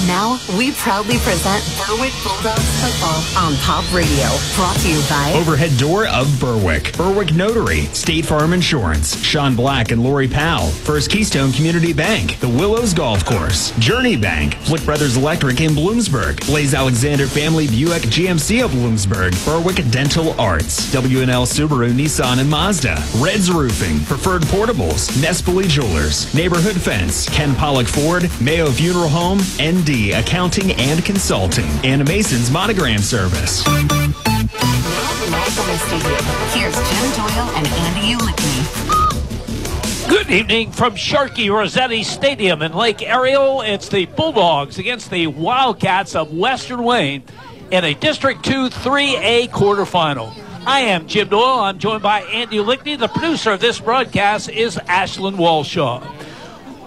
Now, we proudly present Berwick Bulldogs football on Pop Radio. Brought to you by Overhead Door of Berwick, Berwick Notary, State Farm Insurance, Sean Black and Lori Powell, First Keystone Community Bank, the Willows Golf Course, Journey Bank, Flick Brothers Electric in Bloomsburg, Blaze Alexander Family Buick GMC of Bloomsburg, Berwick Dental Arts, W&L Subaru, Nissan and Mazda, Reds Roofing, Preferred Portables, Nespoli Jewelers, Neighborhood Fence, Ken Pollock Ford, Mayo Funeral Home, ND Accounting and Consulting, and Mason's Monogram Service. Here's Jim Doyle and Andy Ulickney. Good evening from Sharkey Rossetti Stadium in Lake Ariel. It's the Bulldogs against the Wildcats of Western Wayne in a District 2 3A quarterfinal. I am Jim Doyle. I'm joined by Andy Ulickney. The producer of this broadcast is Ashlyn Walshaw.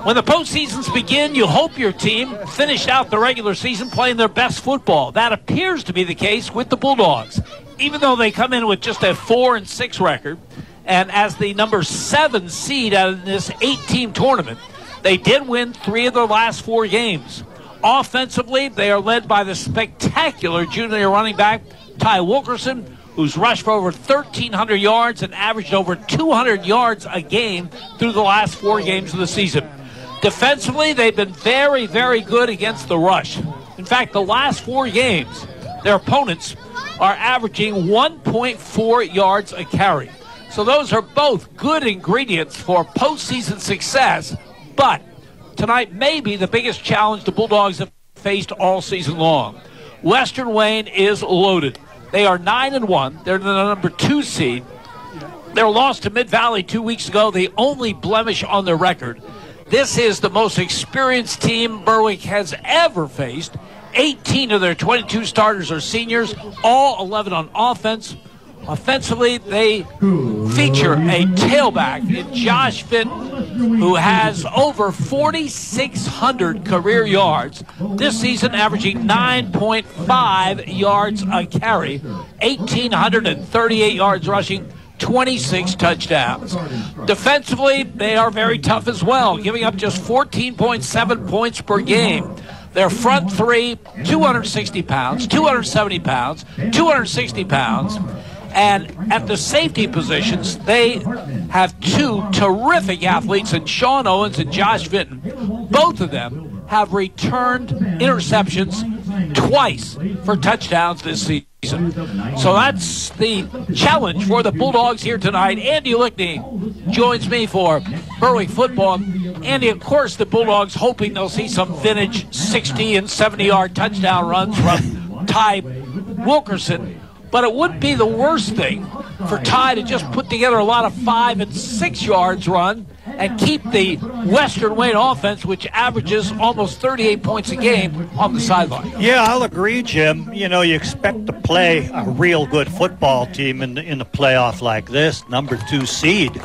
When the postseasons begin, you hope your team finished out the regular season playing their best football. That appears to be the case with the Bulldogs. Even though they come in with just a 4-6 record, and as the number 7 seed out of this 8-team tournament, they did win 3 of their last 4 games. Offensively, they are led by the spectacular junior running back, Ty Wilkerson, who's rushed for over 1,300 yards and averaged over 200 yards a game through the last 4 games of the season. Defensively, they've been very, very good against the rush. In fact, the last 4 games, their opponents are averaging 1.4 yards a carry. So those are both good ingredients for postseason success, but tonight may be the biggest challenge the Bulldogs have faced all season long. Western Wayne is loaded. They are 9-1. They're the number 2 seed. Their loss to Mid-Valley 2 weeks ago, the only blemish on their record. This is the most experienced team Berwick has ever faced. 18 of their 22 starters are seniors, all 11 on offense. Offensively, they feature a tailback in Josh Fitton, who has over 4,600 career yards. This season averaging 9.5 yards a carry, 1,838 yards rushing, 26 touchdowns. Defensively, they are very tough as well, giving up just 14.7 points per game. Their front 3, 260 pounds, 270 pounds, 260 pounds. And at the safety positions, they have 2 terrific athletes in Sean Owens and Josh Vinton. Both of them have returned interceptions twice for touchdowns this season. So that's the challenge for the Bulldogs here tonight. Andy Ulickney joins me for Berwick football. Andy, of course, the Bulldogs hoping they'll see some vintage 60 and 70-yard touchdown runs from Ty Wilkerson. But it would be the worst thing for Ty to just put together a lot of 5 and 6 yards run and keep the Western Wayne offense, which averages almost 38 points a game, on the sideline. Yeah, I'll agree, Jim. You know, you expect to play a real good football team in a playoff like this, number 2 seed.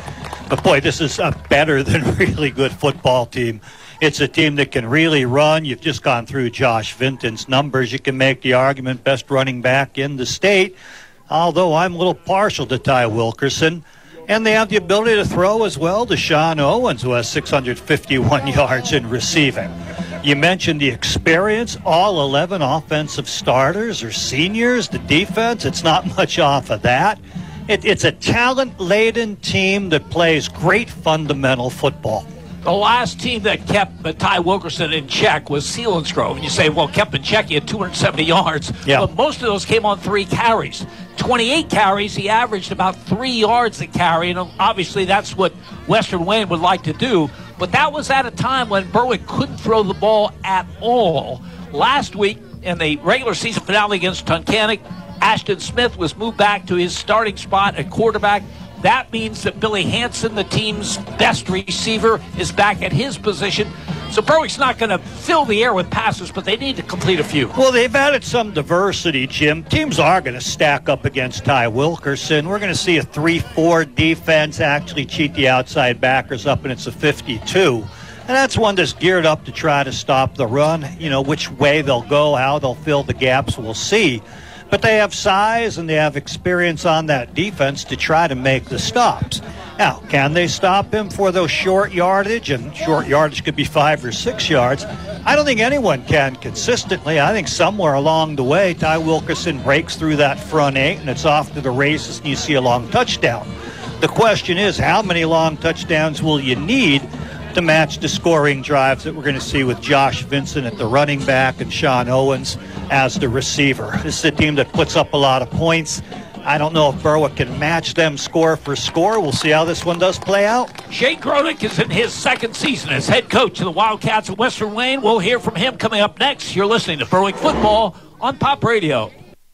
But, boy, this is a better than really good football team. It's a team that can really run. You've just gone through Josh Vinton's numbers. You can make the argument best running back in the state, although I'm a little partial to Ty Wilkerson. And they have the ability to throw as well to Sean Owens, who has 651 yards in receiving. You mentioned the experience. All 11 offensive starters are seniors. The defense, it's not much off of that. It's a talent-laden team that plays great fundamental football. The last team that kept Ty Wilkerson in check was Selinsgrove. And you say, well, kept in check, he had 270 yards. Yeah. But most of those came on 3 carries. 28 carries, he averaged about 3 yards a carry. And obviously that's what Western Wayne would like to do. But that was at a time when Berwick couldn't throw the ball at all. Last week, in the regular season finale against Tunkhannock, Ashton Smith was moved back to his starting spot at quarterback. That means that Billy Hansen, the team's best receiver, is back at his position. So Berwick's not going to fill the air with passes, but they need to complete a few. Well, they've added some diversity, Jim. Teams are going to stack up against Ty Wilkerson. We're going to see a 3-4 defense actually cheat the outside backers up, and it's a 52. And that's one that's geared up to try to stop the run. You know, which way they'll go, how they'll fill the gaps, we'll see. But they have size and they have experience on that defense to try to make the stops. Now, can they stop him for those short yardage? And short yardage could be 5 or 6 yards. I don't think anyone can consistently. I think somewhere along the way, Ty Wilkerson breaks through that front 8, and it's off to the races, and you see a long touchdown. The question is, how many long touchdowns will you need to match the scoring drives that we're going to see with Josh Vincent at the running back and Sean Owens as the receiver? This is a team that puts up a lot of points. I don't know if Berwick can match them score for score. We'll see how this one does play out. Shane Grodick is in his second season as head coach of the Wildcats of Western Wayne. We'll hear from him coming up next. You're listening to Berwick Football on Pop Radio.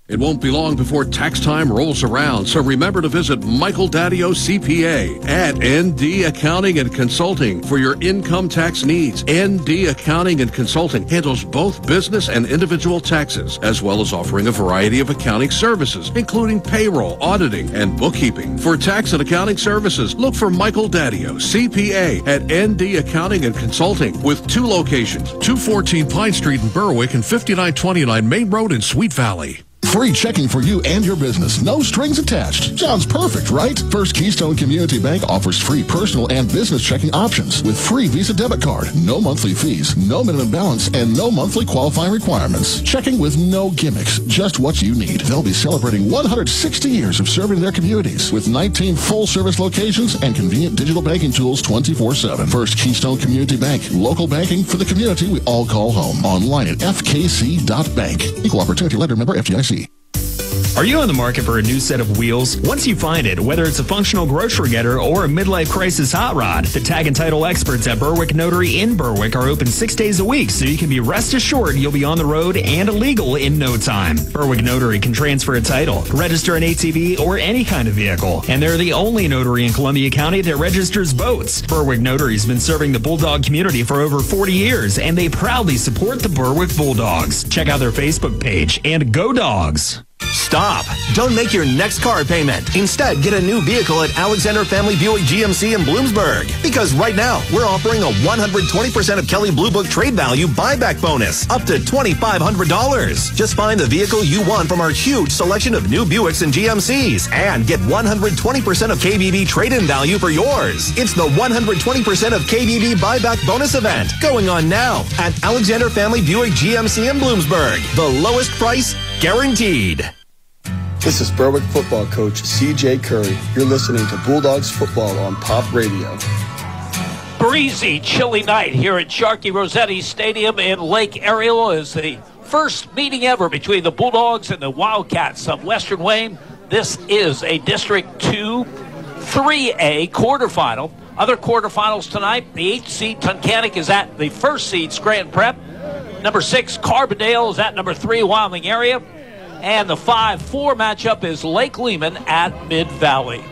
It won't be long before tax time rolls around, so remember to visit Michael Daddio CPA at ND Accounting and Consulting for your income tax needs. ND Accounting and Consulting handles both business and individual taxes, as well as offering a variety of accounting services, including payroll, auditing, and bookkeeping. For tax and accounting services, look for Michael Daddio CPA at ND Accounting and Consulting with 2 locations, 214 Pine Street in Berwick and 5929 Main Road in Sweet Valley. Free checking for you and your business. No strings attached. Sounds perfect, right? First Keystone Community Bank offers free personal and business checking options with free Visa debit card, no monthly fees, no minimum balance, and no monthly qualifying requirements. Checking with no gimmicks, just what you need. They'll be celebrating 160 years of serving their communities with 19 full-service locations and convenient digital banking tools 24/7. First Keystone Community Bank. Local banking for the community we all call home. Online at fkc.bank. Equal Opportunity Lender, member FDIC. Are you on the market for a new set of wheels? Once you find it, whether it's a functional grocery getter or a midlife crisis hot rod, the tag and title experts at Berwick Notary in Berwick are open 6 days a week, so you can be rest assured you'll be on the road and legal in no time. Berwick Notary can transfer a title, register an ATV or any kind of vehicle, and they're the only notary in Columbia County that registers boats. Berwick Notary's been serving the Bulldog community for over 40 years, and they proudly support the Berwick Bulldogs. Check out their Facebook page, and go Dogs! Stop. Don't make your next car payment. Instead, get a new vehicle at Alexander Family Buick GMC in Bloomsburg. Because right now, we're offering a 120% of Kelly Blue Book trade value buyback bonus, up to $2,500. Just find the vehicle you want from our huge selection of new Buicks and GMCs and get 120% of KBB trade-in value for yours. It's the 120% of KBB buyback bonus event going on now at Alexander Family Buick GMC in Bloomsburg. The lowest price guaranteed. This is Berwick football coach C.J. Curry. You're listening to Bulldogs football on Pop Radio. Breezy, chilly night here at Sharkey Rossetti Stadium in Lake Ariel is the first meeting ever between the Bulldogs and the Wildcats of Western Wayne. This is a District 2 3A quarterfinal. Other quarterfinals tonight, the 8th seed Tunkhannock is at the 1st seed Scranton Prep. Number 6 Carbondale is at number 3 Wyoming Area. And the 5-4 matchup is Lake Lehman at Mid-Valley.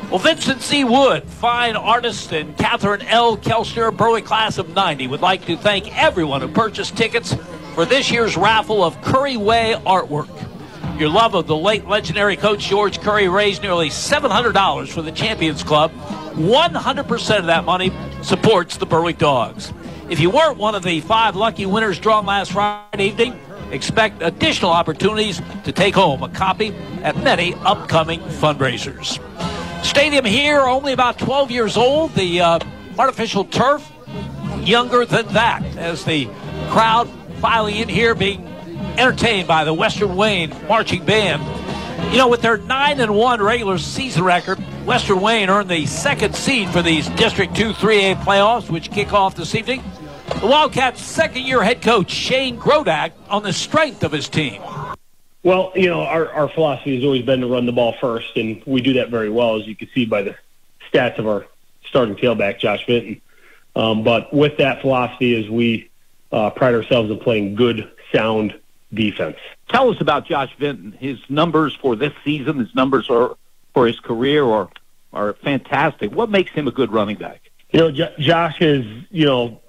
Well, Vincent C. Wood, fine artist, and Catherine L. Kelster, Berwick class of 90, would like to thank everyone who purchased tickets for this year's raffle of Curry Way artwork. Your love of the late legendary coach George Curry raised nearly $700 for the Champions Club. 100% of that money supports the Berwick Dogs. If you weren't one of the 5 lucky winners drawn last Friday evening, expect additional opportunities to take home a copy at many upcoming fundraisers. Stadium here, only about 12 years old. The artificial turf, younger than that, as the crowd filing in here being entertained by the Western Wayne Marching Band. You know, with their 9-1 regular season record, Western Wayne earned the 2nd seed for these District 2 3A playoffs, which kick off this evening. The Wildcats' second-year head coach, Shane Grodick, on the strength of his team. Well, you know, our philosophy has always been to run the ball first, and we do that very well, as you can see by the stats of our starting tailback, Josh Vinton. But with that philosophy, is we pride ourselves in playing good, sound defense. Tell us about Josh Vinton. His numbers for this season, his numbers for his career are fantastic. What makes him a good running back? You know, Josh is, you know,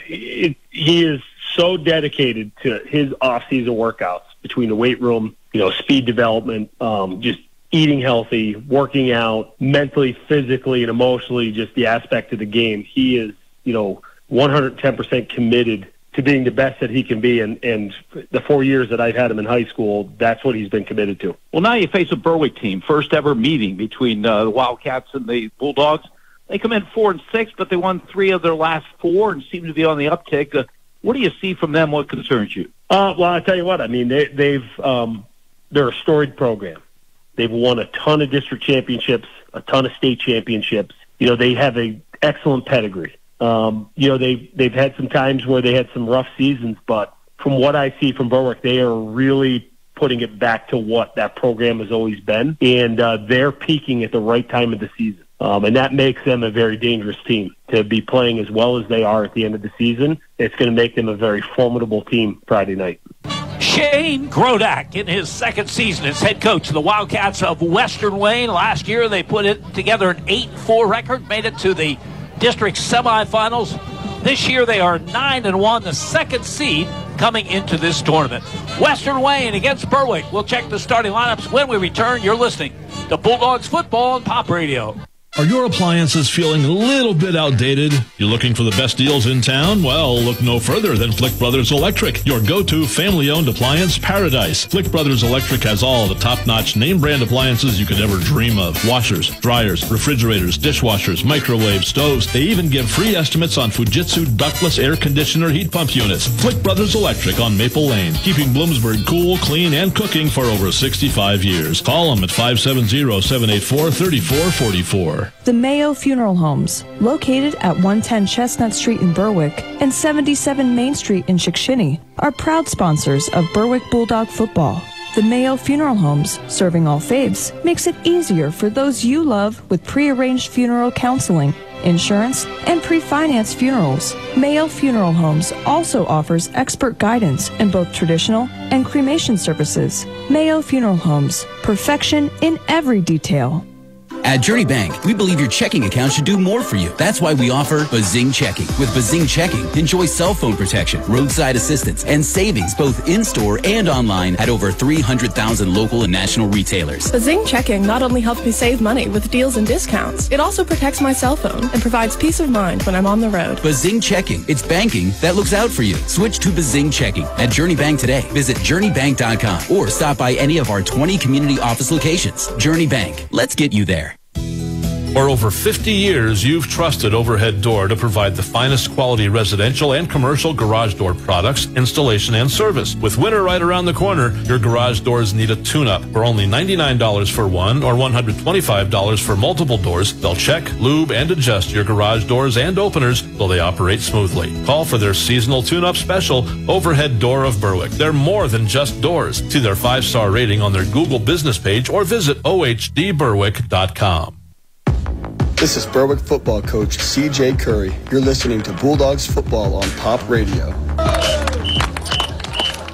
he is so dedicated to his off-season workouts between the weight room, you know, speed development, just eating healthy, working out, mentally, physically, and emotionally, just the aspect of the game. He is, you know, 110% committed to being the best that he can be. And the 4 years that I've had him in high school, that's what he's been committed to. Well, now you face a Berwick team, first ever meeting between the Wildcats and the Bulldogs. They come in 4-6, but they won 3 of their last 4 and seem to be on the uptick. What do you see from them? What concerns you? Well, I'll tell you what. I mean, they're a storied program. They've won a ton of district championships, a ton of state championships. You know, they have an excellent pedigree. You know, they've had some times where they had some rough seasons, but from what I see from Berwick, they are really putting it back to what that program has always been, and they're peaking at the right time of the season. And that makes them a very dangerous team to be playing as well as they are at the end of the season. It's going to make them a very formidable team Friday night. Shane Grodak in his second season as head coach of the Wildcats of Western Wayne. Last year they put it together an 8-4 record, made it to the district semifinals. This year they are 9-1, the second seed coming into this tournament. Western Wayne against Berwick. We'll check the starting lineups when we return. You're listening to Bulldogs football on Pop Radio. Are your appliances feeling a little bit outdated? You're looking for the best deals in town? Well, look no further than Flick Brothers Electric, your go-to family-owned appliance paradise. Flick Brothers Electric has all the top-notch name-brand appliances you could ever dream of. Washers, dryers, refrigerators, dishwashers, microwave stoves. They even give free estimates on Fujitsu ductless air conditioner heat pump units. Flick Brothers Electric on Maple Lane, keeping Bloomsburg cool, clean, and cooking for over 65 years. Call them at 570-784-3444. The Mayo Funeral Homes, located at 110 Chestnut Street in Berwick and 77 Main Street in Chickashinny, are proud sponsors of Berwick Bulldog football. The Mayo Funeral Homes, serving all faiths, makes it easier for those you love with pre-arranged funeral counseling, insurance, and pre-financed funerals. Mayo Funeral Homes also offers expert guidance in both traditional and cremation services. Mayo Funeral Homes, perfection in every detail. At Journey Bank, we believe your checking account should do more for you. That's why we offer Bazing Checking. With Bazing Checking, enjoy cell phone protection, roadside assistance, and savings both in-store and online at over 300,000 local and national retailers. Bazing Checking not only helps me save money with deals and discounts, it also protects my cell phone and provides peace of mind when I'm on the road. Bazing Checking. It's banking that looks out for you. Switch to Bazing Checking at Journey Bank today. Visit journeybank.com or stop by any of our 20 community office locations. Journey Bank. Let's get you there. For over 50 years, you've trusted Overhead Door to provide the finest quality residential and commercial garage door products, installation, and service. With winter right around the corner, your garage doors need a tune-up. For only $99 for one or $125 for multiple doors, they'll check, lube, and adjust your garage doors and openers so they operate smoothly. Call for their seasonal tune-up special, Overhead Door of Berwick. They're more than just doors. See their 5-star rating on their Google business page or visit ohdberwick.com. This is Berwick football coach CJ Curry. You're listening to Bulldogs football on Pop Radio.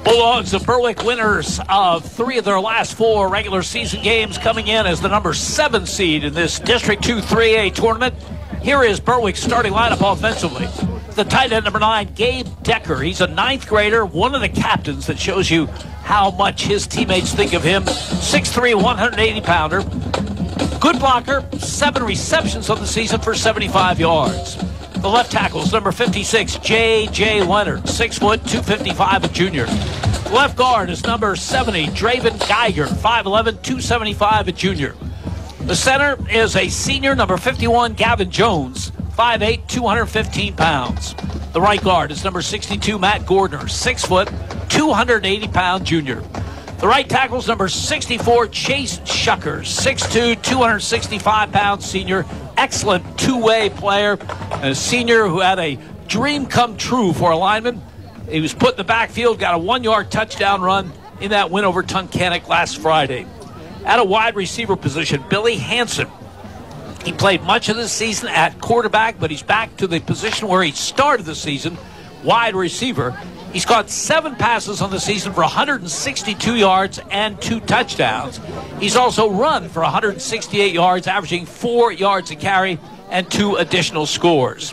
Bulldogs of Berwick, winners of 3 of their last 4 regular season games, coming in as the number 7 seed in this District 2 3A tournament. Here is Berwick's starting lineup offensively. The tight end, number 9, Gabe Decker. He's a 9th grader, one of the captains. That shows you how much his teammates think of him. 6'3", 180-pounder. Good blocker, 7 receptions on the season for 75 yards. The left tackle is number 56, J.J. Leonard, 6 foot, 255, a junior. Left guard is number 70, Draven Geiger, 5'11", 275, a junior. The center is a senior, number 51, Gavin Jones, 5'8", 215 pounds. The right guard is number 62, Matt Gordner, 6 foot, 280-pound junior. The right tackle is number 64, Chase Shucker, 6'2", 265-pound senior. Excellent two-way player, and a senior who had a dream come true for a lineman. He was put in the backfield, got a 1-yard touchdown run in that win over Tunkhannock last Friday. At a wide receiver position, Billy Hansen. He played much of the season at quarterback, but he's back to the position where he started the season, wide receiver. He's caught 7 passes on the season for 162 yards and 2 touchdowns. He's also run for 168 yards, averaging 4 yards a carry and 2 additional scores.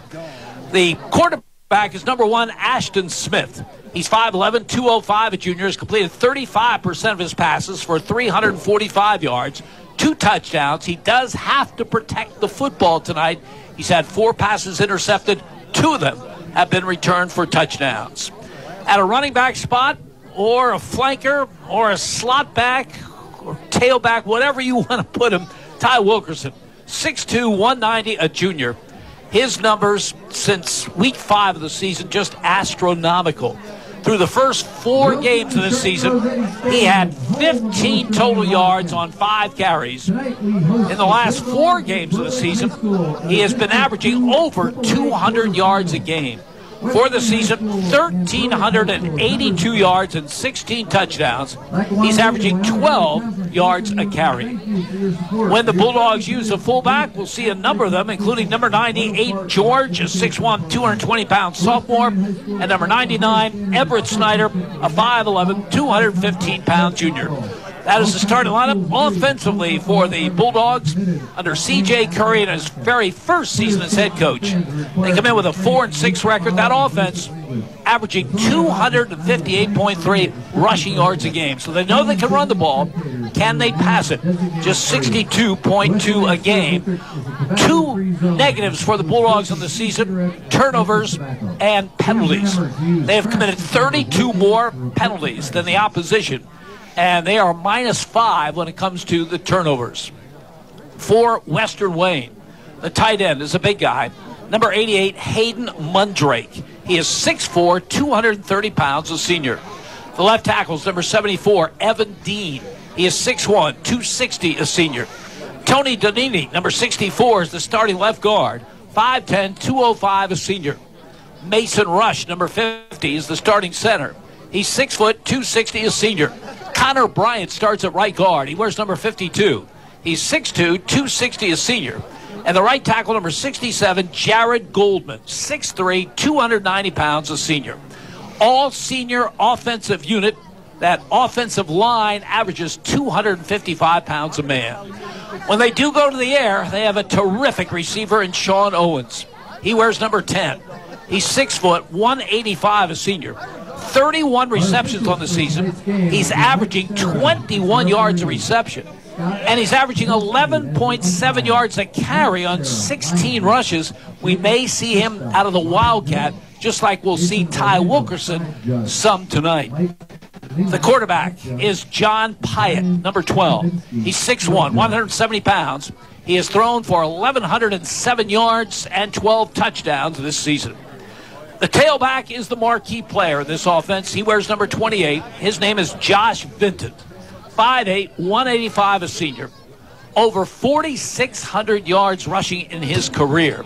The quarterback is number 1, Ashton Smith. He's 5'11", 205, a junior. Has completed 35% of his passes for 345 yards, 2 touchdowns. He does have to protect the football tonight. He's had 4 passes intercepted. 2 of them have been returned for touchdowns. At a running back spot, or a flanker, or a slot back, or tailback, whatever you want to put him, Ty Wilkerson, 6'2", 190, a junior. His numbers since week 5 of the season, just astronomical. Through the first 4 games of this season, he had 15 total yards on 5 carries. In the last 4 games of the season, he has been averaging over 200 yards a game. For the season, 1,382 yards and 16 touchdowns. He's averaging 12 yards a carry. When the Bulldogs use a fullback, we'll see a number of them, including number 98, George, a 6'1", 220-pound sophomore, and number 99, Everett Snyder, a 5'11", 215-pound junior. That is the starting lineup offensively for the Bulldogs under C.J. Curry in his very first season as head coach. They come in with a 4-6 record. That offense averaging 258.3 rushing yards a game. So they know they can run the ball. Can they pass it? Just 62.2 a game. 2 negatives for the Bulldogs in the season, turnovers and penalties. They have committed 32 more penalties than the opposition, and they are -5 when it comes to the turnovers. For Western Wayne, the tight end is a big guy, number 88, Hayden Mundrake. He is 6'4", 230 pounds, a senior. The left tackle is number 74, Evan Dean. He is 6'1", 260, a senior. Tony Donini, number 64, is the starting left guard, 5'10", 205, a senior. Mason Rush, number 50, is the starting center. He's 6 foot, 260, a senior. Connor Bryant starts at right guard. He wears number 52. He's 6'2", 260, a senior. And the right tackle, number 67, Jared Goldman, 6'3", 290 pounds, a senior. All senior offensive unit. That offensive line averages 255 pounds a man. When they do go to the air, they have a terrific receiver in Sean Owens. He wears number 10. He's 6 foot, 185, a senior. 31 receptions on the season. He's averaging 21 yards a reception. And he's averaging 11.7 yards a carry on 16 rushes. We may see him out of the Wildcat, just like we'll see Ty Wilkerson some tonight. The quarterback is John Pyatt, number 12. He's 6'1", 170 pounds. He has thrown for 1,107 yards and 12 touchdowns this season. The tailback is the marquee player in this offense. He wears number 28. His name is Josh Vinton, 5'8", 185, a senior. Over 4,600 yards rushing in his career.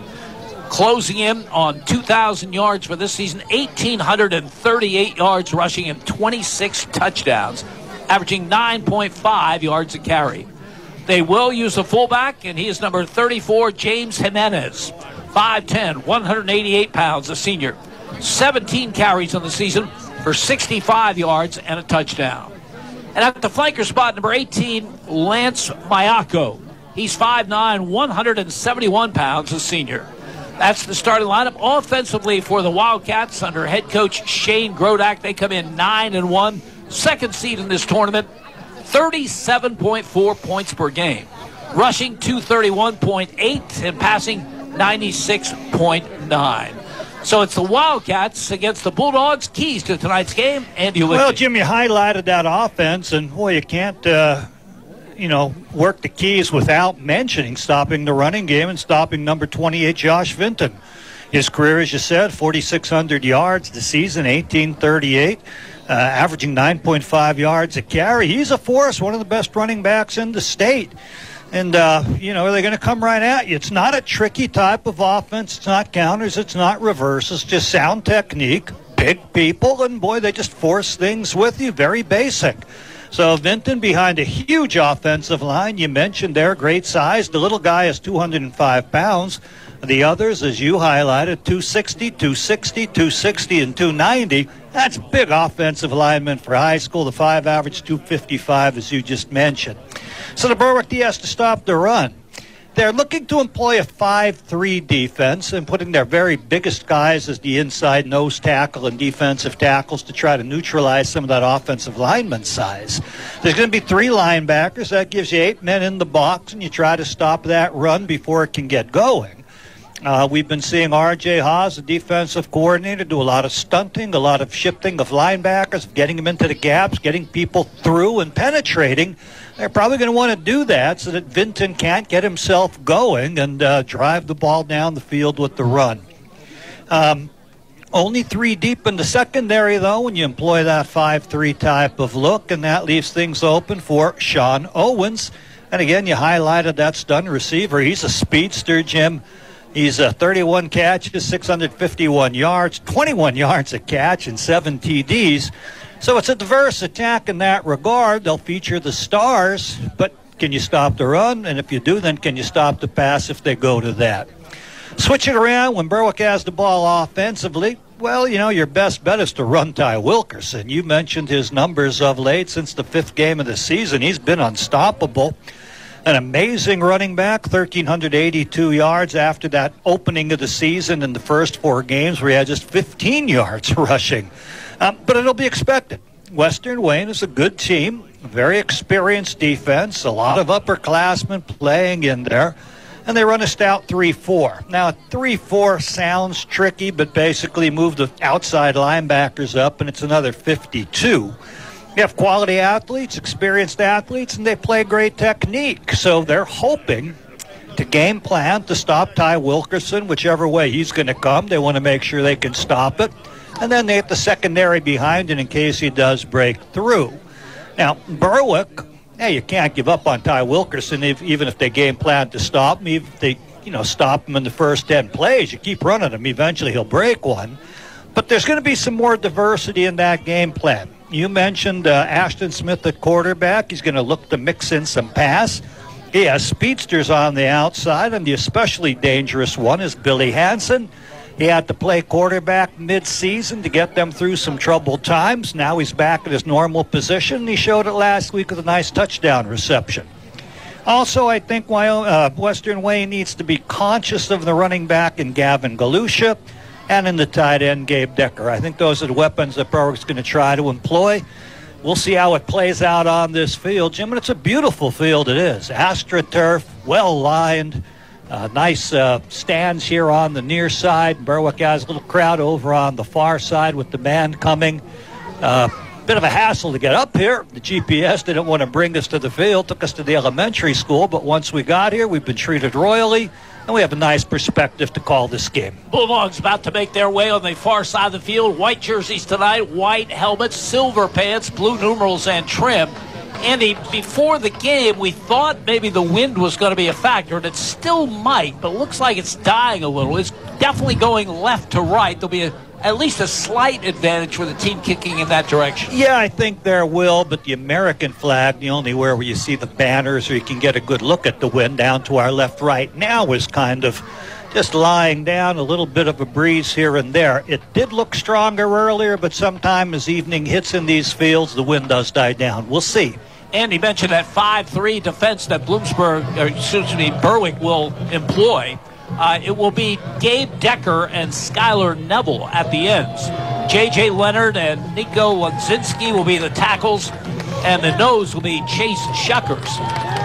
Closing in on 2,000 yards for this season, 1,838 yards rushing and 26 touchdowns, averaging 9.5 yards a carry. They will use a fullback, and he is number 34, James Jimenez, 5'10", 188 pounds, a senior. 17 carries on the season for 65 yards and a touchdown. And at the flanker spot, number 18, Lance Mayako. He's 5'9", 171 pounds, a senior. That's the starting lineup. Offensively for the Wildcats under head coach Shane Grodak, they come in 9-1, second seed in this tournament, 37.4 points per game. Rushing 231.8 and passing 96.9. So it's the Wildcats against the Bulldogs. Keys to tonight's game, Andy Lichty. Well, Jim, you highlighted that offense, and boy, you can't work the keys without mentioning stopping the running game and stopping number 28, Josh Vinton. His career, as you said, 4,600 yards this season, 1,838, averaging 9.5 yards a carry. He's a force, one of the best running backs in the state. And, they're going to come right at you. It's not a tricky type of offense. It's not counters. It's not reverse. It's just sound technique, big people, and, boy, they just force things with you. Very basic. So Vinton behind a huge offensive line. You mentioned their great size. The little guy is 205 pounds. The others, as you highlighted, 260, 260, 260, and 290. That's big offensive linemen for high school. The 5 average 255, as you just mentioned. So the Berwick D has to stop the run. They're looking to employ a 5-3 defense and putting their very biggest guys as the inside nose tackle and defensive tackles to try to neutralize some of that offensive lineman size. There's going to be 3 linebackers. That gives you 8 men in the box, and you try to stop that run before it can get going. We've been seeing R.J. Haas, the defensive coordinator, do a lot of stunting, a lot of shifting of linebackers, getting them into the gaps, getting people through and penetrating. They're probably going to want to do that so that Vinton can't get himself going and drive the ball down the field with the run. Only 3 deep in the secondary, though, when you employ that 5-3 type of look, and that leaves things open for Sean Owens. And again, you highlighted that stun receiver. He's a speedster, Jim. He's 31 catches, 651 yards, 21 yards a catch, and 7 TDs. So it's a diverse attack in that regard. They'll feature the stars, but can you stop the run? And if you do, then can you stop the pass if they go to that? Switch it around when Berwick has the ball offensively. Well, you know, your best bet is to run Ty Wilkerson. You mentioned his numbers of late. Since the 5th game of the season, he's been unstoppable. An amazing running back, 1,382 yards after that opening of the season in the first 4 games where he had just 15 yards rushing. But it'll be expected. Western Wayne is a good team, very experienced defense, a lot of upperclassmen playing in there. And they run a stout 3-4. Now, 3-4 sounds tricky, but basically move the outside linebackers up, and it's another 52. You have quality athletes, experienced athletes, and they play great technique. So they're hoping to game plan to stop Ty Wilkerson, whichever way he's going to come. They want to make sure they can stop it. And then they have the secondary behind it in case he does break through. Now, Berwick... Hey, you can't give up on Ty Wilkerson even if they game plan to stop him. Even if they, stop him in the first 10 plays, you keep running him. Eventually he'll break one. But there's going to be some more diversity in that game plan. You mentioned Ashton Smith at quarterback. He's going to look to mix in some pass. He has speedsters on the outside, and the especially dangerous one is Billy Hansen. He had to play quarterback mid-season to get them through some troubled times. Now he's back in his normal position. He showed it last week with a nice touchdown reception. Also, I think Western Wayne needs to be conscious of the running back in Gavin Galusha and in the tight end Gabe Decker. I think those are the weapons that Berwick's going to try to employ. We'll see how it plays out on this field, Jim, and it's a beautiful field it is. AstroTurf, well-lined. Nice stands here on the near side. Berwick has a little crowd over on the far side with the band coming. Bit of a hassle to get up here. The GPS didn't want to bring us to the field, took us to the elementary school, but once we got here, we've been treated royally, and we have a nice perspective to call this game. Bulldogs about to make their way on the far side of the field. White jerseys tonight, white helmets, silver pants, blue numerals, and trim. Andy, before the game, we thought maybe the wind was going to be a factor, and it still might, but it looks like it's dying a little. It's definitely going left to right. There'll be at least a slight advantage for the team kicking in that direction. Yeah, I think there will, but the American flag, the only where you see the banners or you can get a good look at the wind down to our left right now is kind of just lying down, a little bit of a breeze here and there. It did look stronger earlier, but sometime as evening hits in these fields, the wind does die down. We'll see. Andy mentioned that 5-3 defense that Berwick will employ. It will be Gabe Decker and Skylar Neville at the ends. J.J. Leonard and Nico Wadzinski will be the tackles, and the nose will be Chase Shuckers.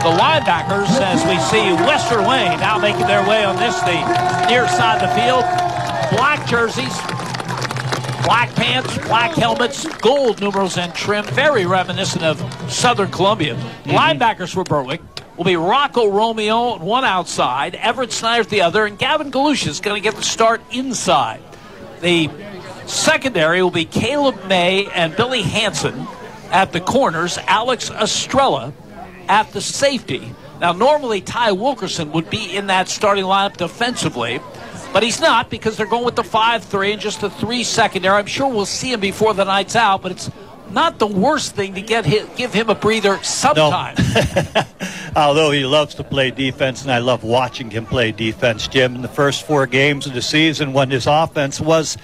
The linebackers, as we see Western Wayne now making their way on the near side of the field. Black jerseys, black pants, black helmets, gold numerals and trim, very reminiscent of Southern Columbia. Linebackers for Berwick will be Rocco Romeo on one outside, Everett Snyder at the other, and Gavin Galusha is going to get the start inside. The secondary will be Caleb May and Billy Hansen at the corners, Alex Estrella at the safety. Now, normally Ty Wilkerson would be in that starting lineup defensively, but he's not because they're going with the 5-3 and just the 3 secondary. I'm sure we'll see him before the night's out, but it's not the worst thing to give him a breather sometime. No. Although he loves to play defense, and I love watching him play defense, Jim. In the first 4 games of the season when his offense was,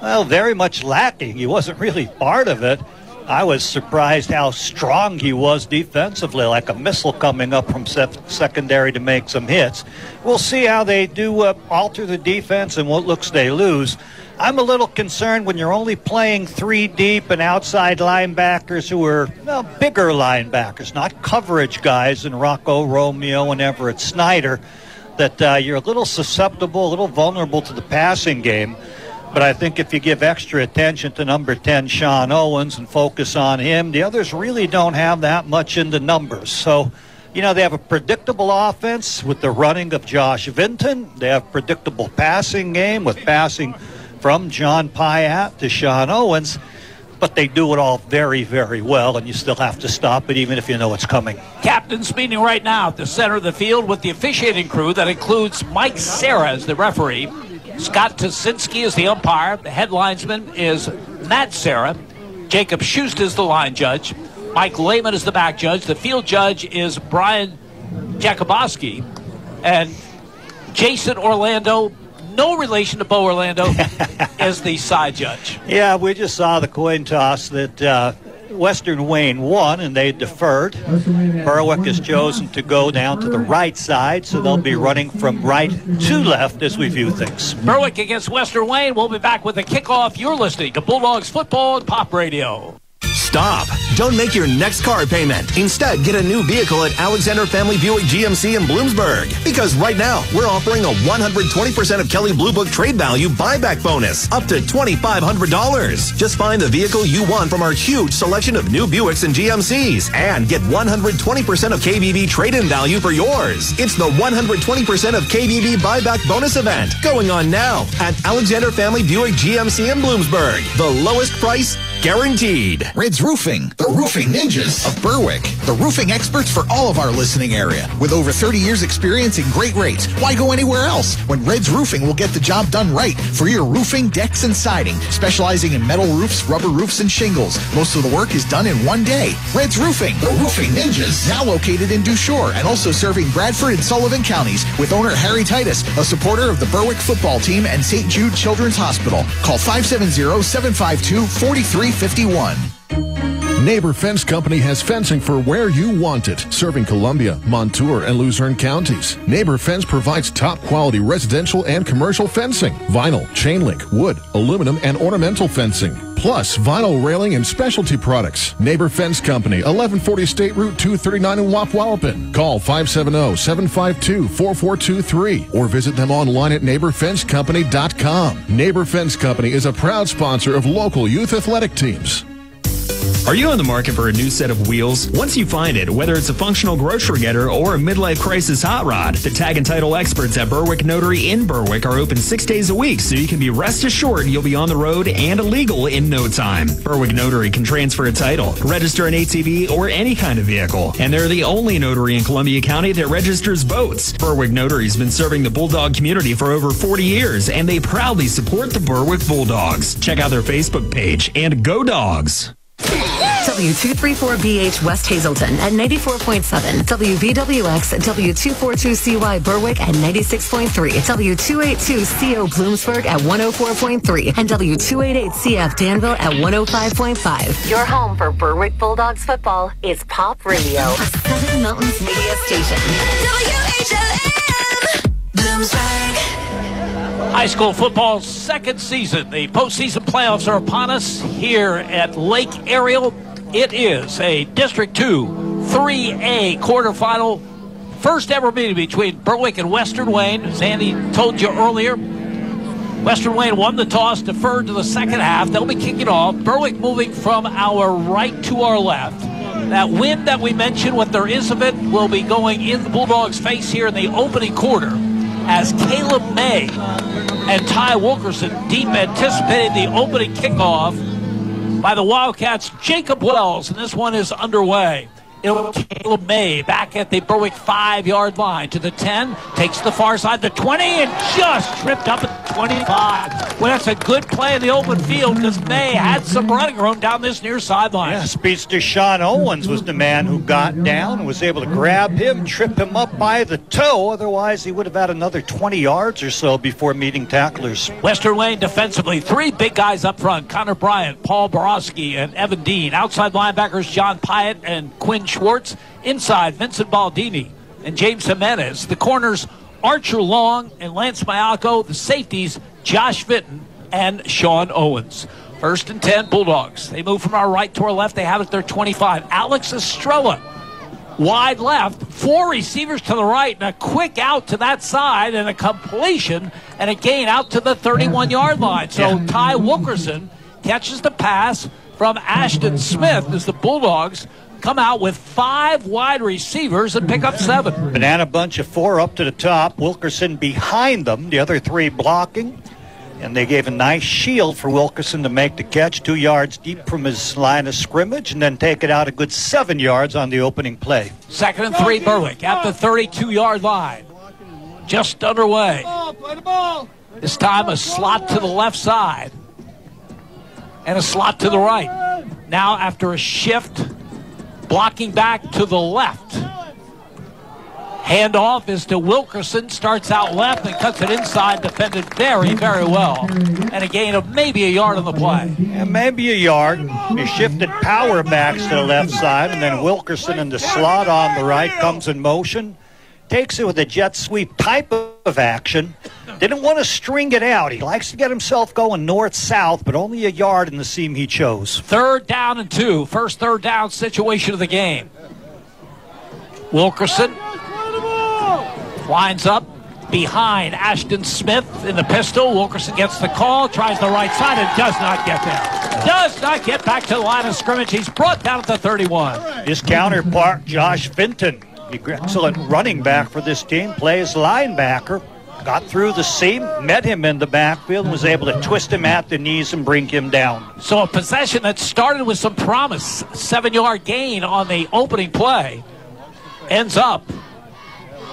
very much lacking, he wasn't really part of it. I was surprised how strong he was defensively, like a missile coming up from secondary to make some hits. We'll see how they do alter the defense and what looks they lose. I'm a little concerned when you're only playing 3 deep and outside linebackers who are bigger linebackers, not coverage guys, and Rocco Romeo and Everett Snyder. that you're a little susceptible, a little vulnerable to the passing game. But I think if you give extra attention to number 10, Sean Owens, and focus on him, the others really don't have that much in the numbers. So, they have a predictable offense with the running of Josh Vinton. They have predictable passing game with passing from John Pyatt to Sean Owens. But they do it all very, very well, and you still have to stop it even if you know it's coming. Captain's meeting right now at the center of the field with the officiating crew that includes Mike Serra as the referee. Scott Tosinski is the umpire. The head linesman is Matt Serra. Jacob Schust is the line judge. Mike Lehman is the back judge. The field judge is Brian Jakubowski. And Jason Orlando, no relation to Bo Orlando, is the side judge. Yeah, we just saw the coin toss that Western Wayne won, and they deferred. Berwick has chosen to go down to the right side, so they'll be running from right to left as we view things. Berwick against Western Wayne. We'll be back with the kickoff. You're listening to Bulldogs Football on Pop Radio. Stop. Don't make your next car payment. Instead, get a new vehicle at Alexander Family Buick GMC in Bloomsburg. Because right now, we're offering a 120% of Kelley Blue Book trade value buyback bonus, up to $2,500. Just find the vehicle you want from our huge selection of new Buicks and GMCs and get 120% of KBB trade-in value for yours. It's the 120% of KBB buyback bonus event going on now at Alexander Family Buick GMC in Bloomsburg. The lowest price guaranteed. Red's Roofing, the roofing ninjas of Berwick. The roofing experts for all of our listening area. With over 30 years experience and great rates, why go anywhere else when Red's Roofing will get the job done right for your roofing, decks, and siding, specializing in metal roofs, rubber roofs, and shingles. Most of the work is done in one day. Red's Roofing, the roofing ninjas. Now located in Dushore and also serving Bradford and Sullivan counties with owner Harry Titus, a supporter of the Berwick football team and St. Jude Children's Hospital. Call 570-752-4351. Neighbor Fence Company has fencing for where you want it, serving Columbia, Montour, and Luzerne counties. Neighbor Fence provides top-quality residential and commercial fencing, vinyl, chain link, wood, aluminum, and ornamental fencing, plus vinyl railing and specialty products. Neighbor Fence Company, 1140 State Route 239 in Wapwallopen. Call 570-752-4423 or visit them online at neighborfencecompany.com. Neighbor Fence Company is a proud sponsor of local youth athletic teams. Are you on the market for a new set of wheels? Once you find it, whether it's a functional grocery getter or a midlife crisis hot rod, the tag and title experts at Berwick Notary in Berwick are open 6 days a week, so you can be rest assured you'll be on the road and legal in no time. Berwick Notary can transfer a title, register an ATV or any kind of vehicle, and they're the only notary in Columbia County that registers boats. Berwick Notary's been serving the Bulldog community for over 40 years, and they proudly support the Berwick Bulldogs. Check out their Facebook page, and go Dogs! W234BH West Hazelton at 94.7, WBWX W242CY Berwick at 96.3, W282CO Bloomsburg at 104.3, and W288CF Danville at 105.5. Your home for Berwick Bulldogs football is Pop Radio, a Seven Mountains media station. WHLM Bloomsburg. High school football's second season. The postseason playoffs are upon us here at Lake Ariel. It is a District 2 3A quarterfinal. First ever meeting between Berwick and Western Wayne. As Andy told you earlier, Western Wayne won the toss, deferred to the second half. They'll be kicking off. Berwick moving from our right to our left. That wind that we mentioned, what there is of it, will be going in the Bulldogs' face here in the opening quarter, as Caleb May and Ty Wilkerson deep anticipated the opening kickoff by the Wildcats' Jacob Wells, and this one is underway. It'll be Caleb May back at the Berwick 5-yard line to the 10, takes the far side, the 20, and just tripped up at the 25. Well, that's a good play in the open field because May had some running room down this near sideline. Yeah, speedster Sean Owens was the man who got down, was able to grab him, trip him up by the toe. Otherwise, he would have had another 20 yards or so before meeting tacklers. Western Wayne defensively, three big guys up front, Connor Bryant, Paul Borowski, and Evan Dean. Outside linebackers, John Pyatt and Quinn Schwartz. Inside, Vincent Baldini and James Jimenez. The corners, Archer Long and Lance Mayako. The safeties, Josh Vinton and Sean Owens. 1st and 10, Bulldogs. They move from our right to our left. They have it at their 25. Alex Estrella Wide left, 4 receivers to the right, and a quick out to that side, and a completion, and a gain out to the 31-yard line. So Ty Wilkerson catches the pass from Ashton Smith as the Bulldogs come out with 5 wide receivers and pick up 7. Banana bunch of 4 up to the top. Wilkerson behind them, the other 3 blocking. And they gave a nice shield for Wilkerson to make the catch 2 yards deep from his line of scrimmage and then take it out a good 7 yards on the opening play. 2nd and 3, Berwick at the 32-yard line. Just underway. This time a slot to the left side and a slot to the right. Now after a shift, blocking back to the left. Handoff is to Wilkerson, starts out left and cuts it inside, defended very, very well. And a gain of maybe a yard on the play. Yeah, maybe a yard. He shifted power backs to the left side, and then Wilkerson in the slot on the right comes in motion. Takes it with a jet sweep type of action. Didn't want to string it out. He likes to get himself going north-south, but only a yard in the seam he chose. 3rd down and 2. First 3rd down situation of the game. Wilkerson lines up behind Ashton Smith in the pistol. Wilkerson gets the call, tries the right side, and does not get there. Does not get back to the line of scrimmage. He's brought down at the 31. His counterpart, Josh Vinton, the excellent running back for this team, plays linebacker. Got through the seam, met him in the backfield, and was able to twist him at the knees and bring him down. So a possession that started with some promise, 7-yard gain on the opening play, ends up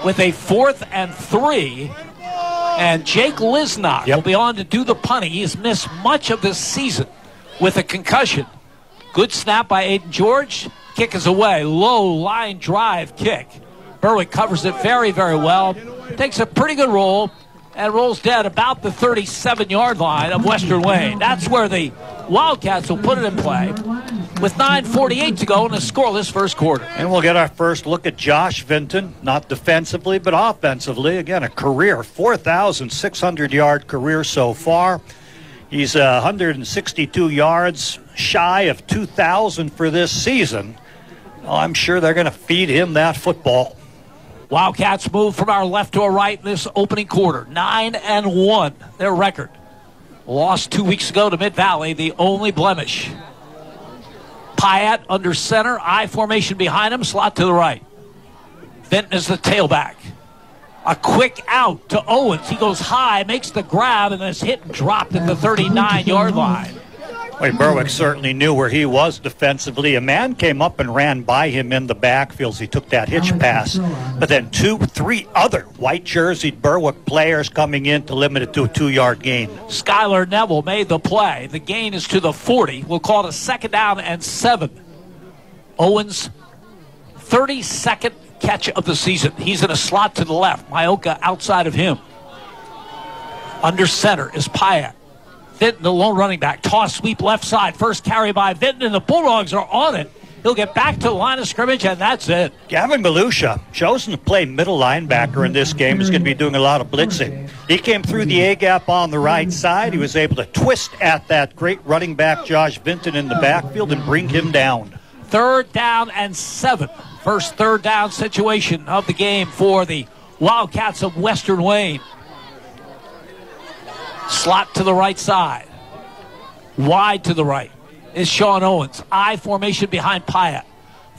with a 4th and 3, and Jake Lisnock will be on to do the punting. He has missed much of this season with a concussion. Good snap by Aiden George. Kick is away. Low line drive kick. Berwick covers it very, very well. Takes a pretty good roll and rolls dead about the 37-yard line of Western Wayne. That's where the Wildcats will put it in play with 9:48 to go in a scoreless first quarter. And we'll get our first look at Josh Vinton, not defensively but offensively. Again, a career 4,600-yard career so far. He's 162 yards shy of 2,000 for this season. I'm sure they're going to feed him that football. Wildcats move from our left to our right in this opening quarter. 9-1, their record. Lost 2 weeks ago to Mid-Valley, the only blemish. Pyatt under center, I formation behind him, slot to the right. Vinton is the tailback. A quick out to Owens. He goes high, makes the grab, and is hit and dropped at the 39-yard line. Well, Berwick certainly knew where he was defensively. A man came up and ran by him in the backfield as he took that hitch pass. But then 2-3 other white-jerseyed Berwick players coming in to limit it to a 2-yard gain. Skylar Neville made the play. The gain is to the 40. We'll call it a 2nd down and 7. Owens, 32nd catch of the season. He's in a slot to the left. Myoka outside of him. Under center is Pyatt. Vinton, the lone running back. Toss sweep left side. First carry by Vinton, and the Bulldogs are on it. He'll get back to the line of scrimmage, and that's it. Gavin Belusha, chosen to play middle linebacker in this game, is going to be doing a lot of blitzing. He came through the A-gap on the right side. He was able to twist at that great running back, Josh Vinton, in the backfield and bring him down. 3rd down and 7. First 3rd down situation of the game for the Wildcats of Western Wayne. Slot to the right side. Wide to the right is Sean Owens. I formation behind Pyatt.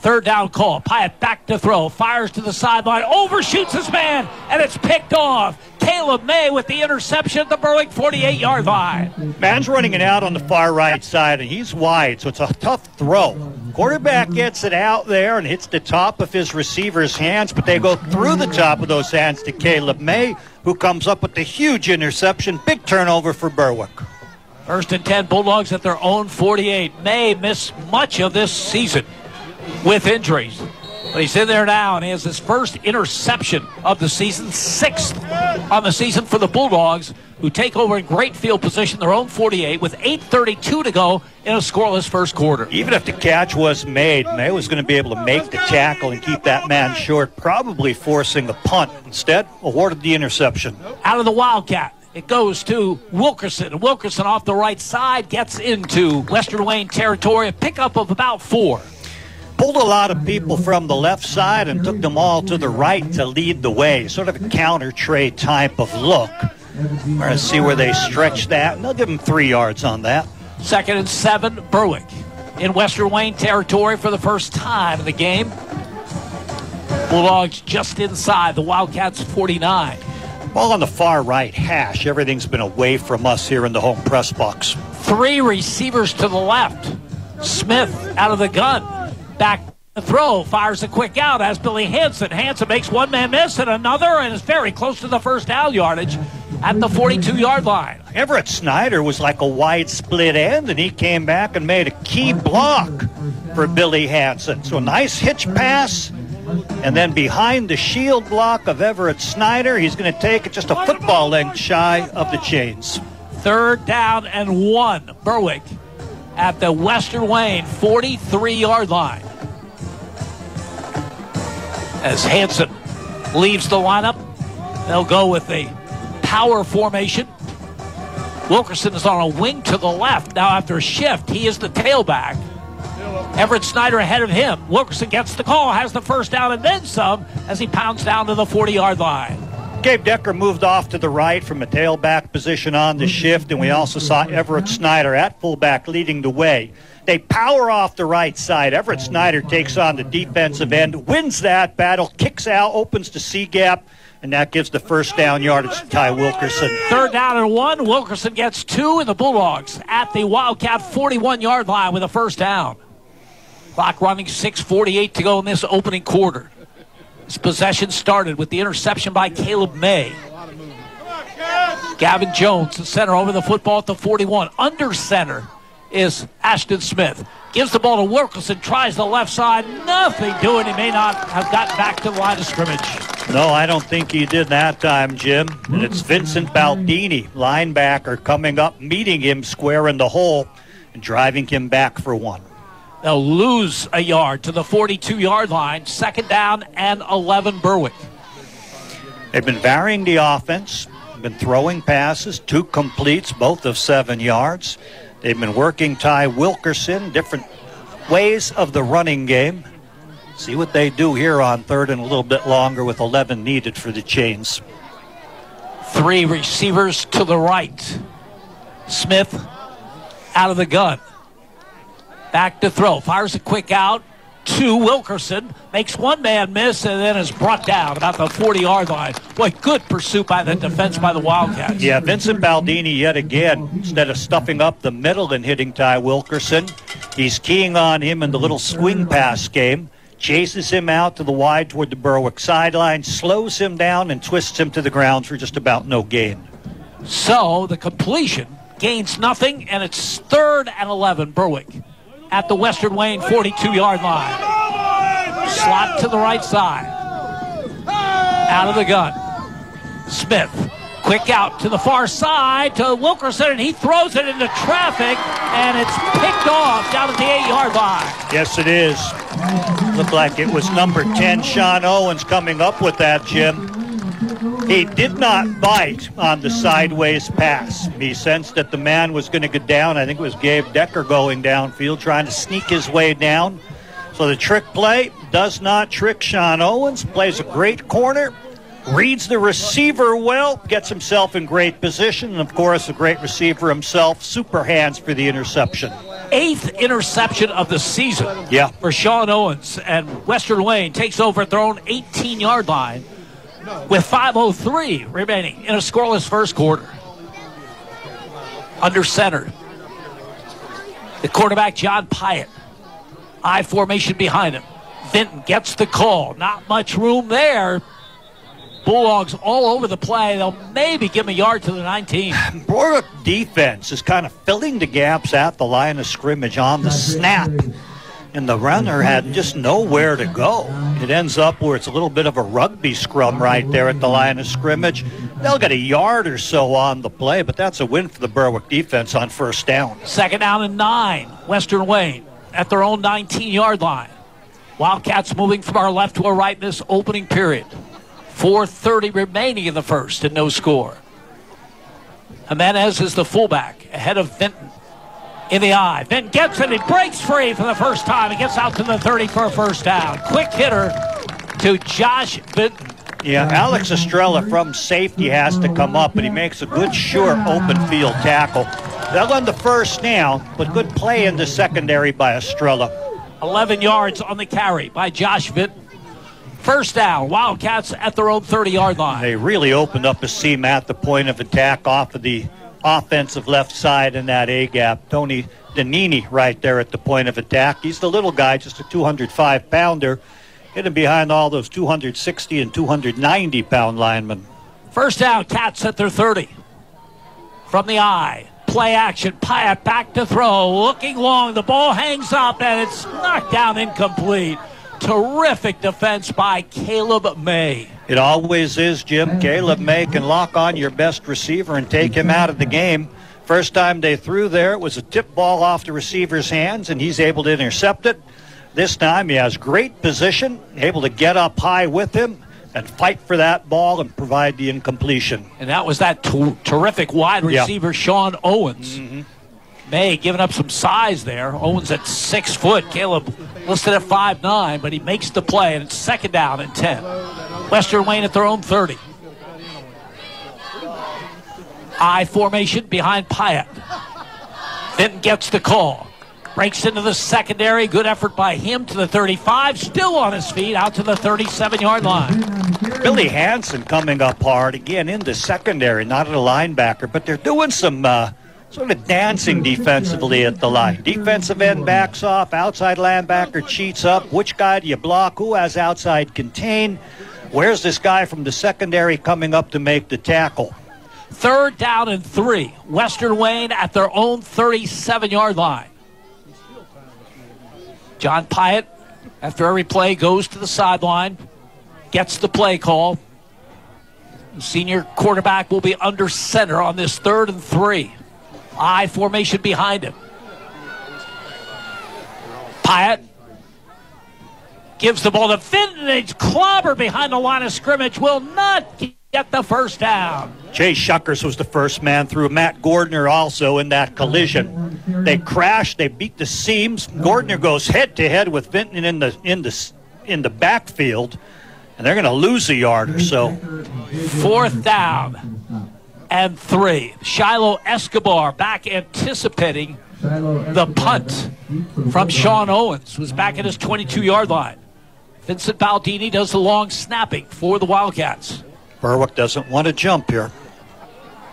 3rd down call. Pyatt back to throw. Fires to the sideline. Overshoots his man, and it's picked off. Caleb May with the interception at the Berwick 48-yard line. Man's running it out on the far right side, and he's wide, so it's a tough throw. Quarterback gets it out there and hits the top of his receiver's hands, but they go through the top of those hands to Caleb May, who comes up with the huge interception. Big turnover for Berwick. 1st and 10, Bulldogs at their own 48. May missed much of this season with injuries, but he's in there now, and he has his first interception of the season, 6th on the season for the Bulldogs, who take over in great field position, their own 48, with 8:32 to go in a scoreless first quarter. Even if the catch was made, May was going to be able to make the tackle and keep that man short, probably forcing a punt. Instead, awarded the interception. Out of the Wildcat, it goes to Wilkerson. Wilkerson off the right side gets into Western Wayne territory, a pickup of about 4. pulled a lot of people from the left side and took them all to the right to lead the way. Sort of a counter trade type of look. We're going to see where they stretch that, and they'll give them 3 yards on that. 2nd and 7, Berwick in Western Wayne territory for the first time in the game. Bulldogs just inside the Wildcats 49. Ball on the far right hash. Everything's been away from us here in the home press box. 3 receivers to the left. Smith out of the gun. Back the throw. Fires a quick out as Billy Hansen. Hansen makes one man miss and another, and is very close to the first down yardage at the 42-yard line. Everett Snyder was like a wide split end, and he came back and made a key block for Billy Hansen. So a nice hitch pass. And then behind the shield block of Everett Snyder, he's going to take it just a football length shy of the chains. 3rd down and 1. Berwick at the Western Wayne 43-yard line. As Hansen leaves the lineup, they'll go with the power formation. Wilkerson is on a wing to the left. Now after a shift, he is the tailback. Everett Snyder ahead of him. Wilkerson gets the call, has the first down and then some as he pounds down to the 40-yard line. Gabe Decker moved off to the right from a tailback position on the shift, and we also saw Everett Snyder at fullback leading the way. They power off the right side. Everett Snyder takes on the defensive end, wins that battle, kicks out, opens the C-gap, and that gives the first down yardage to Ty Wilkerson. 3rd down and 1. Wilkerson gets 2, and the Bulldogs at the Wildcat 41-yard line with a first down. Clock running, 6:48 to go in this opening quarter. This possession started with the interception by Caleb May. Gavin Jones, the center, over the football at the 41. Under center is Ashton Smith. Gives the ball to Wilkerson, tries the left side. Nothing doing. He may not have gotten back to the line of scrimmage. No, I don't think he did that time, Jim. And it's Vincent Baldini, linebacker, coming up, meeting him square in the hole and driving him back for 1. They'll lose a yard to the 42-yard line. 2nd down and 11, Berwick. They've been varying the offense. Been throwing passes, 2 completes, both of 7 yards. They've been working Ty Wilkerson, different ways of the running game. See what they do here on 3rd and a little bit longer with 11 needed for the Chains. 3 receivers to the right. Smith out of the gun. Back to throw. Fires a quick out to Wilkerson. Makes one man miss and then is brought down about the 40-yard line. Boy, good pursuit by the defense by the Wildcats. Yeah, Vincent Baldini yet again, instead of stuffing up the middle and hitting Ty Wilkerson, he's keying on him in the little swing pass game. Chases him out to the wide toward the Berwick sideline, slows him down, and twists him to the ground for just about no gain. So the completion gains nothing, and it's 3rd and 11, Berwick at the Western Wayne 42-yard line. Slot to the right side. Out of the gun. Smith, quick out to the far side to Wilkerson, and he throws it into traffic, and it's picked off down at the 8-yard line. Yes, it is. Looked like it was number 10, Sean Owens, coming up with that, Jim. He did not bite on the sideways pass. He sensed that the man was going to go down. I think it was Gabe Decker going downfield, trying to sneak his way down. So the trick play does not trick Sean Owens. Plays a great corner, reads the receiver well, gets himself in great position, and, of course, a great receiver himself. Super hands for the interception. 8th interception of the season for Sean Owens. And Western Wayne takes over at their own 18-yard line with 5:03 remaining in a scoreless first quarter. Under center, the quarterback, John Pyatt. I formation behind him. Vinton gets the call. Not much room there. Bulldogs all over the play. They'll maybe give him a yard to the 19. Berwick defense is kind of filling the gaps at the line of scrimmage on the snap. And the runner had just nowhere to go. It ends up where it's a little bit of a rugby scrum right there at the line of scrimmage. They'll get a yard or so on the play, but that's a win for the Berwick defense on first down. 2nd down and 9. Western Wayne at their own 19-yard line. Wildcats moving from our left to our right in this opening period. 4:30 remaining in the first and no score. Jimenez is the fullback ahead of Vinton. in the eye. Then gets it. He breaks free for the first time. He gets out to the 30 for a first down. Quick hitter to Josh Vinton. Yeah, Alex Estrella from safety has to come up, but he makes a good, sure, open field tackle. They'll on the first down, but good play in the secondary by Estrella. 11 yards on the carry by Josh Vinton. First down, Wildcats at their own 30-yard line. They really opened up a seam at the point of attack off of the offensive left side in that A-gap. Tony Danini right there at the point of attack. He's the little guy, just a 205-pounder. Hidden behind all those 260 and 290-pound linemen. First down, Cats at their 30. From the eye, play action, Pyatt back to throw, looking long, the ball hangs up, and it's knocked down incomplete. Terrific defense by Caleb May. It always is, Jim. Caleb May can lock on your best receiver and take him out of the game. First time they threw there, it was a tip ball off the receiver's hands, and he's able to intercept it. This time he has great position, able to get up high with him and fight for that ball and provide the incompletion. And that was that terrific wide receiver, Sean Owens. Mm-hmm. May giving up some size there. Owens at 6 foot. Caleb listed at 5'9", but he makes the play, and it's second down and 10. Western Wayne at their own 30. I formation behind Pyatt. Then gets the call. Breaks into the secondary. Good effort by him to the 35. Still on his feet out to the 37-yard line. Billy Hansen coming up hard again in the secondary, not at a linebacker, but they're doing some sort of dancing defensively at the line. Defensive end backs off, outside linebacker cheats up. Which guy do you block? Who has outside contain? Where's this guy from the secondary coming up to make the tackle? Third down and 3. Western Wayne at their own 37-yard line. John Pyatt, after every play, goes to the sideline, gets the play call. The senior quarterback will be under center on this 3rd and 3. I formation behind him. Pyatt gives the ball to Vinton. It's clobber behind the line of scrimmage. Will not get the first down. Jay Shuckers was the first man through. Matt Gordner also in that collision. They crashed. They beat the seams. Gordner goes head-to-head with Vinton in the backfield, and they're going to lose a yard or so. 4th down and 3. Shiloh Escobar back anticipating the punt from Sean Owens, who's back at his 22-yard line. Vincent Baldini does the long snapping for the Wildcats. Berwick doesn't want to jump here.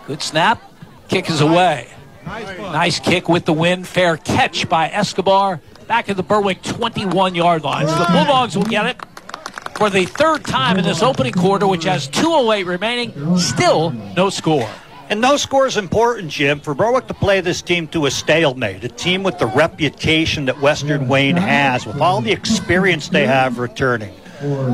Good snap. Kick is away. Nice kick with the wind. Fair catch by Escobar. Back at the Berwick 21-yard line. So the Bulldogs will get it for the 3rd time in this opening quarter, which has 2:08 remaining. Still no score. And no score is important, Jim, for Berwick to play this team to a stalemate, a team with the reputation that Western Wayne has, with all the experience they have returning,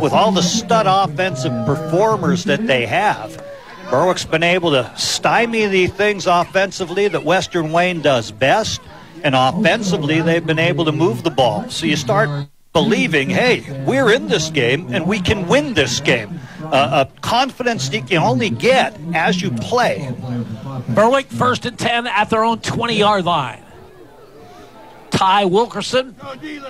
with all the stud offensive performers that they have. Berwick's been able to stymie the things offensively that Western Wayne does best, and offensively they've been able to move the ball. So you start believing, hey, we're in this game and we can win this game. A confidence you can only get as you play. Berwick 1st and 10 at their own 20-yard line. Ty Wilkerson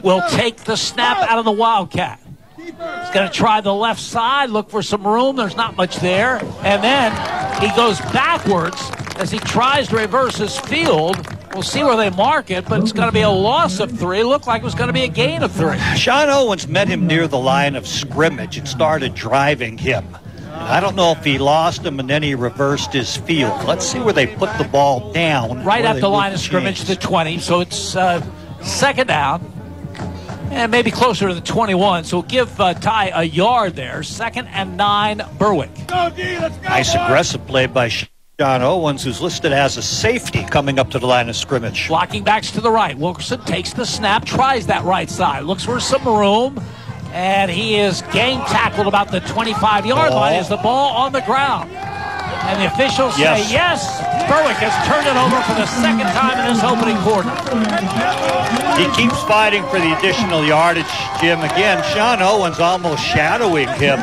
will take the snap out of the Wildcat. He's going to try the left side, look for some room. There's not much there. And then he goes backwards as he tries to reverse his field. We'll see where they mark it, but it's going to be a loss of 3. Looked like it was going to be a gain of 3. Sean Owens met him near the line of scrimmage and started driving him. And I don't know if he lost him and then he reversed his field. Let's see where they put the ball down. Right at the line of scrimmage, the 20. So it's 2nd down. And maybe closer to the 21, so give Ty a yard there. 2nd and 9, Berwick. Nice aggressive play by Sean Owens, who's listed as a safety coming up to the line of scrimmage. Blocking backs to the right. Wilkerson takes the snap, tries that right side, looks for some room, and he is gang tackled about the 25-yard line. Is the ball on the ground? And the officials say yes. Berwick has turned it over for the 2nd time in this opening quarter. He keeps fighting for the additional yardage, Jim. Again, Sean Owens almost shadowing him.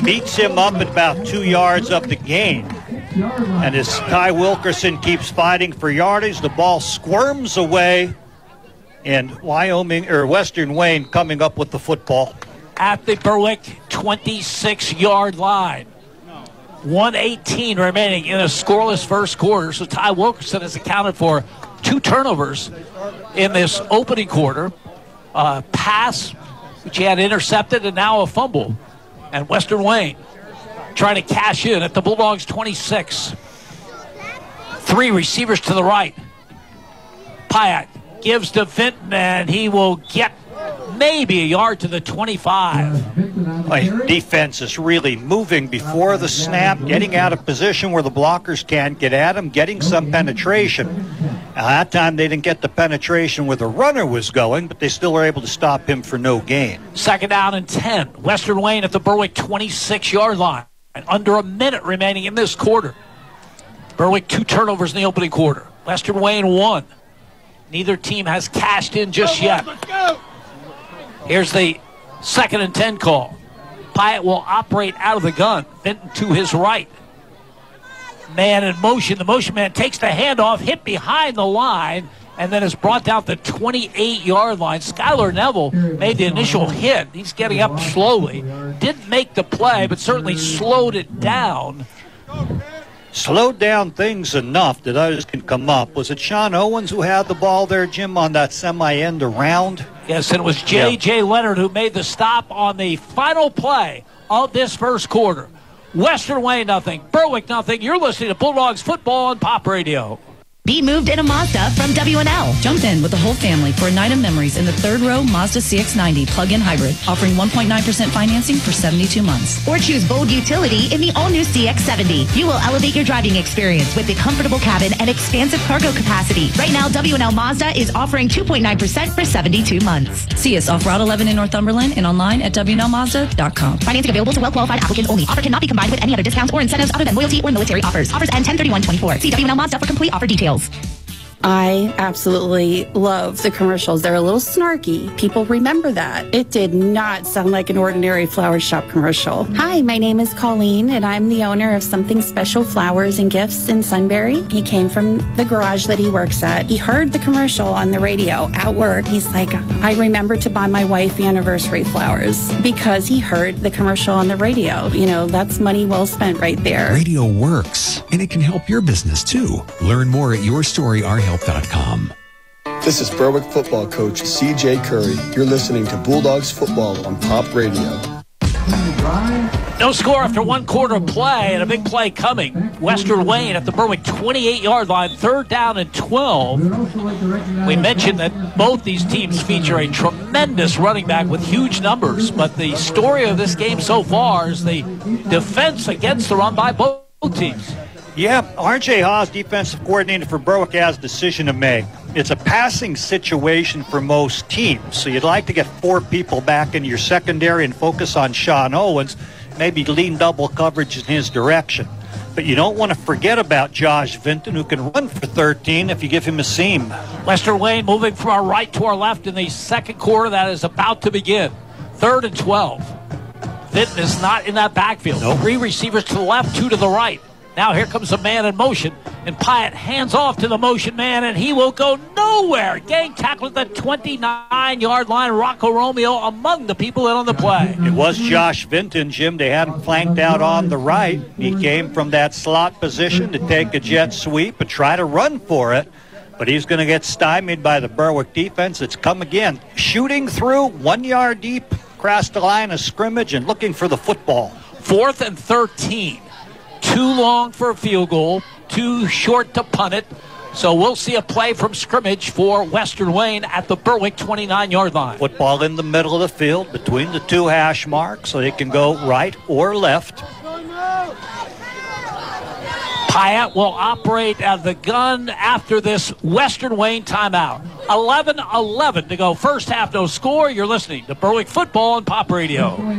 Beats him up at about 2 yards of the gain. And as Ty Wilkerson keeps fighting for yardage, the ball squirms away, and Western Wayne coming up with the football. At the Berwick 26-yard line. 1:18 remaining in a scoreless first quarter. So Ty Wilkerson has accounted for 2 turnovers in this opening quarter. Pass, which he had intercepted, and now a fumble. And Western Wayne trying to cash in at the Bulldogs 26. 3 receivers to the right. Pyatt gives to Vinton, and he will get maybe a yard to the 25. Defense is really moving before the snap, getting out of position where the blockers can't get at him, getting some penetration. Now, that time they didn't get the penetration where the runner was going, but they still were able to stop him for no gain. 2nd down and 10. Western Wayne at the Berwick 26-yard line. And under a minute remaining in this quarter. Berwick 2 turnovers in the opening quarter. Western Wayne 1. Neither team has cashed in just yet. Here's the 2nd and 10 call. Pyatt will operate out of the gun. Vinton to his right. Man in motion. The motion man takes the handoff, hit behind the line, and then is brought down the 28-yard line. Skylar Neville made the initial hit. He's getting up slowly. Didn't make the play, but certainly slowed it down. Slowed down things enough that others can come up. Was it Sean Owens who had the ball there, Jim, on that semi-end around? Yes, and it was J.J. Leonard who made the stop on the final play of this first quarter. Western Wayne nothing, Berwick nothing. You're listening to Bulldogs football on Pop Radio. Be moved in a Mazda from W&L. Jump in with the whole family for a night of memories in the 3rd row Mazda CX-90 plug-in hybrid, offering 1.9% financing for 72 months. Or choose bold utility in the all-new CX-70. You will elevate your driving experience with a comfortable cabin and expansive cargo capacity. Right now, W&L Mazda is offering 2.9% for 72 months. See us off Route 11 in Northumberland and online at WNLMazda.com. Financing available to well-qualified applicants only. Offer cannot be combined with any other discounts or incentives other than loyalty or military offers. Offers end 10/31/24. See W&L Mazda for complete offer details. I absolutely love the commercials. They're a little snarky. People remember that. It did not sound like an ordinary flower shop commercial. Hi, my name is Colleen, and I'm the owner of Something Special Flowers and Gifts in Sunbury. He came from the garage that he works at. He heard the commercial on the radio at work. He's like, I remember to buy my wife anniversary flowers because he heard the commercial on the radio. You know, that's money well spent right there. Radio works, and it can help your business too. Learn more at YourStoryOurHelp.com. This is Berwick football coach C.J. Curry. You're listening to Bulldogs football on Pop Radio. No score after 1 quarter of play, and a big play coming. Western Wayne at the Berwick 28-yard line, 3rd down and 12. We mentioned that both these teams feature a tremendous running back with huge numbers, but the story of this game so far is the defense against the run by both teams. Yeah, R.J. Haas, defensive coordinator for Berwick, has a decision to make. It's a passing situation for most teams, so you'd like to get 4 people back into your secondary and focus on Sean Owens, maybe lean double coverage in his direction. But you don't want to forget about Josh Vinton, who can run for 13 if you give him a seam. Western Wayne moving from our right to our left in the second quarter that is about to begin. 3rd and 12. Vinton is not in that backfield. Nope. 3 receivers to the left, 2 to the right. Now here comes a man in motion, and Pyatt hands off to the motion man, and he will go nowhere. Gang tackle at the 29-yard line. Rocco Romeo among the people in on the play. It was Josh Vinton, Jim. They had him flanked out on the right. He came from that slot position to take a jet sweep and try to run for it, but he's going to get stymied by the Berwick defense. It's come again. Shooting through, 1 yard deep, across the line of scrimmage, and looking for the football. 4th and 13. Too long for a field goal, too short to punt it. So we'll see a play from scrimmage for Western Wayne at the Berwick 29-yard line. Football in the middle of the field between the 2 hash marks, so they can go right or left. Pyatt will operate at the gun after this Western Wayne timeout. 11-11 to go. First half, no score. You're listening to Berwick football on Pop Radio.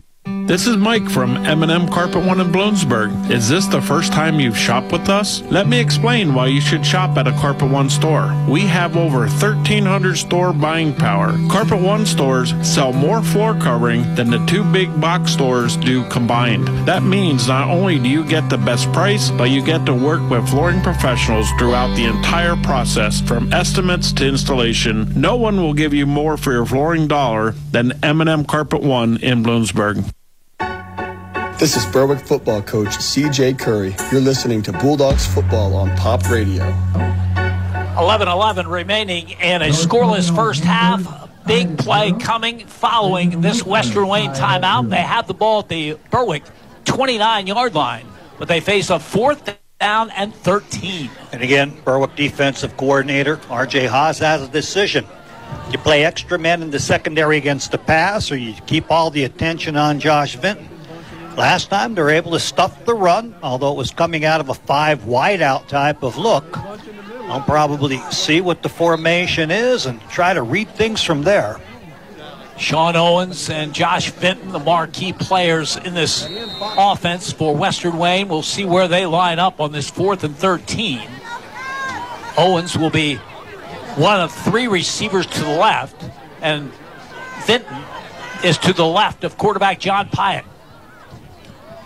This is Mike from M&M Carpet One in Bloomsburg. Is this the first time you've shopped with us? Let me explain why you should shop at a Carpet One store. We have over 1,300 store buying power. Carpet One stores sell more floor covering than the two big box stores do combined. That means not only do you get the best price, but you get to work with flooring professionals throughout the entire process, from estimates to installation. No one will give you more for your flooring dollar than M&M Carpet One in Bloomsburg. This is Berwick football coach CJ Curry. You're listening to Bulldogs football on Pop Radio. 11-11 remaining in a scoreless first half. Big play coming following this Western Wayne timeout. They have the ball at the Berwick 29-yard line, but they face a 4th down and 13. And again, Berwick defensive coordinator R.J. Haas has a decision. You play extra men in the secondary against the pass, or you keep all the attention on Josh Vinton. Last time they were able to stuff the run, although it was coming out of a 5 wideout type of look. I'll probably see what the formation is and try to read things from there. Sean Owens and Josh Vinton, the marquee players in this offense for Western Wayne. We'll see where they line up on this 4th and 13. Owens will be one of 3 receivers to the left, and Vinton is to the left of quarterback John Pyatt.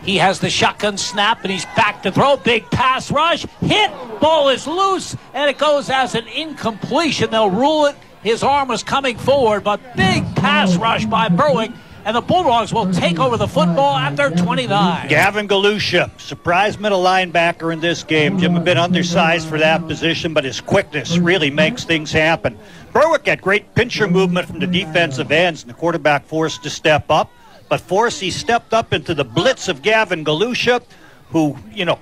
He has the shotgun snap, and he's back to throw. Big pass rush. Hit. Ball is loose, and it goes as an incompletion. They'll rule it. His arm was coming forward, but big pass rush by Berwick, and the Bulldogs will take over the football at their 29. Gavin Galusha, surprise middle linebacker in this game. Jim, a bit undersized for that position, but his quickness really makes things happen. Berwick had great pincher movement from the defensive ends, and the quarterback forced to step up. But Forsey stepped up into the blitz of Gavin Galusha, who,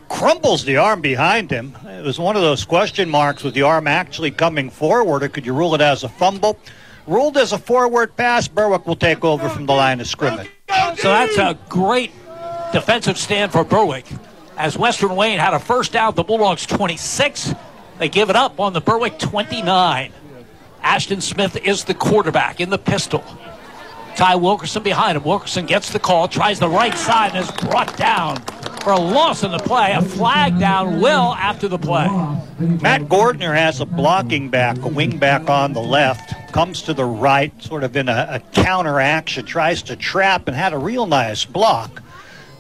crumbles the arm behind him. It was one of those question marks with the arm actually coming forward, or could you rule it as a fumble? Ruled as a forward pass. Berwick will take over from the line of scrimmage. So that's a great defensive stand for Berwick. As Western Wayne had a first down at the Bulldogs 26, they give it up on the Berwick 29. Ashton Smith is the quarterback in the pistol. Ty Wilkerson behind him. Wilkerson gets the call, tries the right side, and is brought down for a loss in the play. A flag down will after the play. Matt Gordner has a blocking back, a wing back on the left, comes to the right, sort of in a counter action, tries to trap and had a real nice block.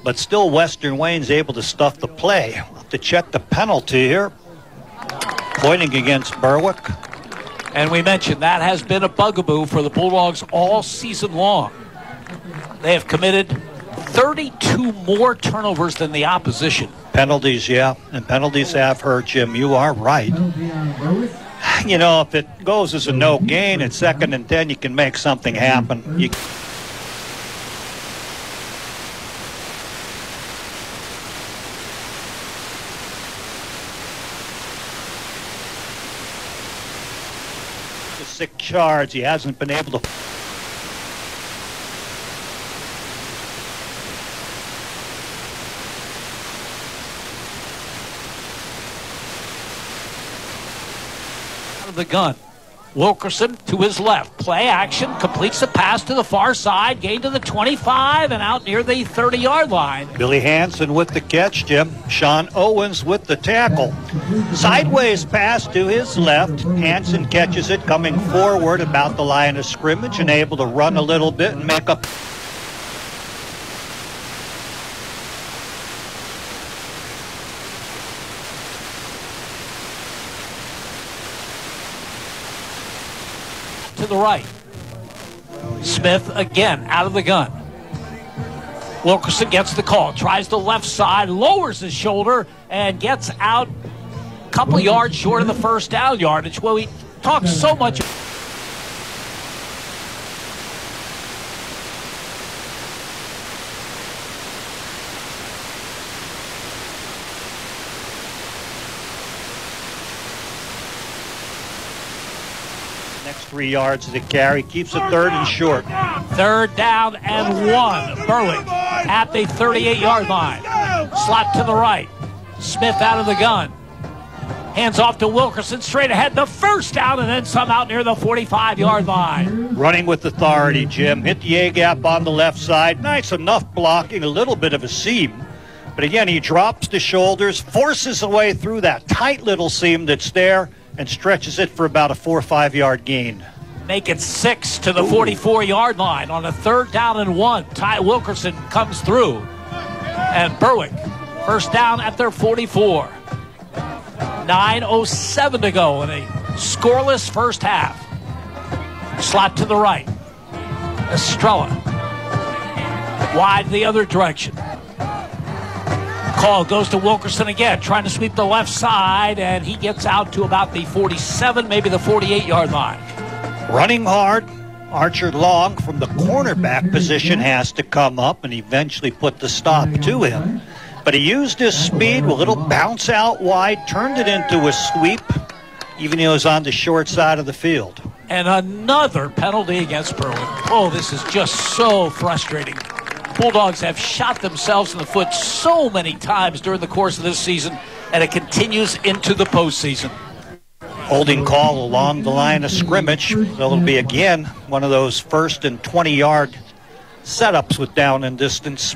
But still Western Wayne's able to stuff the play. We'll have to check the penalty here. Pointing against Berwick. And we mentioned that has been a bugaboo for the Bulldogs all season long. They have committed 32 more turnovers than the opposition. Penalties, yeah, and penalties have hurt, Jim. You are right. If it goes as a no gain at 2nd and 10, you can make something happen. Six yards. He hasn't been able to. Out of the gun. Wilkerson to his left. Play action. Completes the pass to the far side. Gain to the 25 and out near the 30-yard line. Billy Hansen with the catch, Jim. Sean Owens with the tackle. Sideways pass to his left. Hansen catches it coming forward about the line of scrimmage and able to run a little bit and make up. To the right. Smith again out of the gun. Wilkerson gets the call, tries the left side, lowers his shoulder, and gets out a couple yards short of the first down yardage. Well, we talk so much. Next 3 yards of the carry, keeps it 3rd and short. 3rd down and 1. Berwick at the 38-yard line. Slot to the right. Smith out of the gun. Hands off to Wilkerson, straight ahead, the first down, and then some out near the 45-yard line. Running with authority, Jim. Hit the A-gap on the left side. Nice enough blocking, a little bit of a seam. But again, he drops the shoulders, forces a way through that tight little seam that's there, and stretches it for about a 4 or 5 yard gain. Make it 6 to the 44-yard line on a 3rd down and 1. Ty Wilkerson comes through. And Berwick, first down at their 44. 9:07 to go in a scoreless first half. Slot to the right. Estrella. Wide the other direction. Call goes to Wilkerson again, trying to sweep the left side, and he gets out to about the 47, maybe the 48-yard line. Running hard. Archer Long from the cornerback position has to come up and eventually put the stop to him. But he used his speed, a little bounce out wide, turned it into a sweep, even though he was on the short side of the field. And another penalty against Berwick. Oh, this is just so frustrating. Bulldogs have shot themselves in the foot so many times during the course of this season, and it continues into the postseason. Holding call along the line of scrimmage. So it'll be, again, one of those 1st and 20-yard setups with down and distance.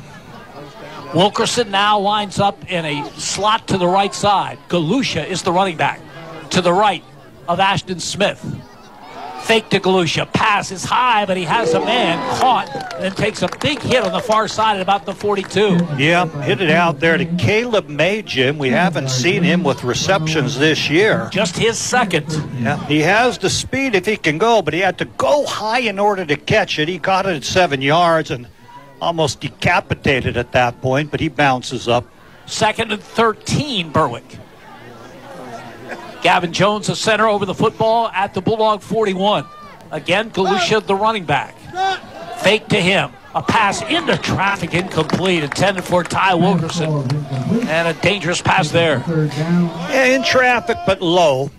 Wilkerson now lines up in a slot to the right side. Galusha is the running back to the right of Ashton Smith. Fake to Galusha. Pass is high, but he has a man caught and then takes a big hit on the far side at about the 42. Yeah, hit it out there to Caleb May, Jim. We haven't seen him with receptions this year. Just his second. Yeah, he has the speed if he can go, but he had to go high in order to catch it. He caught it at 7 yards and almost decapitated at that point, but he bounces up. 2nd and 13, Berwick. Gavin Jones, the center, over the football at the Bulldog 41. Again, Galusha, the running back. Fake to him. A pass into traffic, incomplete, intended for Ty Wilkerson. And a dangerous pass there. Yeah, in traffic, but low.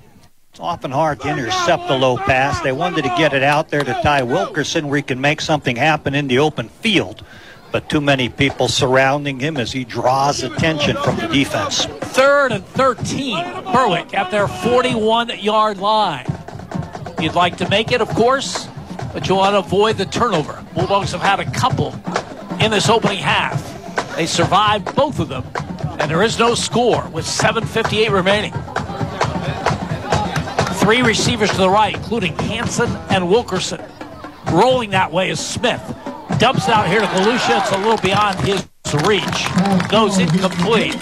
It's often hard to intercept a low pass. They wanted to get it out there to Ty Wilkerson where he can make something happen in the open field. But too many people surrounding him as he draws attention from the defense. 3rd and 13, Berwick at their 41-yard line. You'd like to make it, of course, but you want to avoid the turnover. Bulldogs have had a couple in this opening half. They survived both of them, and there is no score with 7:58 remaining. 3 receivers to the right, including Hansen and Wilkerson. Rolling that way is Smith. Dumps it out here to Galusha. It's a little beyond his reach. Goes incomplete.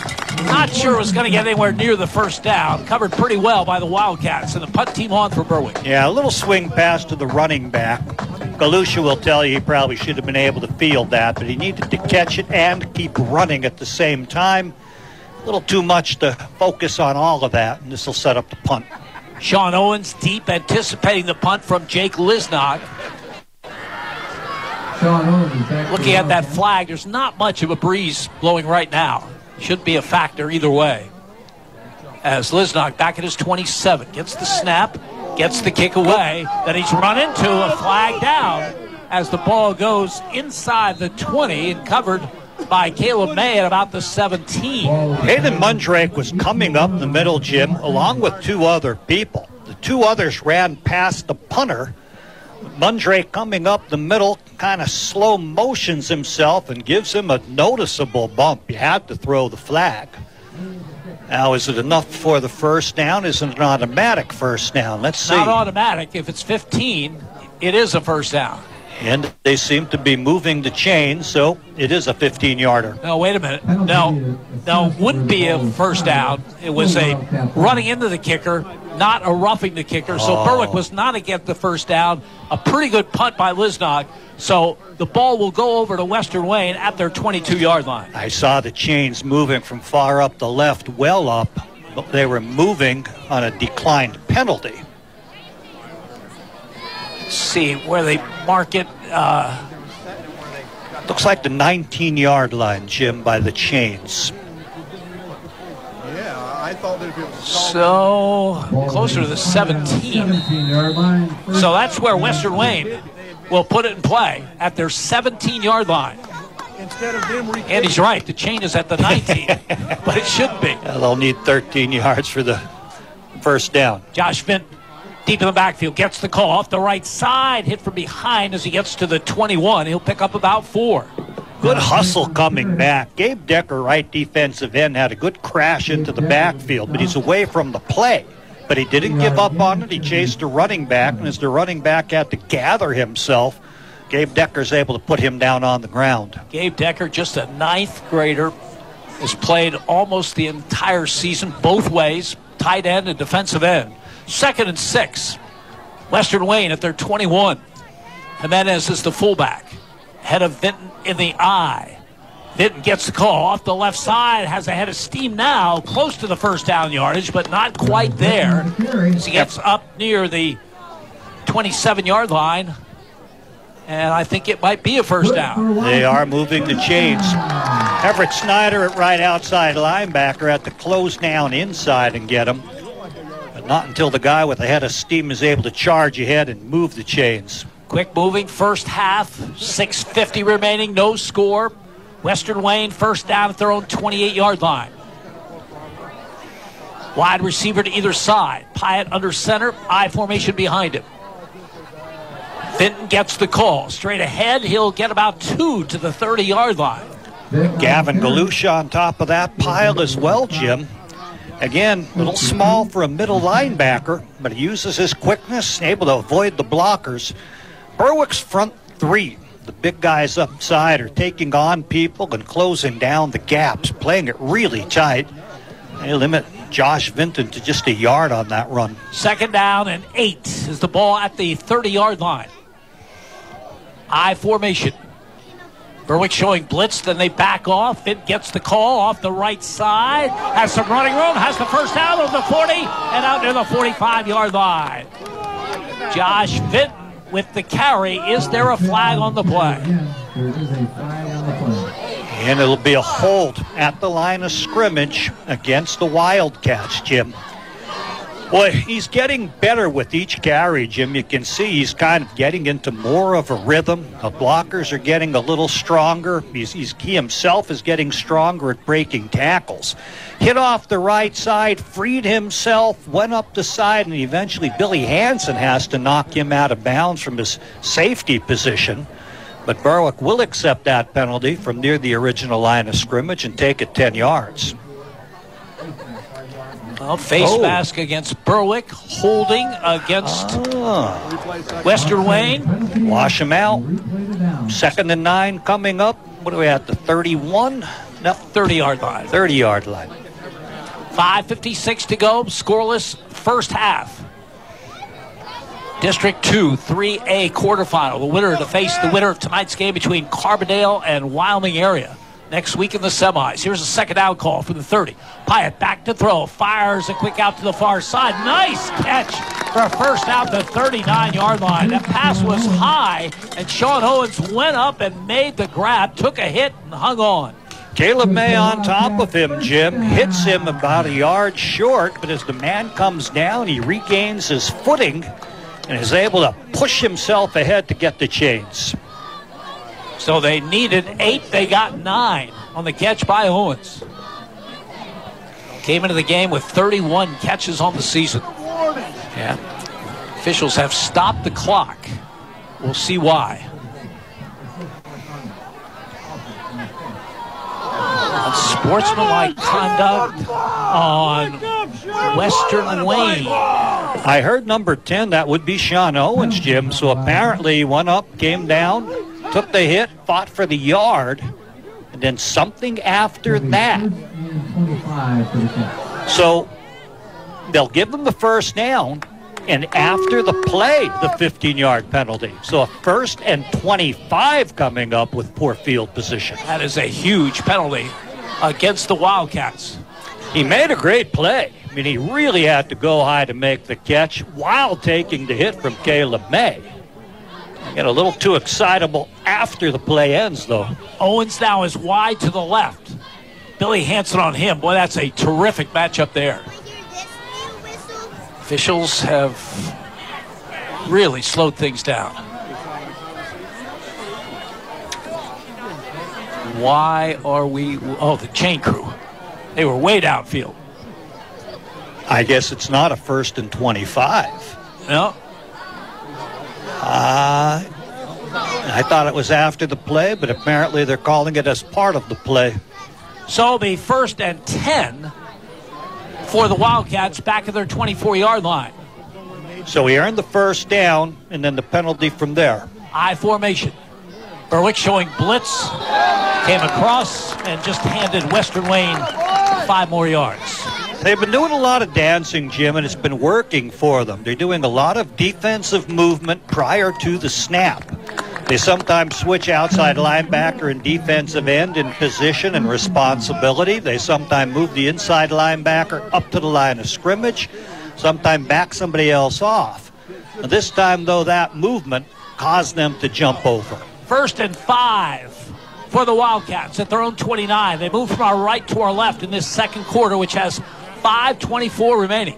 Not sure it was going to get anywhere near the first down. Covered pretty well by the Wildcats. And the punt team on for Berwick. Yeah, a little swing pass to the running back. Galusha will tell you he probably should have been able to field that, but he needed to catch it and keep running at the same time. A little too much to focus on all of that, and this will set up the punt. Sean Owens deep, anticipating the punt from Jake Lisnock. Looking at that flag, there's not much of a breeze blowing right now. Should be a factor either way. As Lisnock back at his 27, gets the snap, gets the kick away. Then he's run into a flag down as the ball goes inside the 20 and covered by Caleb May at about the 17. Hayden Mundrake was coming up the middle, Jim, along with 2 other people. The 2 others ran past the punter. Mundrake coming up the middle kind of slow motions himself and gives him a noticeable bump. You had to throw the flag. Now, is it enough for the first down? Is it an automatic first down? Let's see. Not automatic. If it's 15, it is a first down. And they seem to be moving the chain, so it is a 15-yarder. No, wait a minute. No, it wouldn't be a first down. It was a running into the kicker, not a roughing the kicker. So Berwick was not to get the first down. A pretty good punt by Lisnock. So the ball will go over to Western Wayne at their 22-yard line. I saw the chains moving from far up the left, well up, but they were moving on a declined penalty. Let's see where they mark it. Looks like the 19-yard line, Jim, by the chains. Yeah, I thought that if it was so closer to the 17. So that's where Western Wayne will put it in play at their 17-yard line. Instead of them and he's right, the chain is at the 19, but it should be. They'll need 13 yards for the First down. Josh Vinton, deep in the backfield, gets the call off the right side, hit from behind as he gets to the 21. He'll pick up about 4. Good hustle coming back. Gabe Decker, right defensive end, had a good crash into the backfield, but he's away from the play. But he didn't give up on it. He chased the running back, and as the running back had to gather himself, Gabe Decker's able to put him down on the ground. Gabe Decker, just a 9th grader, has played almost the entire season both ways, tight end and defensive end. 2nd and 6. Western Wayne at their 21. Jimenez is the fullback. Head of Vinton in the eye. Vinton gets the call off the left side, has a head of steam now, close to the first down yardage, but not quite there as he gets up near the 27-yard line. And I think it might be a first down. They are moving the chains. Everett Snyder at right outside linebacker at the close down inside and get him. But not until the guy with the head of steam is able to charge ahead and move the chains. Quick moving first half, 6:50 remaining, no score. Western Wayne first down at their own 28-yard line. Wide receiver to either side. Pyatt under center, I formation behind him. Vinton gets the call. Straight ahead, he'll get about 2 to the 30-yard line. Gavin Galusha on top of that pile as well, Jim. Again, a little small for a middle linebacker, but he uses his quickness, able to avoid the blockers. Berwick's front 3, the big guys upside, are taking on people and closing down the gaps, playing it really tight. They limit Josh Vinton to just a yard on that run. 2nd down and 8 is the ball at the 30-yard line. I formation. Berwick showing blitz, then they back off. Vinton gets the call off the right side. Has some running room, has the first down of the 40 and out near the 45-yard line. Josh Vinton with the carry. Is there a flag on the play? And it'll be a hold at the line of scrimmage against the Wildcats, Jim. Boy, he's getting better with each carry, Jim. You can see he's kind of getting into more of a rhythm. The blockers are getting a little stronger. He himself is getting stronger at breaking tackles. Hit off the right side, freed himself, went up the side, and eventually Billy Hansen has to knock him out of bounds from his safety position. But Berwick will accept that penalty from near the original line of scrimmage and take it 10 yards. Well, face mask against Berwick, holding against Western Wayne. Wash him out. 2nd and 9 coming up. What are we at, the 31? No, 30-yard line. 30-yard line. 5:56 to go, scoreless first half. District 2, 3A quarterfinal. The winner to face the winner of tonight's game between Carbondale and Wyoming area. Next week in the semis. Here's a 2nd down call from the 30. Pyatt back to throw. Fires a quick out to the far side. Nice catch for a first out to 39-yard line. That pass was high, and Sean Owens went up and made the grab, took a hit, and hung on. Caleb May on top of him, Jim. Hits him about a yard short, but as the man comes down, he regains his footing and is able to push himself ahead to get the chains. So they needed 8, they got 9 on the catch by Owens. Came into the game with 31 catches on the season. Yeah. Officials have stopped the clock. We'll see why. Unsportsmanlike conduct on Western Wayne. I heard number 10, that would be Sean Owens, Jim. So apparently he went up, came down, took the hit, fought for the yard, and then something after that. So they'll give them the first down, and after the play, the 15-yard penalty. So a 1st and 25 coming up with poor field position. That is a huge penalty against the Wildcats. He made a great play. I mean, he really had to go high to make the catch while taking the hit from Caleb May. Get a little too excitable after the play ends, though. Owens now is wide to the left. Billy Hansen on him. Boy, that's a terrific matchup there. Officials have really slowed things down. Why are we... Oh, the chain crew. They were way downfield. I guess it's not a 1st and 25. No. I thought it was after the play, but apparently they're calling it as part of the play. So it'll be 1st and 10 for the Wildcats back at their 24-yard line. So he earned the first down, and then the penalty from there. I formation. Berwick showing blitz, came across, and just handed Western Wayne 5 more yards. They've been doing a lot of dancing, Jim, and it's been working for them. They're doing a lot of defensive movement prior to the snap. They sometimes switch outside linebacker and defensive end in position and responsibility. They sometimes move the inside linebacker up to the line of scrimmage, sometimes back somebody else off. Now, this time, though, that movement caused them to jump over. 1st and 5 for the Wildcats at their own 29. They move from our right to our left in this second quarter, which has 5:24 remaining.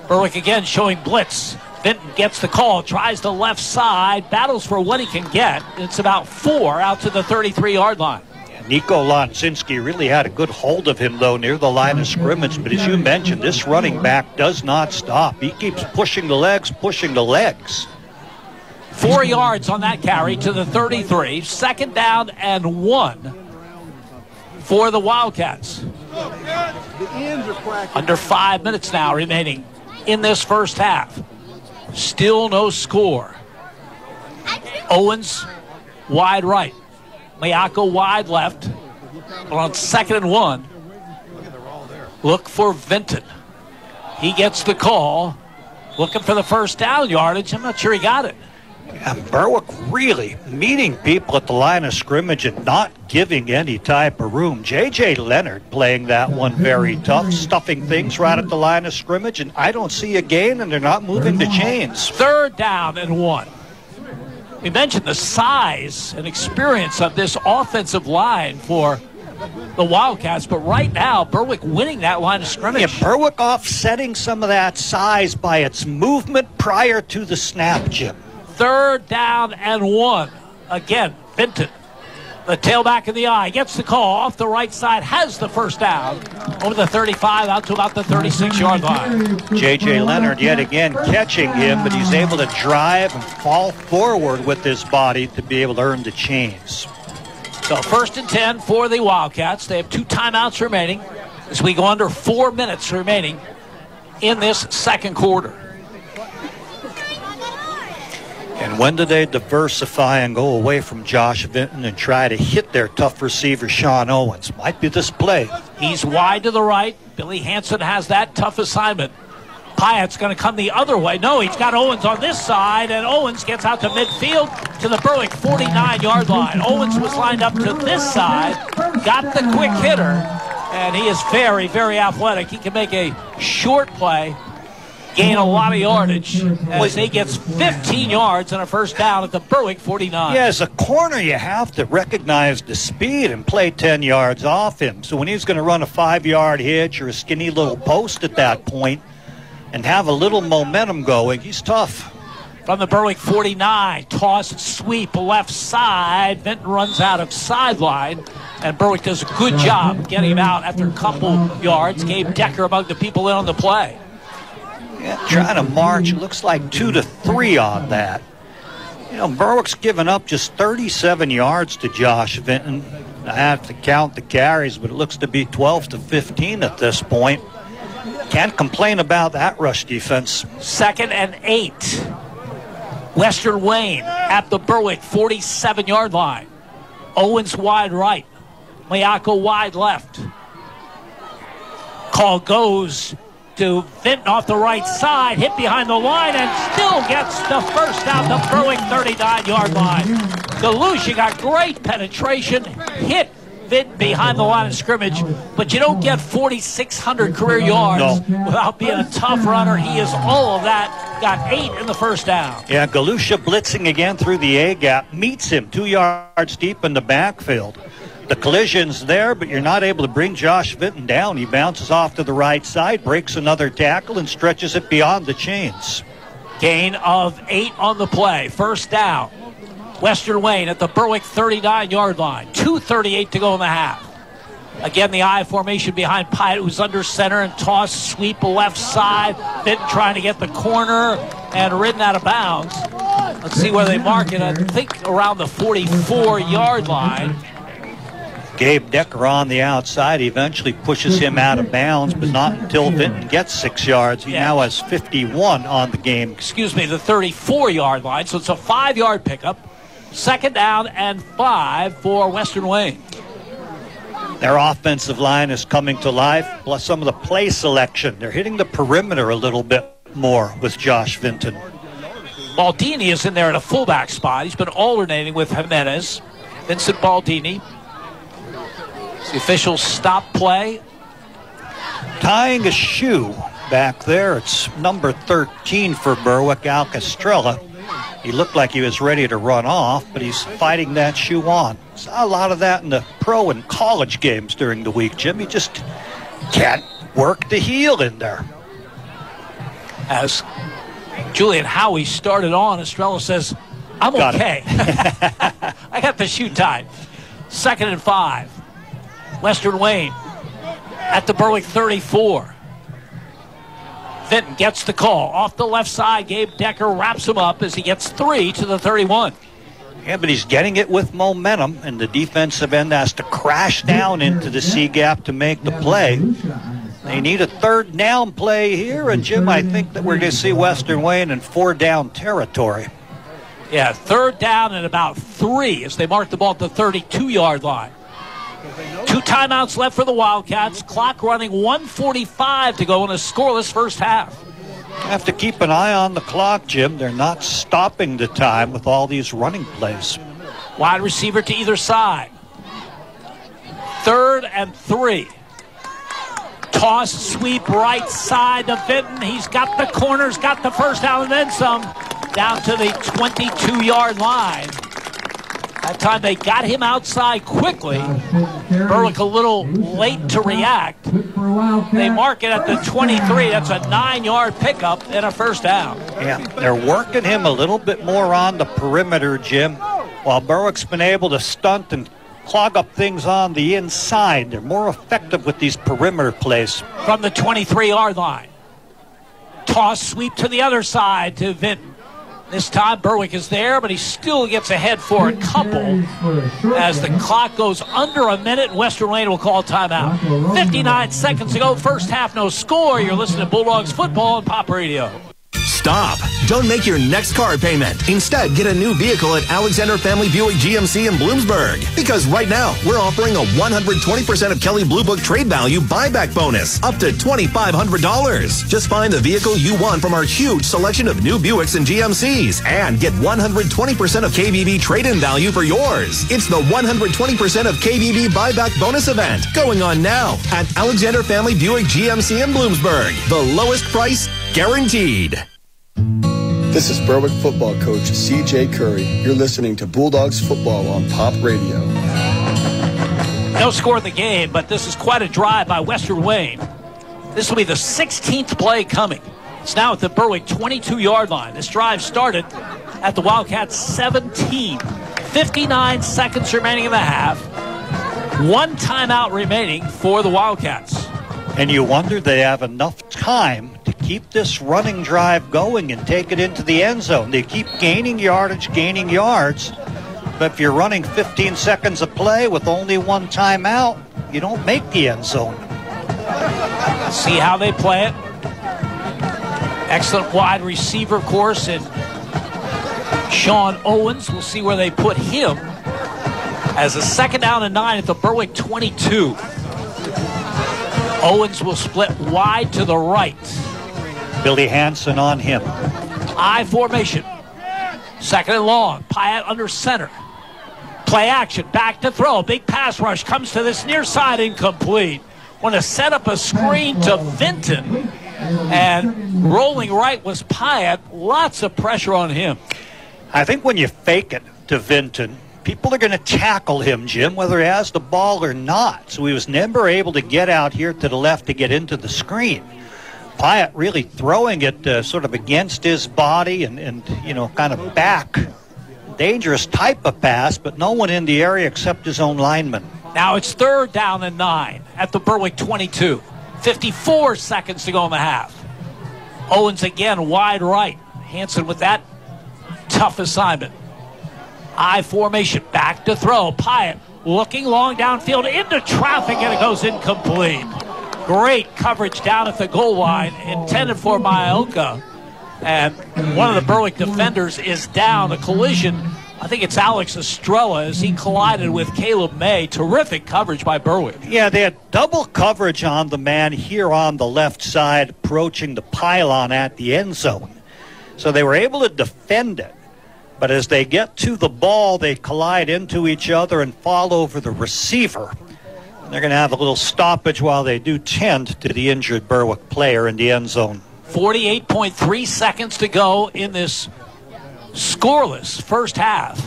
Berwick again showing blitz. Vinton gets the call, tries the left side, battles for what he can get. It's about 4 out to the 33-yard line. Nico Lonsinski really had a good hold of him, though, near the line of scrimmage. But as you mentioned, this running back does not stop. He keeps pushing the legs, pushing the legs. 4 yards on that carry to the 33. 2nd down and 1 for the Wildcats. Under 5 minutes now remaining in this first half. Still no score. Owens wide right. Mayako wide left. But on 2nd and 1, look for Vinton. He gets the call. Looking for the first down yardage. I'm not sure he got it. And Berwick really meeting people at the line of scrimmage and not giving any type of room. J.J. Leonard playing that one very tough, stuffing things right at the line of scrimmage, and I don't see a gain, and they're not moving the chains. 3rd down and 1. We mentioned the size and experience of this offensive line for the Wildcats, but right now, Berwick winning that line of scrimmage. Yeah, Berwick offsetting some of that size by its movement prior to the snap, Jim. 3rd down and 1. Again, Vinton, the tailback in the eye, gets the call off the right side, has the first down over the 35 out to about the 36-yard line. J.J. Leonard yet again catching him, but he's able to drive and fall forward with his body to be able to earn the chains. So 1st and 10 for the Wildcats. They have 2 timeouts remaining as we go under 4 minutes remaining in this second quarter. And when do they diversify and go away from Josh Vinton and try to hit their tough receiver, Sean Owens? Might be this play. He's wide to the right. Billy Hansen has that tough assignment. Pyatt's going to come the other way. No, he's got Owens on this side, and Owens gets out to midfield to the Berwick 49-yard line. Owens was lined up to this side, got the quick hitter, and he is very, very athletic. He can make a short play, gain a lot of yardage as he gets 15 yards and a first down at the Berwick 49. Yeah, as a corner, you have to recognize the speed and play 10 yards off him. So when he's going to run a 5-yard hitch or a skinny little post at that point and have a little momentum going, he's tough. From the Berwick 49, toss, sweep, left side. Vinton runs out of sideline, and Berwick does a good job getting him out after a couple yards. Gabe Decker among the people in on the play. Yeah, trying to march. It looks like 2 to 3 on that. You know, Berwick's given up just 37 yards to Josh Vinton. I have to count the carries, but it looks to be 12 to 15 at this point. Can't complain about that rush defense. 2nd and 8. Western Wayne at the Berwick 47-yard line. Owens wide right. Mayako wide left. Call goes to Vinton off the right side, hit behind the line, and still gets the first down the Berwick 39-yard line. Galusha got great penetration, hit Vinton behind the line of scrimmage, but you don't get 4,600 career yards without being a tough runner. He is all of that, got 8 in the first down. Yeah, Galusha blitzing again through the A-gap, meets him 2 yards deep in the backfield. The collision's there, but you're not able to bring Josh Vinton down. He bounces off to the right side, breaks another tackle, and stretches it beyond the chains. Gain of 8 on the play. First down. Western Wayne at the Berwick 39-yard line. 2:38 to go in the half. Again, the I formation behind Pyatt, who's under center, and toss, sweep left side. Vinton trying to get the corner and ridden out of bounds. Let's see where they mark it. I think around the 44-yard line. Gabe Decker on the outside eventually pushes him out of bounds, but not until Vinton gets 6 yards. He now has 51 on the game. Excuse me, the 34-yard line. So it's a 5-yard pickup. 2nd down and 5 for Western Wayne. Their offensive line is coming to life, plus some of the play selection. They're hitting the perimeter a little bit more with Josh Vinton. Baldini is in there at a fullback spot. He's been alternating with Jimenez. Vincent Baldini. The officials stop play. Tying a shoe back there. It's number 13 for Berwick, Al Castrella. He looked like he was ready to run off, but he's fighting that shoe on. Saw a lot of that in the pro and college games during the week, Jim. He just can't work the heel in there. As Julian Howie started on, Estrella says, I'm okay. I got the shoe tied. 2nd and 5. Western Wayne at the Berwick 34. Vinton gets the call. Off the left side, Gabe Decker wraps him up as he gets 3 to the 31. Yeah, but he's getting it with momentum, and the defensive end has to crash down into the C gap to make the play. They need a 3rd down play here, and Jim, I think that we're going to see Western Wayne in 4-down territory. Yeah, 3rd down and about 3 as they mark the ball at the 32-yard line. 2 timeouts left for the Wildcats. Clock running, 1:45 to go in a scoreless first half. Have to keep an eye on the clock, Jim. They're not stopping the time with all these running plays. Wide receiver to either side. 3rd and 3. Toss, sweep right side to Vinton. He's got the corners, got the first down and then some. Down to the 22-yard line. That time they got him outside quickly. Berwick a little late to react. They mark it at the 23. That's a 9-yard pickup and a first down. Yeah, they're working him a little bit more on the perimeter, Jim, while Berwick's been able to stunt and clog up things on the inside. They're more effective with these perimeter plays. From the 23-yard line. Toss, sweep to the other side to Vinton. This time Berwick is there, but he still gets ahead for a couple as the clock goes under a minute. Western Wayne will call timeout. 59 seconds to go, first half, no score. You're listening to Bulldogs football on Pop Radio. Stop. Don't make your next car payment. Instead, get a new vehicle at Alexander Family Buick GMC in Bloomsburg. Because right now, we're offering a 120% of Kelly Blue Book trade value buyback bonus, up to $2,500. Just find the vehicle you want from our huge selection of new Buicks and GMCs and get 120% of KBB trade-in value for yours. It's the 120% of KBB buyback bonus event going on now at Alexander Family Buick GMC in Bloomsburg. The lowest price guaranteed. This is Berwick football coach C.J. Curry. You're listening to Bulldogs football on Pop Radio. No score in the game, but this is quite a drive by Western Wayne. This will be the 16th play coming. It's now at the Berwick 22-yard line. This drive started at the Wildcats 17. 59 seconds remaining in the half. 1 timeout remaining for the Wildcats. And you wonder they have enough time to keep this running drive going and take it into the end zone. They keep gaining yardage, gaining yards. But if you're running 15 seconds of play with only 1 timeout, you don't make the end zone. See how they play it. Excellent wide receiver, of course, and Sean Owens. We'll see where they put him as a 2nd down and 9 at the Berwick 22. Owens will split wide to the right. Billy Hansen on him. I formation. 2nd and long. Pyatt under center. Play action. Back to throw. Big pass rush. Comes to this near side. Incomplete. Want to set up a screen to Vinton. And rolling right was Pyatt. Lots of pressure on him. I think when you fake it to Vinton, people are going to tackle him, Jim, whether he has the ball or not. So he was never able to get out here to the left to get into the screen. Pyatt really throwing it sort of against his body and you know, kind of back. Dangerous type of pass, but no one in the area except his own lineman. Now it's 3rd down and 9 at the Berwick 22. 54 seconds to go in the half. Owens again wide right. Hanson with that tough assignment. I formation, back to throw. Pyatt looking long downfield into traffic, and it goes incomplete. Great coverage down at the goal line, intended for Maioka. And one of the Berwick defenders is down. A collision, I think it's Alex Estrella, as he collided with Caleb May. Terrific coverage by Berwick. Yeah, they had double coverage on the man here on the left side, approaching the pylon at the end zone. So they were able to defend it. But as they get to the ball, they collide into each other and fall over the receiver. And they're going to have a little stoppage while they do tend to the injured Berwick player in the end zone. 48.3 seconds to go in this scoreless first half.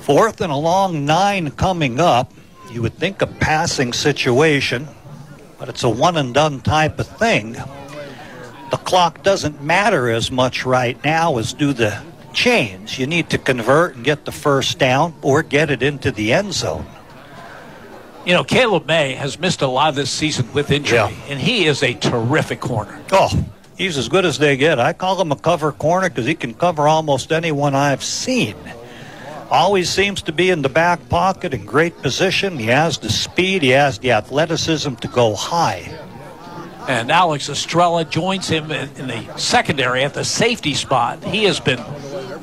4th and a long 9 coming up. You would think a passing situation, but it's a one-and-done type of thing. The clock doesn't matter as much right now as do the chains. You need to convert and get the first down or get it into the end zone. You know, Caleb May has missed a lot this season with injury, and he is a terrific corner. Oh, he's as good as they get. I call him a cover corner because he can cover almost anyone I've seen. Always seems to be in the back pocket in great position. He has the speed. He has the athleticism to go high. And Alex Estrella joins him in the secondary at the safety spot. He has been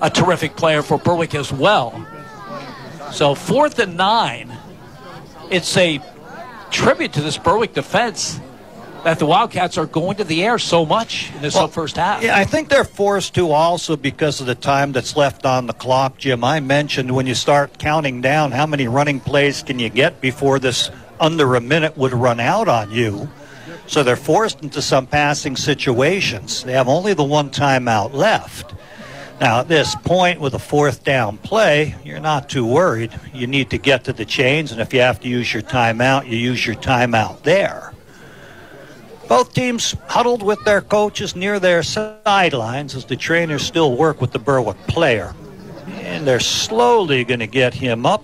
a terrific player for Berwick as well. So 4th and 9. It's a tribute to this Berwick defense that the Wildcats are going to the air so much in this first half. Yeah, I think they're forced to also because of the time that's left on the clock, Jim. I mentioned when you start counting down how many running plays can you get before this under a minute would run out on you. So they're forced into some passing situations. They have only the one timeout left. Now, at this point with a 4th down play, you're not too worried. You need to get to the chains, and if you have to use your timeout, you use your timeout there. Both teams huddled with their coaches near their sidelines as the trainers still work with the Berwick player. And they're slowly going to get him up.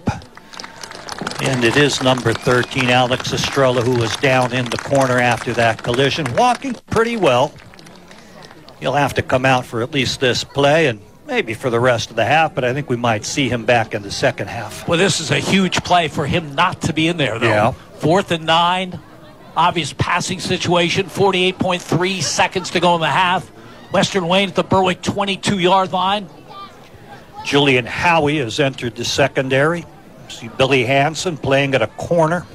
And it is number 13, Alex Estrella, who was down in the corner after that collision, walking pretty well. He'll have to come out for at least this play and maybe for the rest of the half, but I think we might see him back in the second half. Well, this is a huge play for him not to be in there, though. Yeah. 4th and 9, obvious passing situation, 48.3 seconds to go in the half. Western Wayne at the Berwick 22-yard line. Julian Howie has entered the secondary. See Billy Hanson playing at a corner.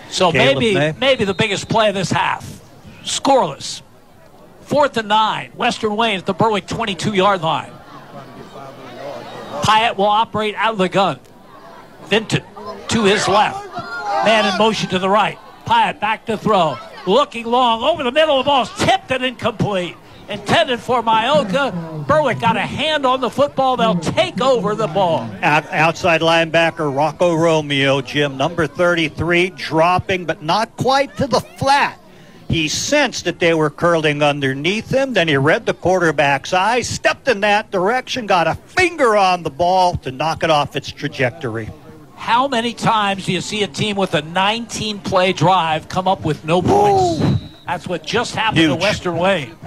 So maybe the biggest play of this half. Scoreless. 4th and 9. Western Wayne at the Berwick 22-yard line. Pyatt will operate out of the gun. Vinton to his left. Man in motion to the right. Pyatt back to throw. Looking long over the middle. The ball's tipped and incomplete. Intended for Maioka. Berwick got a hand on the football. They'll take over the ball. Outside linebacker Rocco Romeo, Jim, number 33, dropping but not quite to the flat. He sensed that they were curling underneath him. Then he read the quarterback's eyes, stepped in that direction, got a finger on the ball to knock it off its trajectory. How many times do you see a team with a 19-play drive come up with no points? Ooh. That's what just happened to Western Wayne.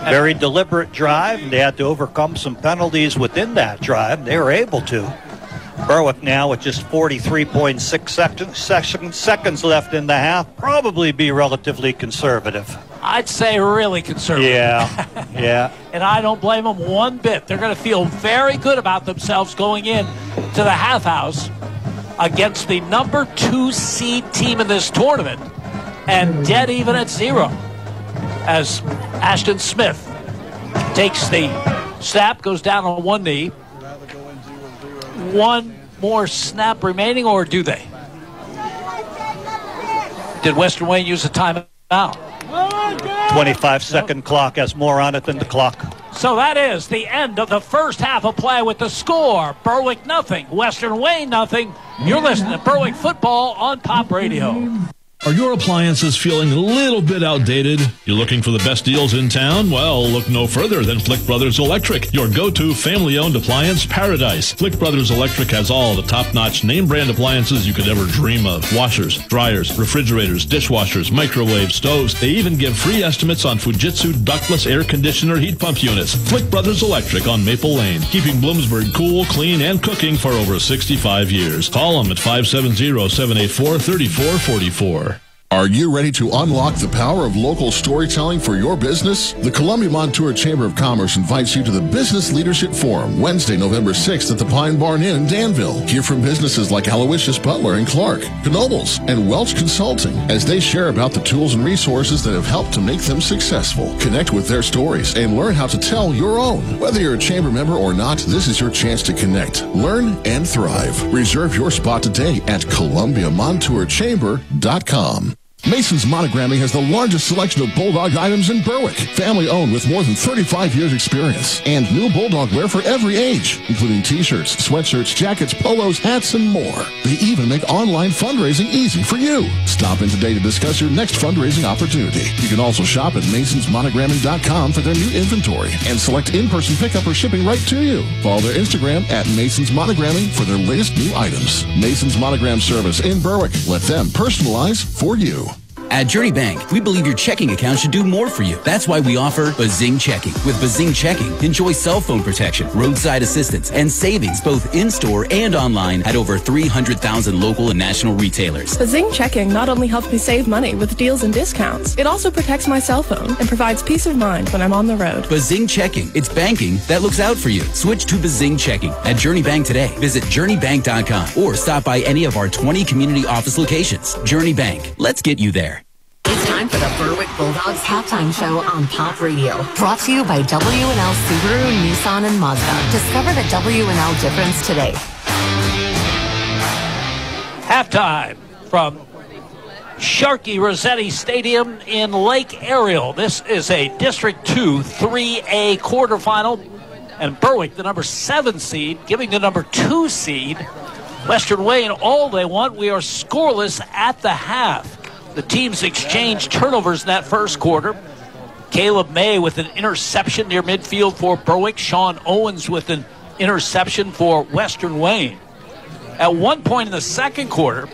Very deliberate drive, and they had to overcome some penalties within that drive. They were able to. Berwick now with just 43.6 seconds left in the half. Probably be relatively conservative. I'd say really conservative. Yeah. And I don't blame them one bit. They're going to feel very good about themselves going in to the half house against the number 2 seed team in this tournament and dead even at 0. As Ashton Smith takes the snap, goes down on one knee. One more snap remaining, or do they? Did Western Wayne use a timeout? 25-second clock has more on it than the clock. So that is the end of the first half of play with the score. Berwick 0, Western Wayne 0. You're listening to Berwick Football on Pop Radio. Are your appliances feeling a little bit outdated? You're looking for the best deals in town? Well, look no further than Flick Brothers Electric, your go-to family-owned appliance paradise. Flick Brothers Electric has all the top-notch name-brand appliances you could ever dream of. Washers, dryers, refrigerators, dishwashers, microwave stoves. They even give free estimates on Fujitsu ductless air conditioner heat pump units. Flick Brothers Electric on Maple Lane, keeping Bloomsburg cool, clean, and cooking for over 65 years. Call them at 570-784-3444. Are you ready to unlock the power of local storytelling for your business? The Columbia Montour Chamber of Commerce invites you to the Business Leadership Forum, Wednesday, November 6th at the Pine Barn Inn in Danville. Hear from businesses like Aloysius Butler and Clark, Knoebels, and Welch Consulting as they share about the tools and resources that have helped to make them successful. Connect with their stories and learn how to tell your own. Whether you're a chamber member or not, this is your chance to connect, learn, and thrive. Reserve your spot today at ColumbiaMontourChamber.com. Mason's Monogramming has the largest selection of Bulldog items in Berwick. Family owned with more than 35 years experience. And new Bulldog wear for every age, including t-shirts, sweatshirts, jackets, polos, hats, and more. They even make online fundraising easy for you. Stop in today to discuss your next fundraising opportunity. You can also shop at masonsmonogramming.com for their new inventory and select in-person pickup or shipping right to you. Follow their Instagram at Mason's Monogramming for their latest new items. Mason's Monogram Service in Berwick. Let them personalize for you. At Journey Bank, we believe your checking account should do more for you. That's why we offer Bazing Checking. With Bazing Checking, enjoy cell phone protection, roadside assistance, and savings both in-store and online at over 300,000 local and national retailers. Bazing Checking not only helps me save money with deals and discounts, it also protects my cell phone and provides peace of mind when I'm on the road. Bazing Checking. It's banking that looks out for you. Switch to Bazing Checking at Journey Bank today. Visit journeybank.com or stop by any of our 20 community office locations. Journey Bank. Let's get you there. It's time for the Berwick Bulldogs halftime show on Pop Radio. Brought to you by W&L Subaru, Nissan, and Mazda. Discover the W&L difference today. Halftime from Sharkey Rossetti Stadium in Lake Ariel. This is a District 2 3A quarterfinal. And Berwick, the number 7 seed, giving the number 2 seed Western Wayne all they want. We are scoreless at the half. The teams exchanged turnovers in that first quarter. Caleb May with an interception near midfield for Berwick. Sean Owens with an interception for Western Wayne. At one point in the second quarter,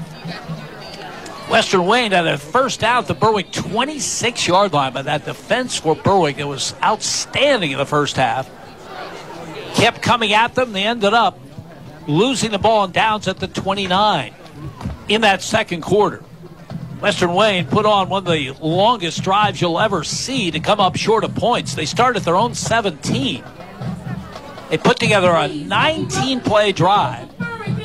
Western Wayne had a first down at the Berwick 26-yard line, but that defense for Berwick, it was outstanding in the first half. Kept coming at them. They ended up losing the ball on downs at the 29 in that second quarter. Western Wayne put on one of the longest drives you'll ever see to come up short of points. They started at their own 17. They put together a 19-play drive.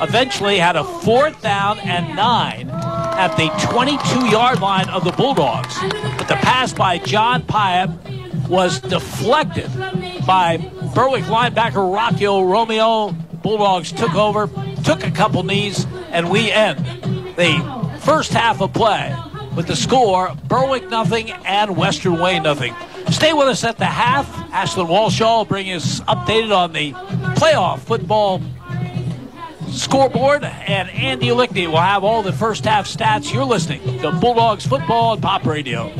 Eventually had a 4th down and 9 at the 22-yard line of the Bulldogs. But the pass by John Pyatt was deflected by Berwick linebacker Rockio Romeo. Bulldogs took over, took a couple knees, and we end the first half of play with the score, Berwick nothing and Western Wayne nothing. Stay with us at the half. Ashlyn Walshaw will bring us updated on the playoff football scoreboard, and Andy Lickney will have all the first half stats. You're listening to Bulldogs Football on Pop Radio.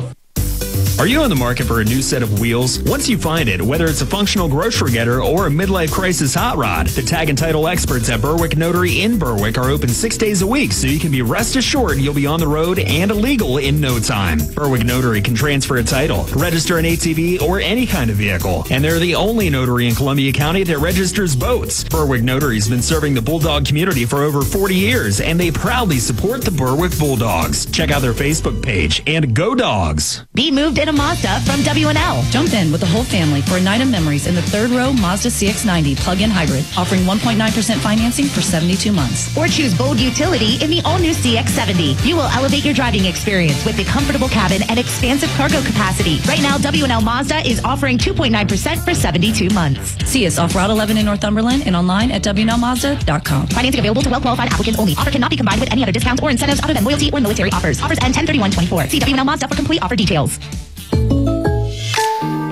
Are you in the market for a new set of wheels? Once you find it, whether it's a functional grocery getter or a midlife crisis hot rod, the tag and title experts at Berwick Notary in Berwick are open 6 days a week, so you can be rest assured you'll be on the road and legal in no time. Berwick Notary can transfer a title, register an ATV or any kind of vehicle, and they're the only notary in Columbia County that registers boats. Berwick Notary's been serving the Bulldog community for over 40 years, and they proudly support the Berwick Bulldogs. Check out their Facebook page, and go Dogs! Be moved in a Mazda from W&L. Jump in with the whole family for a night of memories in the third row Mazda CX-90 plug-in hybrid, offering 1.9% financing for 72 months. Or choose bold utility in the all-new CX-70. You will elevate your driving experience with a comfortable cabin and expansive cargo capacity. Right now, W&L Mazda is offering 2.9% for 72 months. See us off Route 11 in Northumberland and online at WNLMazda.com. Financing available to well-qualified applicants only. Offer cannot be combined with any other discounts or incentives other than loyalty or military offers. Offers end 10/31/24. See W&L Mazda for complete offer details.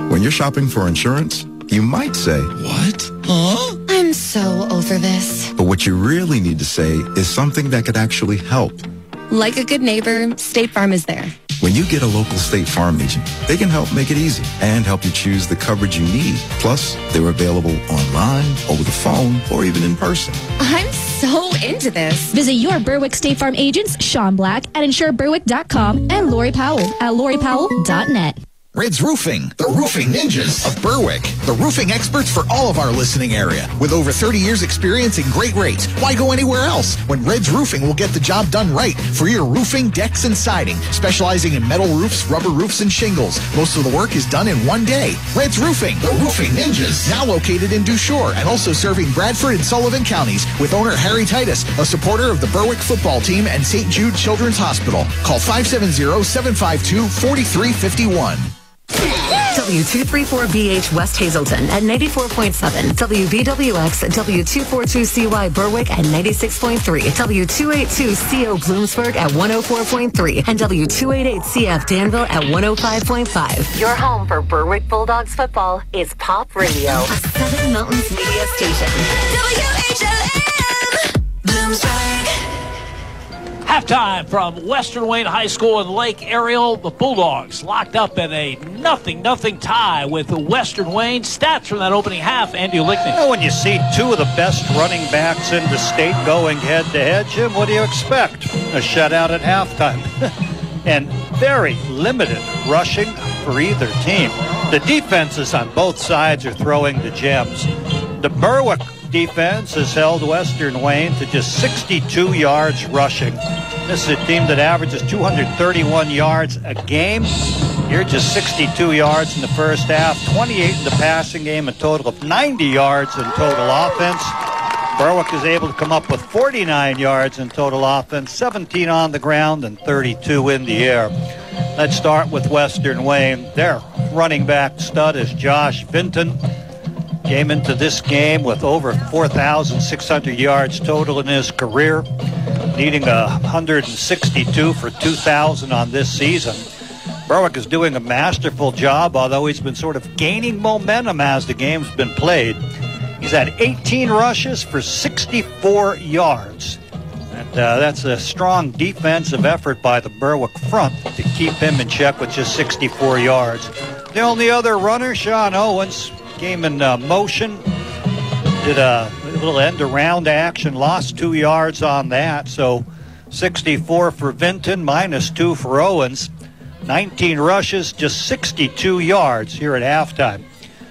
When you're shopping for insurance, you might say, "What? Huh?" I'm so over this. But what you really need to say is something that could actually help. Like a good neighbor, State Farm is there. When you get a local State Farm agent, they can help make it easy and help you choose the coverage you need. Plus, they're available online, over the phone, or even in person. I'm so into this. Visit your Berwick State Farm agents, Sean Black at InsureBerwick.com and Lori Powell at LoriPowell.net. Red's Roofing, the roofing ninjas of Berwick. The roofing experts for all of our listening area. With over 30 years experience and great rates, why go anywhere else when Red's Roofing will get the job done right for your roofing, decks, and siding. Specializing in metal roofs, rubber roofs, and shingles. Most of the work is done in one day. Red's Roofing, the roofing ninjas. Now located in Dushore and also serving Bradford and Sullivan counties with owner Harry Titus, a supporter of the Berwick football team and St. Jude Children's Hospital. Call 570-752-4351. W234BH West Hazelton at 94.7, WBWX W242CY Berwick at 96.3, W282CO Bloomsburg at 104.3, and W288CF Danville at 105.5. Your home for Berwick Bulldogs football is Pop Radio, a Seven Mountains media station. WHLN Bloomsburg. Halftime from Western Wayne High School in Lake Ariel. The Bulldogs locked up in a 0-0 tie with Western Wayne. Stats from that opening half, Andy Lickney. When you see two of the best running backs in the state going head-to-head, Jim, what do you expect? A shutout at halftime. And very limited rushing for either team. The defenses on both sides are throwing the gems. The Berwick defense has held Western Wayne to just 62 yards rushing. This is a team that averages 231 yards a game. You're just 62 yards in the first half, 28 in the passing game, a total of 90 yards in total offense. Berwick is able to come up with 49 yards in total offense, 17 on the ground and 32 in the air. Let's start with Western Wayne. Their running back stud is Josh Vinton. Came into this game with over 4,600 yards total in his career, needing 162 for 2,000 on this season. Berwick is doing a masterful job, although he's been sort of gaining momentum as the game's been played. He's had 18 rushes for 64 yards. And that's a strong defensive effort by the Berwick front to keep him in check with just 64 yards. The only other runner, Sean Owens, came in motion, did a little end-around action, lost 2 yards on that. So 64 for Vinton, minus 2 for Owens. 19 rushes, just 62 yards here at halftime.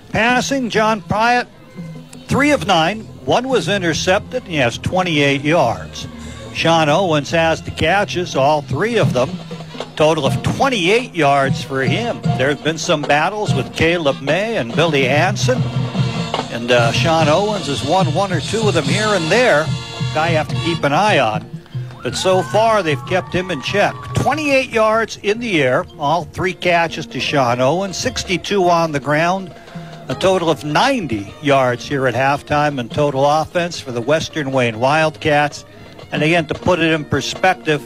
Passing, John Pyatt, 3 of 9. 1 was intercepted. He has 28 yards. Sean Owens has the catches, all 3 of them. Total of 28 yards for him. There have been some battles with Caleb May and Billy Hansen. And Sean Owens has won 1 or 2 of them here and there. Guy you have to keep an eye on. But so far, they've kept him in check. 28 yards in the air. All 3 catches to Sean Owens. 62 on the ground. A total of 90 yards here at halftime in total offense for the Western Wayne Wildcats. And again, to put it in perspective,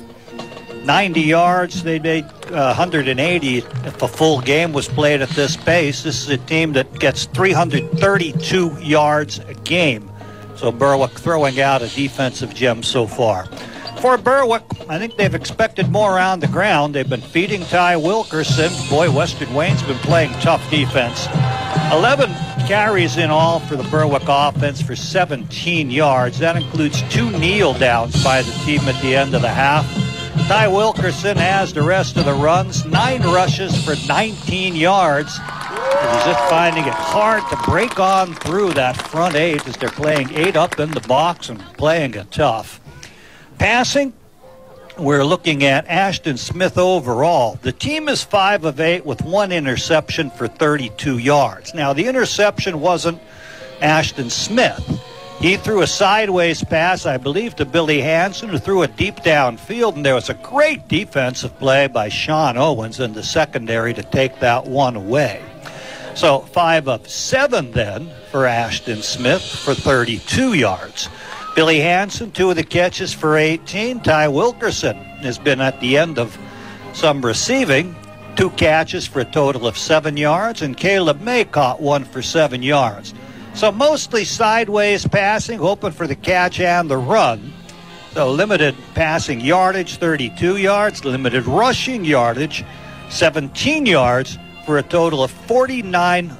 90 yards, they made 180 if a full game was played at this pace. This is a team that gets 332 yards a game. So Berwick throwing out a defensive gem so far. For Berwick, I think they've expected more on the ground. They've been feeding Ty Wilkerson. Boy, Western Wayne's been playing tough defense. 11 carries in all for the Berwick offense for 17 yards. That includes 2 kneel downs by the team at the end of the half. Ty Wilkerson has the rest of the runs. 9 rushes for 19 yards. He's just finding it hard to break on through that front 8 as they're playing 8 up in the box and playing it tough. Passing, we're looking at Ashton Smith overall. The team is 5 of 8 with 1 interception for 32 yards. Now, the interception wasn't Ashton Smith. He threw a sideways pass, I believe, to Billy Hansen, who threw it deep downfield, and there was a great defensive play by Sean Owens in the secondary to take that one away. So 5 of 7 then for Ashton Smith for 32 yards. Billy Hansen, 2 of the catches for 18. Ty Wilkerson has been at the end of some receiving. 2 catches for a total of 7 yards, and Caleb May caught 1 for 7 yards. So mostly sideways passing, hoping for the catch and the run. So limited passing yardage, 32 yards, limited rushing yardage, 17 yards, for a total of 49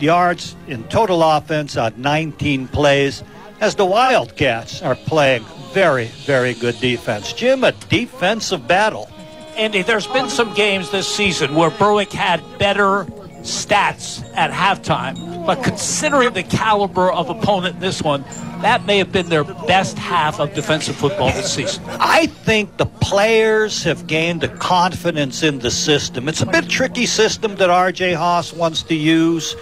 yards in total offense on 19 plays, as the Wildcats are playing very, very good defense. Jim, a defensive battle. Andy, there's been some games this season where Berwick had better stats at halftime, but considering the caliber of opponent in this one, that may have been their best half of defensive football this season. I think the players have gained the confidence in the system. It's a bit tricky system that R.J. Haas wants to use.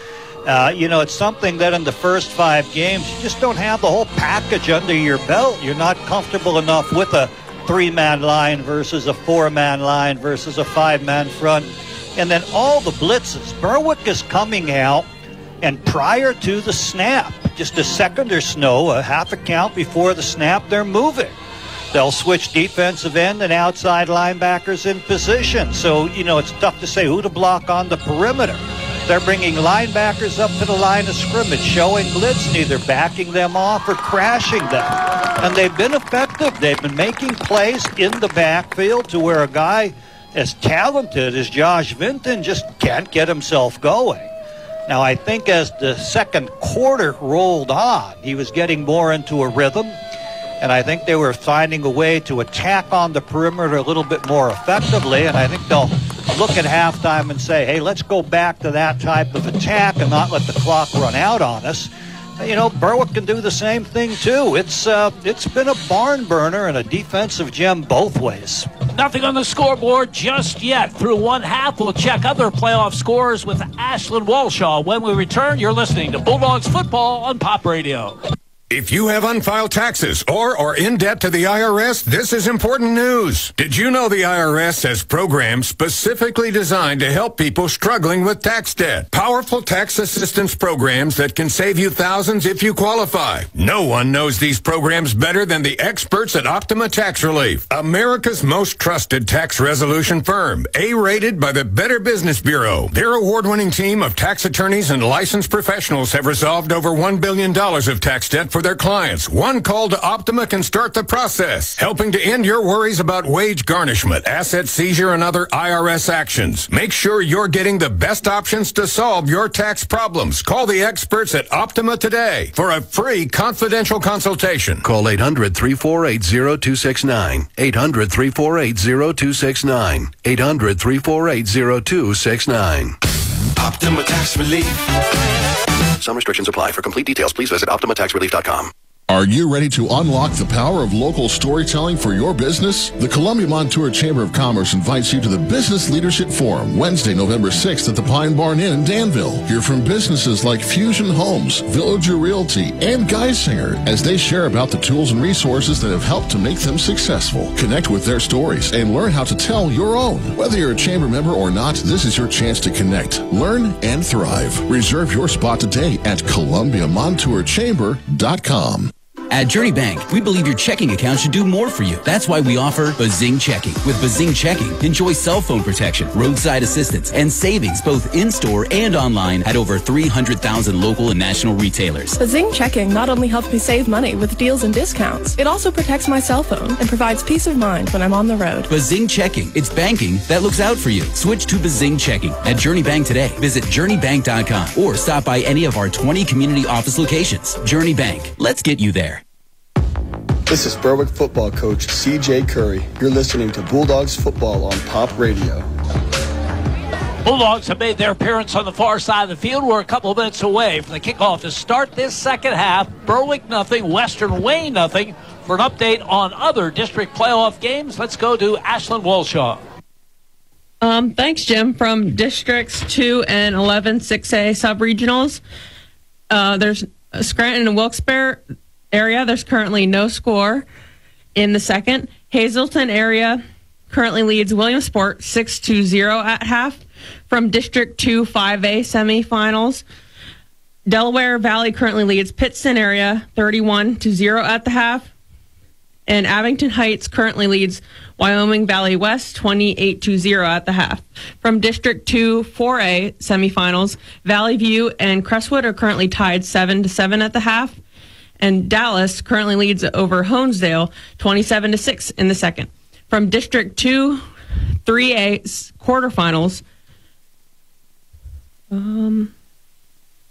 It's something that in the first 5 games, you just don't have the whole package under your belt. You're not comfortable enough with a 3-man line versus a 4-man line versus a 5-man front. And then all the blitzes. Berwick is coming out, and prior to the snap, just a second or so, a half a count before the snap, they're moving. They'll switch defensive end and outside linebackers in position. So, it's tough to say who to block on the perimeter. They're bringing linebackers up to the line of scrimmage, showing blitz, neither backing them off or crashing them. And they've been effective. They've been making plays in the backfield to where a guy as talented as Josh Vinton just can't get himself going. Now, I think as the second quarter rolled on, he was getting more into a rhythm, and I think they were finding a way to attack on the perimeter a little bit more effectively, and I think they'll look at halftime and say, hey, let's go back to that type of attack and not let the clock run out on us. Berwick can do the same thing, too. It's been a barn burner and a defensive gem both ways. Nothing on the scoreboard just yet. Through one half, we'll check other playoff scores with Ashlyn Walshaw. When we return, you're listening to Bulldogs football on Pop Radio. If you have unfiled taxes or are in debt to the IRS, this is important news. Did you know the IRS has programs specifically designed to help people struggling with tax debt? Powerful tax assistance programs that can save you thousands if you qualify. No one knows these programs better than the experts at Optima Tax Relief, America's most trusted tax resolution firm, A-rated by the Better Business Bureau. Their award-winning team of tax attorneys and licensed professionals have resolved over $1 billion of tax debt for their clients. One call to Optima can start the process, helping to end your worries about wage garnishment, asset seizure, and other IRS actions. Make sure you're getting the best options to solve your tax problems. Call the experts at Optima today for a free confidential consultation. Call 800-348-0269. 800-348-0269. 800-348-0269. Optima Tax Relief. Some restrictions apply. For complete details, please visit OptimaTaxRelief.com. Are you ready to unlock the power of local storytelling for your business? The Columbia Montour Chamber of Commerce invites you to the Business Leadership Forum, Wednesday, November 6th at the Pine Barn Inn in Danville. Hear from businesses like Fusion Homes, Villager Realty, and Geisinger as they share about the tools and resources that have helped to make them successful. Connect with their stories and learn how to tell your own. Whether you're a chamber member or not, this is your chance to connect, learn, and thrive. Reserve your spot today at ColumbiaMontourChamber.com. At Journey Bank, we believe your checking account should do more for you. That's why we offer Bazing Checking. With Bazing Checking, enjoy cell phone protection, roadside assistance, and savings both in-store and online at over 300,000 local and national retailers. Bazing Checking not only helps me save money with deals and discounts, it also protects my cell phone and provides peace of mind when I'm on the road. Bazing Checking. It's banking that looks out for you. Switch to Bazing Checking at Journey Bank today. Visit JourneyBank.com or stop by any of our 20 community office locations. Journey Bank. Let's get you there. This is Berwick football coach C.J. Curry. You're listening to Bulldogs football on Pop Radio. Bulldogs have made their appearance on the far side of the field. We're a couple of minutes away from the kickoff to start this second half. Berwick nothing, Western Wayne nothing. For an update on other district playoff games, let's go to Ashlyn Walshaw. Thanks, Jim. From Districts 2 and 11 6A sub-regionals, there's Scranton and Wilkes-Barre area. There's currently no score in the second. Hazleton area currently leads Williamsport 6-0 at half. From District 2 5A semifinals, Delaware Valley currently leads Pittston area 31-0 at the half. And Abington Heights currently leads Wyoming Valley West 28-0 at the half. From District 2 4A semifinals, Valley View and Crestwood are currently tied 7-7 at the half. And Dallas currently leads over Honesdale 27-6 in the second. From District 2, 3A quarterfinals,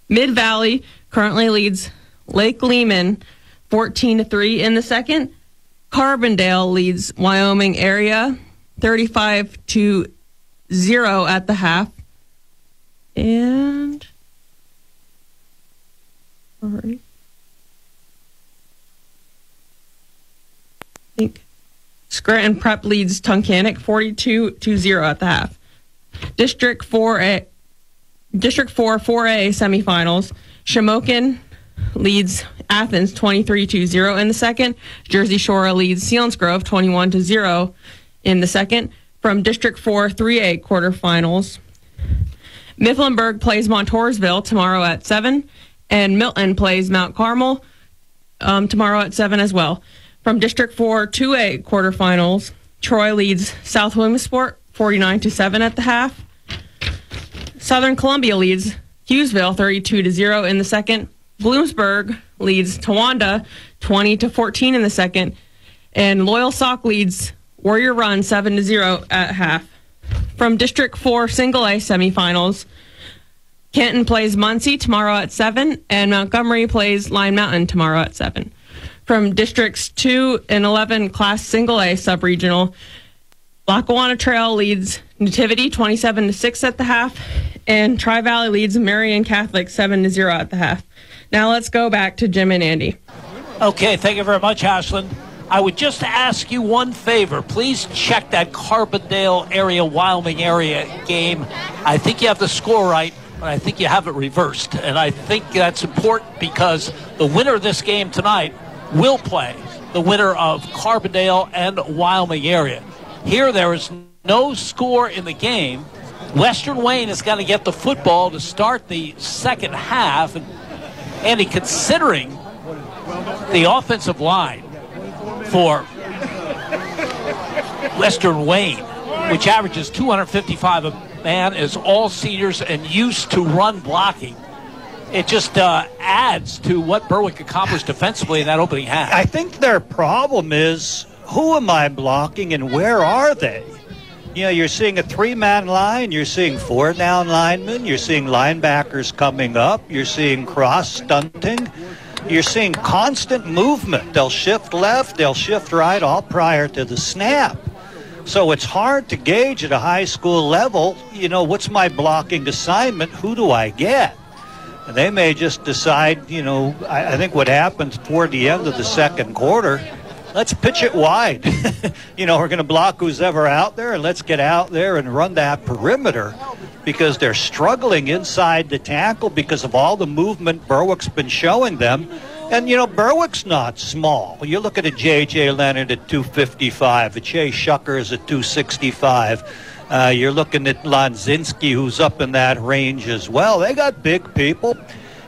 Mid-Valley currently leads Lake Lehman 14-3 in the second. Carbondale leads Wyoming area 35-0 at the half. And I think Scranton Prep leads Tunkhannock 42-0 at the half. District 4A semifinals. Shamokin leads Athens 23-0 in the second. Jersey Shore leads Selinsgrove 21-0 in the second. From District 4 3A quarterfinals, Mifflinburg plays Montoursville tomorrow at 7, and Milton plays Mount Carmel tomorrow at 7 as well. From District 4 2A quarterfinals, Troy leads South Williamsport 49-7 at the half. Southern Columbia leads Hughesville 32-0 in the second. Bloomsburg leads Towanda 20-14 in the second. And Loyal Sauk leads Warrior Run 7-0 at half. From District 4 Single A semifinals, Kenton plays Muncie tomorrow at 7, and Montgomery plays Lime Mountain tomorrow at 7. From Districts 2 and 11 Class Single A subregional, Lackawanna Trail leads Nativity 27-6 at the half, and Tri-Valley leads Marion Catholic 7-0 at the half. Now let's go back to Jim and Andy. Okay, thank you very much, Ashlyn. I would just ask you one favor. Please check that Carbondale area, Wyoming area game. I think you have the score right, but I think you have it reversed. And I think that's important because the winner of this game tonight will play the winner of Carbondale and Wyoming area. Here, there is no score in the game. Western Wayne is going to get the football to start the second half. And Andy, considering the offensive line for Western Wayne, which averages 255 a man, is all seniors and used to run blocking, it just adds to what Berwick accomplished defensively in that opening half. I think their problem is, who am I blocking and where are they? You know, you're seeing a three-man line, you're seeing four-down linemen, you're seeing linebackers coming up, you're seeing cross-stunting, you're seeing constant movement. They'll shift left, they'll shift right, all prior to the snap. So it's hard to gauge at a high school level, you know, what's my blocking assignment, who do I get? And they may just decide, you know, I think what happens toward the end of the second quarter, let's pitch it wide. You know, we're going to block who's ever out there, and let's get out there and run that perimeter, because they're struggling inside the tackle because of all the movement Berwick's been showing them. And, you know, Berwick's not small. You look at a J.J. Leonard at 255, a Chase Shuckers at 265. You're looking at Lonzinski, who's up in that range as well. They got big people.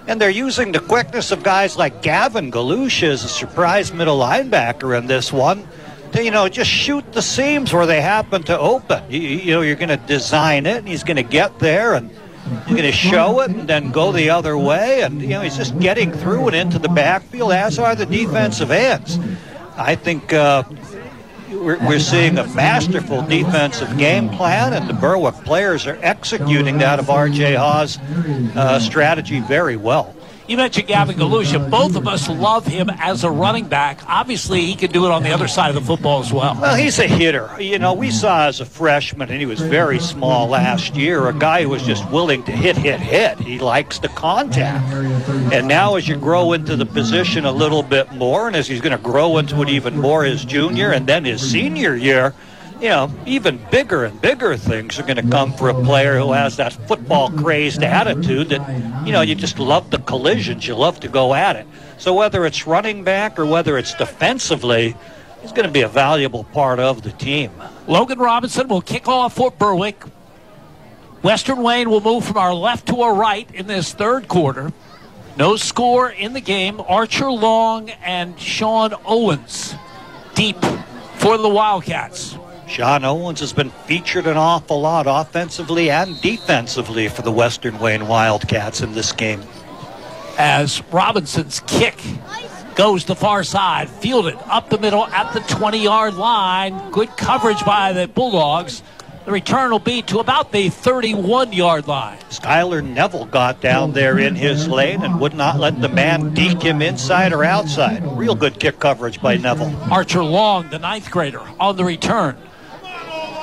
And they're using the quickness of guys like Gavin Galusha as a surprise middle linebacker in this one to, you know, just shoot the seams where they happen to open. You know, you're going to design it, and he's going to get there, and you're going to show it and then go the other way. And, you know, he's just getting through and into the backfield, as are the defensive ends. I think we're seeing a masterful defensive game plan, and the Berwick players are executing that of R.J. Hawes' strategy very well. You mentioned Gavin Galusha. Both of us love him as a running back. Obviously, he can do it on the other side of the football as well. Well, he's a hitter. You know, we saw as a freshman, and he was very small last year, a guy who was just willing to hit. He likes the contact. And now as you grow into the position a little bit more, and as he's going to grow into it even more his junior and then his senior year, you know, even bigger and bigger things are going to come for a player who has that football-crazed attitude that, you know, you just love the collisions. You love to go at it. So whether it's running back or whether it's defensively, he's going to be a valuable part of the team. Logan Robinson will kick off for Berwick. Western Wayne will move from our left to our right in this third quarter. No score in the game. Archer Long and Sean Owens deep for the Wildcats. Sean Owens has been featured an awful lot offensively and defensively for the Western Wayne Wildcats in this game. As Robinson's kick Goes the far side, fielded up the middle at the 20-yard line. Good coverage by the Bulldogs. The return will be to about the 31-yard line. Skylar Neville got down there in his lane and would not let the man deke him inside or outside. Real good kick coverage by Neville. Archer Long, the 9th grader, on the return.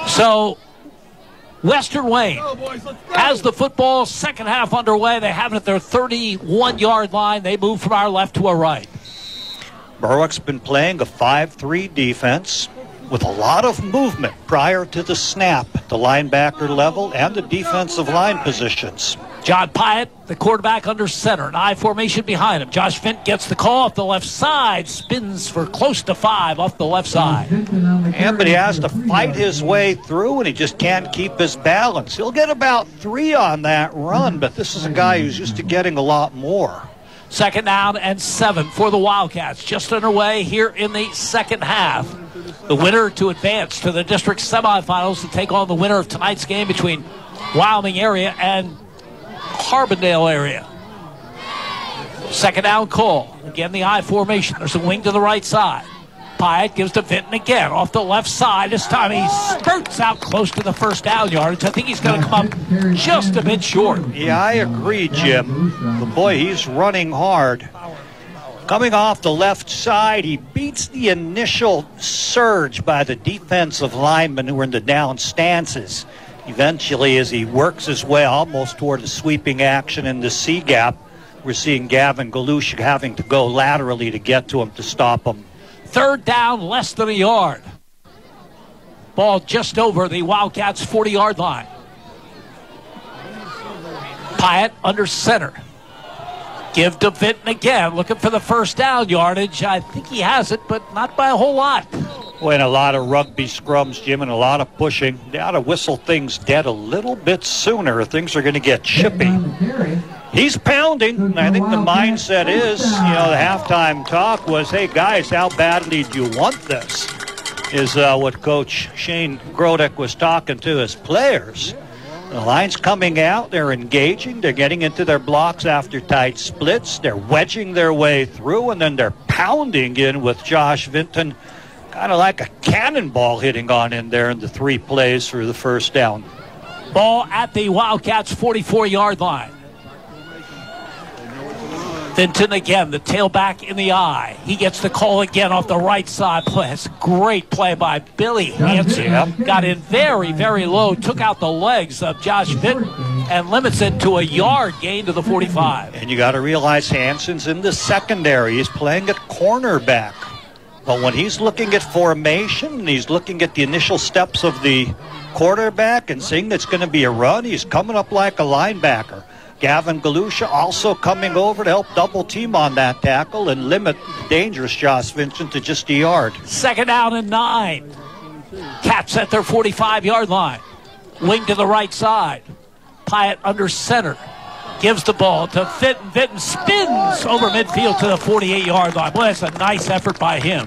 So Western Wayne has the football, second half underway. They have it at their 31-yard line. They move from our left to our right. Berwick's been playing a 5-3 defense with a lot of movement prior to the snap at the linebacker level and the defensive line positions. John Pyatt, the quarterback, under center. An I formation behind him. Josh Vint gets the call off the left side. Spins for close to 5 off the left side. And but he has to fight his way through, and he just can't keep his balance. He'll get about 3 on that run, but this is a guy who's used to getting a lot more. Second down and 7 for the Wildcats. Just underway here in the second half. The winner to advance to the district semifinals to take on the winner of tonight's game between Wyoming area and Carbondale area. Second down call. Again, the I formation. There's a wing to the right side. Pyatt gives to Vinton again off the left side. This time he skirts out close to the first down yardage. I think he's going to come up just a bit short. Yeah, I agree, Jim. But boy, he's running hard. Coming off the left side, he beats the initial surge by the defensive linemen who were in the down stances. Eventually, as he works his way almost toward a sweeping action in the C gap, we're seeing Gavin Galush having to go laterally to get to him to stop him. Third down, less than a yard. Ball just over the Wildcats' 40-yard line. Pyatt under center. Give to Vinton again, looking for the first down yardage. I think he has it, but not by a whole lot. Boy, and a lot of rugby scrums, Jim, and a lot of pushing. They ought to whistle things dead a little bit sooner or things are going to get chippy. He's pounding, and I think the mindset is, the halftime talk was, hey, guys, how badly do you want this? Is what Coach Shane Grodek was talking to his players. The line's coming out. They're engaging. They're getting into their blocks after tight splits. They're wedging their way through, and then they're pounding in with Josh Vinton, kind of like a cannonball hitting on in there in the 3 plays for the first down. Ball at the Wildcats' 44-yard line. Vinton again, the tailback in the eye. He gets the call again off the right side. That's a great play by Billy Hansen. Got in very, very low, took out the legs of Josh Vinton and limits it to a yard gain to the 45. And you got to realize Hansen's in the secondary. He's playing at cornerback. But when he's looking at formation and he's looking at the initial steps of the quarterback and seeing that's going to be a run, he's coming up like a linebacker. Gavin Galusha also coming over to help double team on that tackle and limit the dangerous Josh Vincent to just a yard. Second down and 9. Cats at their 45-yard line. Wing to the right side. Pyatt under center. Gives the ball to Vinton. Vinton spins over midfield to the 48-yard line. Boy, that's a nice effort by him.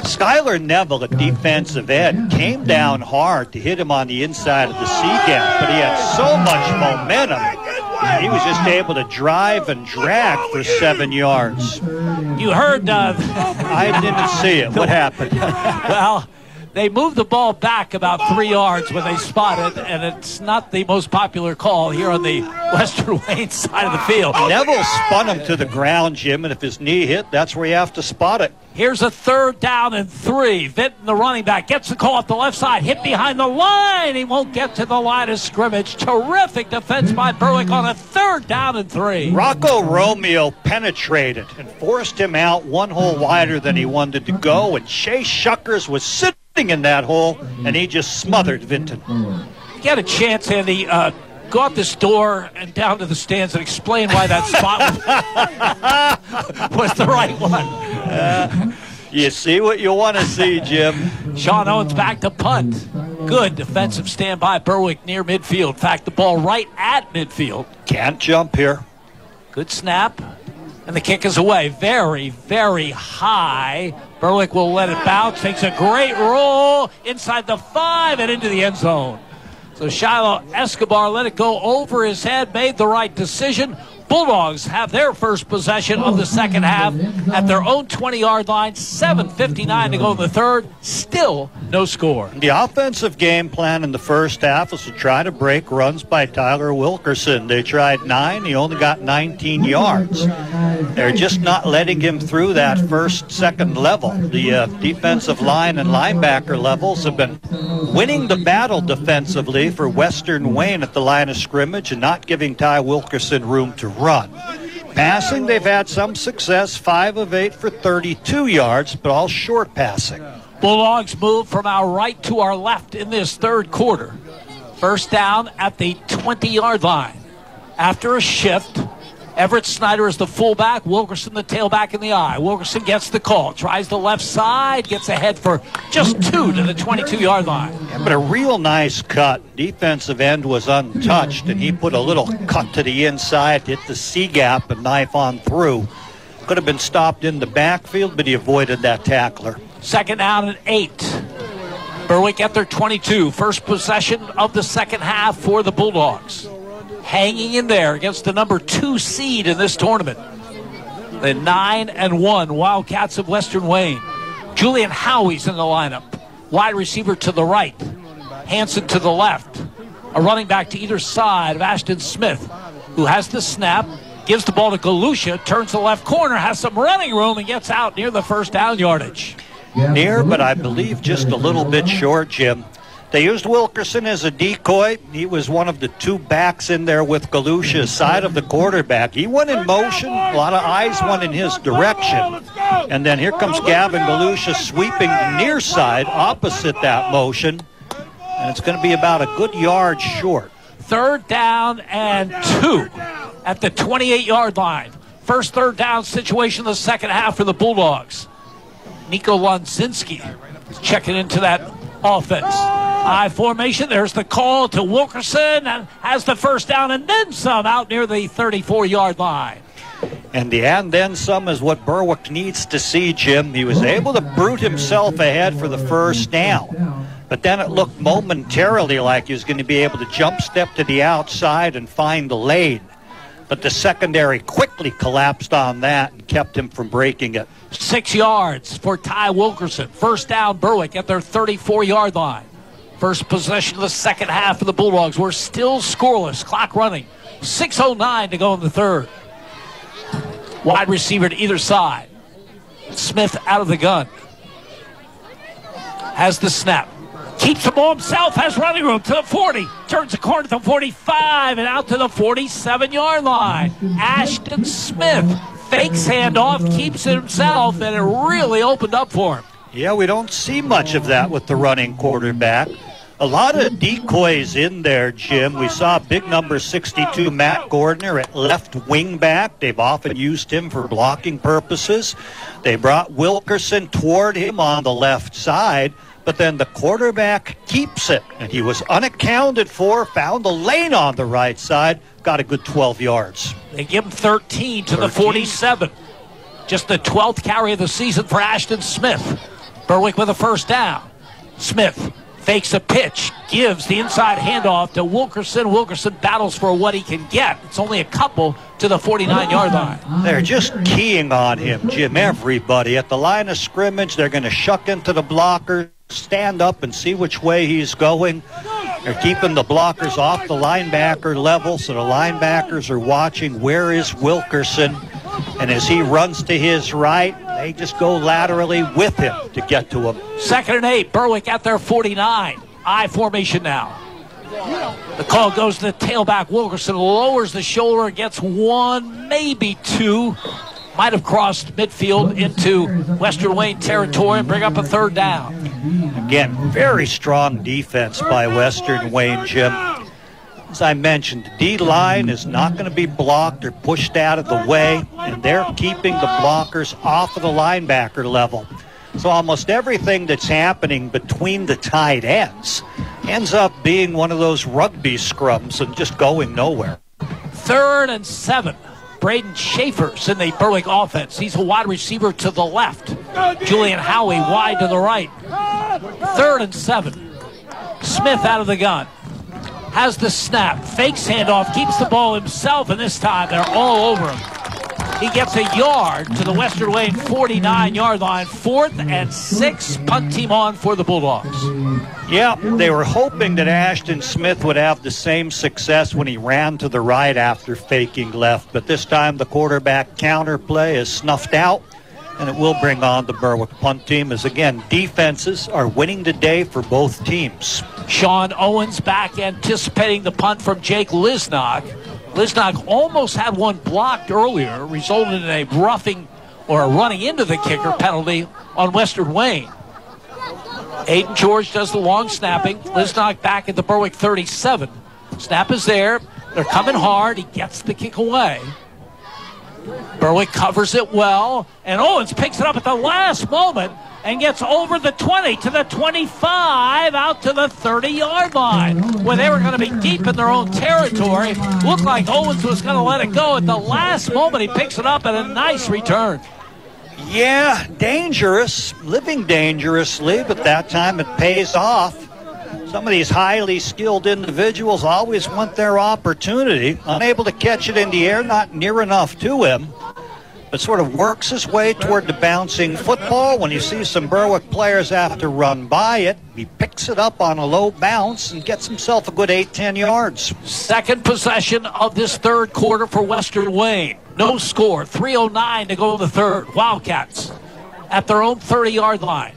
Skylar Neville, at defensive end, came down hard to hit him on the inside of the C gap, but he had so much momentum. He was just able to drive and drag for 7 yards. You heard... I didn't see it. What happened? Well, they moved the ball back about 3 yards when they spotted, and it's not the most popular call here on the Western Wayne side of the field. Neville spun him to the ground, Jim, and if his knee hit, that's where you have to spot it. Here's a third down and 3. Vinton, the running back, gets the call off the left side, hit behind the line. He won't get to the line of scrimmage. Terrific defense by Berwick on a third down and 3. Rocco Romeo penetrated and forced him out one hole wider than he wanted to go, and Chase Shuckers was sitting in that hole, and he just smothered Vinton. You got a chance, Andy. Go out this door and down to the stands and explain why that spot was the right one. You see what you want to see, Jim. Sean Owens back to punt. Good defensive stand by Berwick near midfield. In fact, the ball right at midfield. Can't jump here. Good snap. And the kick is away. Very, very high. Berwick will let it bounce. Takes a great roll inside the 5 and into the end zone. So Shiloh Escobar let it go over his head, made the right decision. Bulldogs have their first possession of the second half at their own 20-yard line. 7:59 to go in the third. Still no score. The offensive game plan in the first half was to try to break runs by Tyler Wilkerson. They tried 9. He only got 19 yards. They're just not letting him through that first, second level. The defensive line and linebacker levels have been winning the battle defensively for Western Wayne at the line of scrimmage and not giving Ty Wilkerson room to run. Passing, they've had some success, 5 of 8 for 32 yards, but all short passing. Bulldogs move from our right to our left in this third quarter. First down at the 20-yard line. After a shift, Everett Snyder is the fullback, Wilkerson the tailback in the eye. Wilkerson gets the call, tries the left side, gets ahead for just 2 to the 22-yard line. Yeah, but a real nice cut. Defensive end was untouched, and he put a little cut to the inside, hit the C-gap and knife on through. Could have been stopped in the backfield, but he avoided that tackler. Second down and 8. Berwick at their 22. First possession of the second half for the Bulldogs. Hanging in there against the number 2 seed in this tournament. The 9-1 Wildcats of Western Wayne. Julian Howie's in the lineup. Wide receiver to the right. Hanson to the left. A running back to either side of Ashton Smith, who has the snap, gives the ball to Galusha, turns the left corner, has some running room, and gets out near the first down yardage. Near, but I believe just a little bit short, Jim. They used Wilkerson as a decoy. He was one of the 2 backs in there with Galusha side of the quarterback. He went in motion. A lot of eyes went in his direction. And then here comes Gavin Galusha sweeping the near side opposite that motion. And it's going to be about a good yard short. Third down and 2 at the 28-yard line. First third down situation in the second half for the Bulldogs. Nico Lonzinski checking into that offense. I formation. There's the call to Wilkerson, and has the first down and then some out near the 34-yard line. And the and then some is what Berwick needs to see, Jim. He was able to brute himself ahead for the first down. But then it looked momentarily like he was going to be able to jump step to the outside and find the lane. But the secondary quickly collapsed on that and kept him from breaking it. 6 yards for Ty Wilkerson. First down, Berwick at their 34-yard line. First possession of the second half of the Bulldogs. We're still scoreless. Clock running. 6:09 to go in the third. Wide receiver to either side. Smith out of the gun. Has the snap. Keeps the ball himself. Has running room to the 40. Turns the corner to the 45 and out to the 47-yard line. Ashton Smith fakes handoff, keeps it himself, and it really opened up for him. Yeah, we don't see much of that with the running quarterback. A lot of decoys in there, Jim. We saw big number 62, Matt Gordner, at left wing back. They've often used him for blocking purposes. They brought Wilkerson toward him on the left side, but then the quarterback keeps it, and he was unaccounted for, found the lane on the right side, got a good 12 yards. They give him 13 to the 47. Just the 12th carry of the season for Ashton Smith. Berwick with a first down. Smith fakes a pitch, gives the inside handoff to Wilkerson. Wilkerson battles for what he can get. It's only a couple to the 49-yard line. They're just keying on him, Jim, everybody. At the line of scrimmage, they're going to shuck into the blocker, stand up and see which way he's going. They're keeping the blockers off the linebacker level, so the linebackers are watching where is Wilkerson. And as he runs to his right, they just go laterally with him to get to him. 2nd and 8, Berwick at their 49. I formation now. The call goes to the tailback. Wilkerson lowers the shoulder, gets 1, maybe 2. Might have crossed midfield into Western Wayne territory and bring up a third down. Again, very strong defense by Western Wayne, Jim. As I mentioned, the D-line is not going to be blocked or pushed out of the way, and they're keeping the blockers off of the linebacker level. So almost everything that's happening between the tight ends ends up being one of those rugby scrums and just going nowhere. 3rd and 7. Braden Schaefer's in the Berwick offense. He's a wide receiver to the left. Julian Howie wide to the right. 3rd and 7. Smith out of the gun. has the snap, fakes handoff, keeps the ball himself, and this time they're all over him. He gets a yard to the Western Wayne 49-yard line. 4th and 6, punt team on for the Bulldogs. Yeah, they were hoping that Ashton Smith would have the same success when he ran to the right after faking left, but this time the quarterback counter play is snuffed out, and it will bring on the Berwick punt team as, again, defenses are winning today for both teams. Sean Owens back anticipating the punt from Jake Lisnock. Lisnock almost had one blocked earlier, resulted in a roughing or a running into the kicker penalty on Western Wayne. Aiden George does the long snapping. Lisnock back at the Berwick 37. Snap is there. They're coming hard. He gets the kick away. Berwick covers it well, and Owens picks it up at the last moment and gets over the 20 to the 25, out to the 30-yard line, where they were going to be deep in their own territory. Looked like Owens was going to let it go. At the last moment, he picks it up, and a nice return. Yeah, dangerous, living dangerously, but that time it pays off. Some of these highly skilled individuals always want their opportunity. Unable to catch it in the air, not near enough to him, but sort of works his way toward the bouncing football. When you see some Berwick players have to run by it, he picks it up on a low bounce and gets himself a good 8-10 yards. Second possession of this third quarter for Western Wayne. No score, 3:09 to go in the third. Wildcats at their own 30-yard line.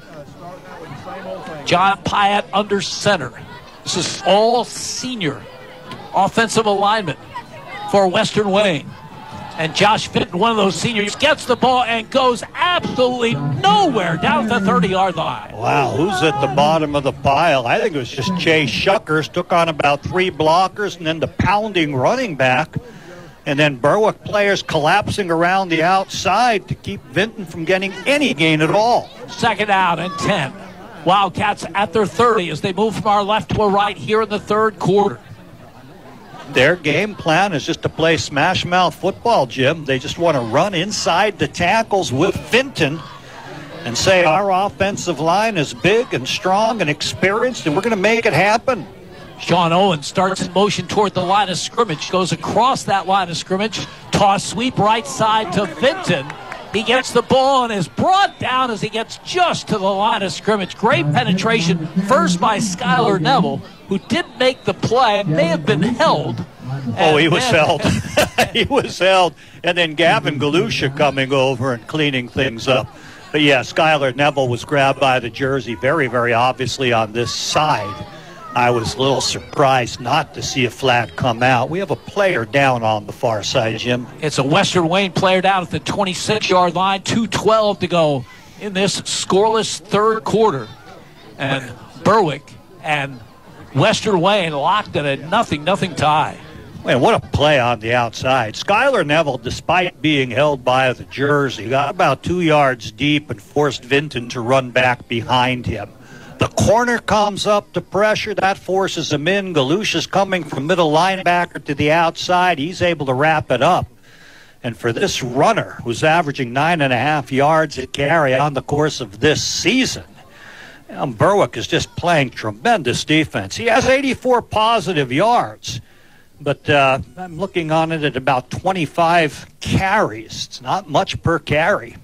John Pyatt under center. This is all senior offensive alignment for Western Wayne. And Josh Fitton, one of those seniors, gets the ball and goes absolutely nowhere down the 30-yard line. Wow, who's at the bottom of the pile? I think it was just Chase Shuckers. Took on about 3 blockers and then the pounding running back. And then Berwick players collapsing around the outside to keep Vinton from getting any gain at all. Second out and 10. Wildcats at their 30 as they move from our left to our right here in the third quarter. Their game plan is just to play smash mouth football, Jim. They just want to run inside the tackles with Vinton and say our offensive line is big and strong and experienced, and we're going to make it happen. Sean Owens starts in motion toward the line of scrimmage, goes across that line of scrimmage, toss sweep right side to Vinton. He gets the ball and is brought down as he gets just to the line of scrimmage. Great penetration, first by Skylar Neville, who didn't make the play, may have been held. Oh, he was held. He was held. And then Gavin Galusha coming over and cleaning things up. But yeah, Skylar Neville was grabbed by the jersey very, very obviously on this side. I was a little surprised not to see a flag come out. We have a player down on the far side, Jim. It's a Western Wayne player down at the 26-yard line. 2:12 to go in this scoreless third quarter. And Berwick and Western Wayne locked at a 0-0 tie. Man, what a play on the outside. Skylar Neville, despite being held by the jersey, got about 2 yards deep and forced Vinton to run back behind him. The corner comes up to pressure. That forces him in. Galusha's coming from middle linebacker to the outside. He's able to wrap it up. And for this runner, who's averaging 9.5 yards a carry on the course of this season, Berwick is just playing tremendous defense. He has 84 positive yards. But I'm looking on it at about 25 carries. It's not much per carry.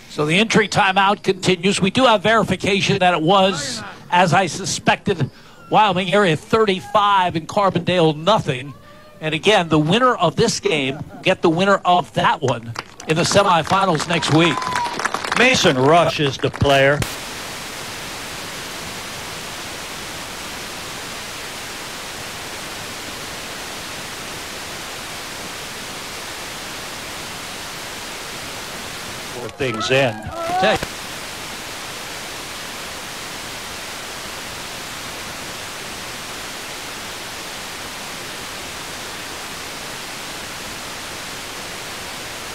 So the entry timeout continues. We do have verification that it was, as I suspected, Wyoming area 35 and Carbondale nothing. And again, the winner of this game get the winner of that one in the semifinals next week. Mason Rush is the player. Things in.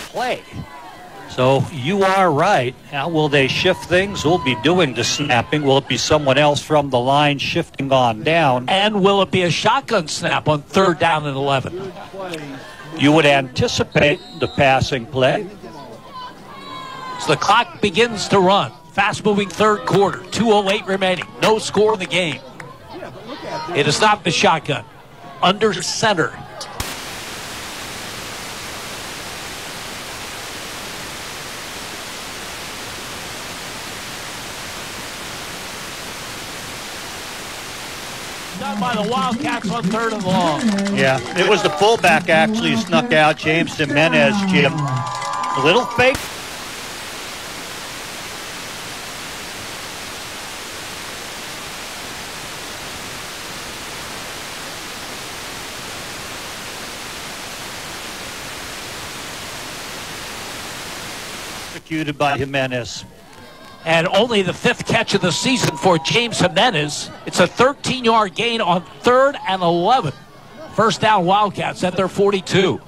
Play. So you are right. How will they shift things? Who'll be doing the snapping? Will it be someone else from the line shifting on down? And will it be a shotgun snap on 3rd down and 11? You would anticipate the passing play. So the clock begins to run. Fast-moving third quarter. 2:08 remaining. No score in the game. It is not the shotgun. under center. Done by the Wildcats on 3rd and long. Yeah, it was the fullback actually who snuck out, James Jimenez, Jim. A little fake. Executed by Jimenez. And only the 5th catch of the season for James Jimenez. It's a 13-yard gain on 3rd and 11. First down Wildcats at their 42.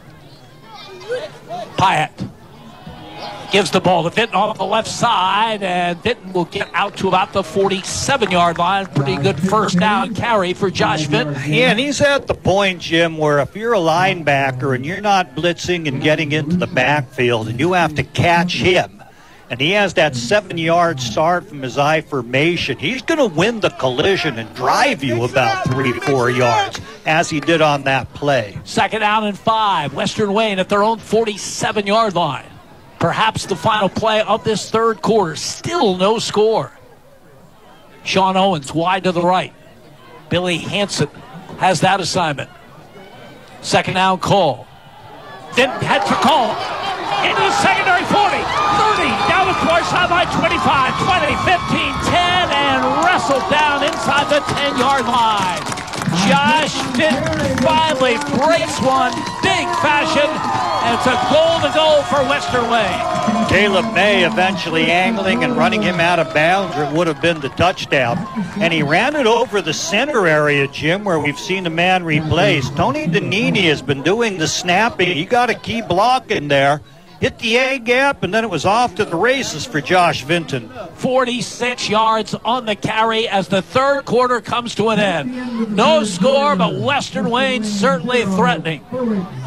Pyatt gives the ball to Vinton off the left side, and Vinton will get out to about the 47-yard line. Pretty good first down carry for Josh Vinton. Yeah, and he's at the point, Jim, where if you're a linebacker and you're not blitzing and getting into the backfield and you have to catch him, and he has that 7-yard start from his I formation, he's going to win the collision and drive you about 3-4 yards, as he did on that play. Second down and 5. Western Wayne at their own 47-yard line. Perhaps the final play of this third quarter. Still no score. Sean Owens wide to the right. Billy Hansen has that assignment. Second down call. Then had to call. Into the secondary 40, 30, down the far sideline 25, 20, 15, 10, and wrestled down inside the 10-yard line. Josh Vinton finally breaks one, big fashion, and it's a goal to go for Western Wayne. Caleb May eventually angling and running him out of bounds, or it would have been the touchdown. And he ran it over the center area, Jim, where we've seen the man replaced. Tony Danini has been doing the snapping. He got a key block in there. Hit the A gap, and then it was off to the races for Josh Vinton. 46 yards on the carry as the third quarter comes to an end. No score, but Western Wayne certainly threatening.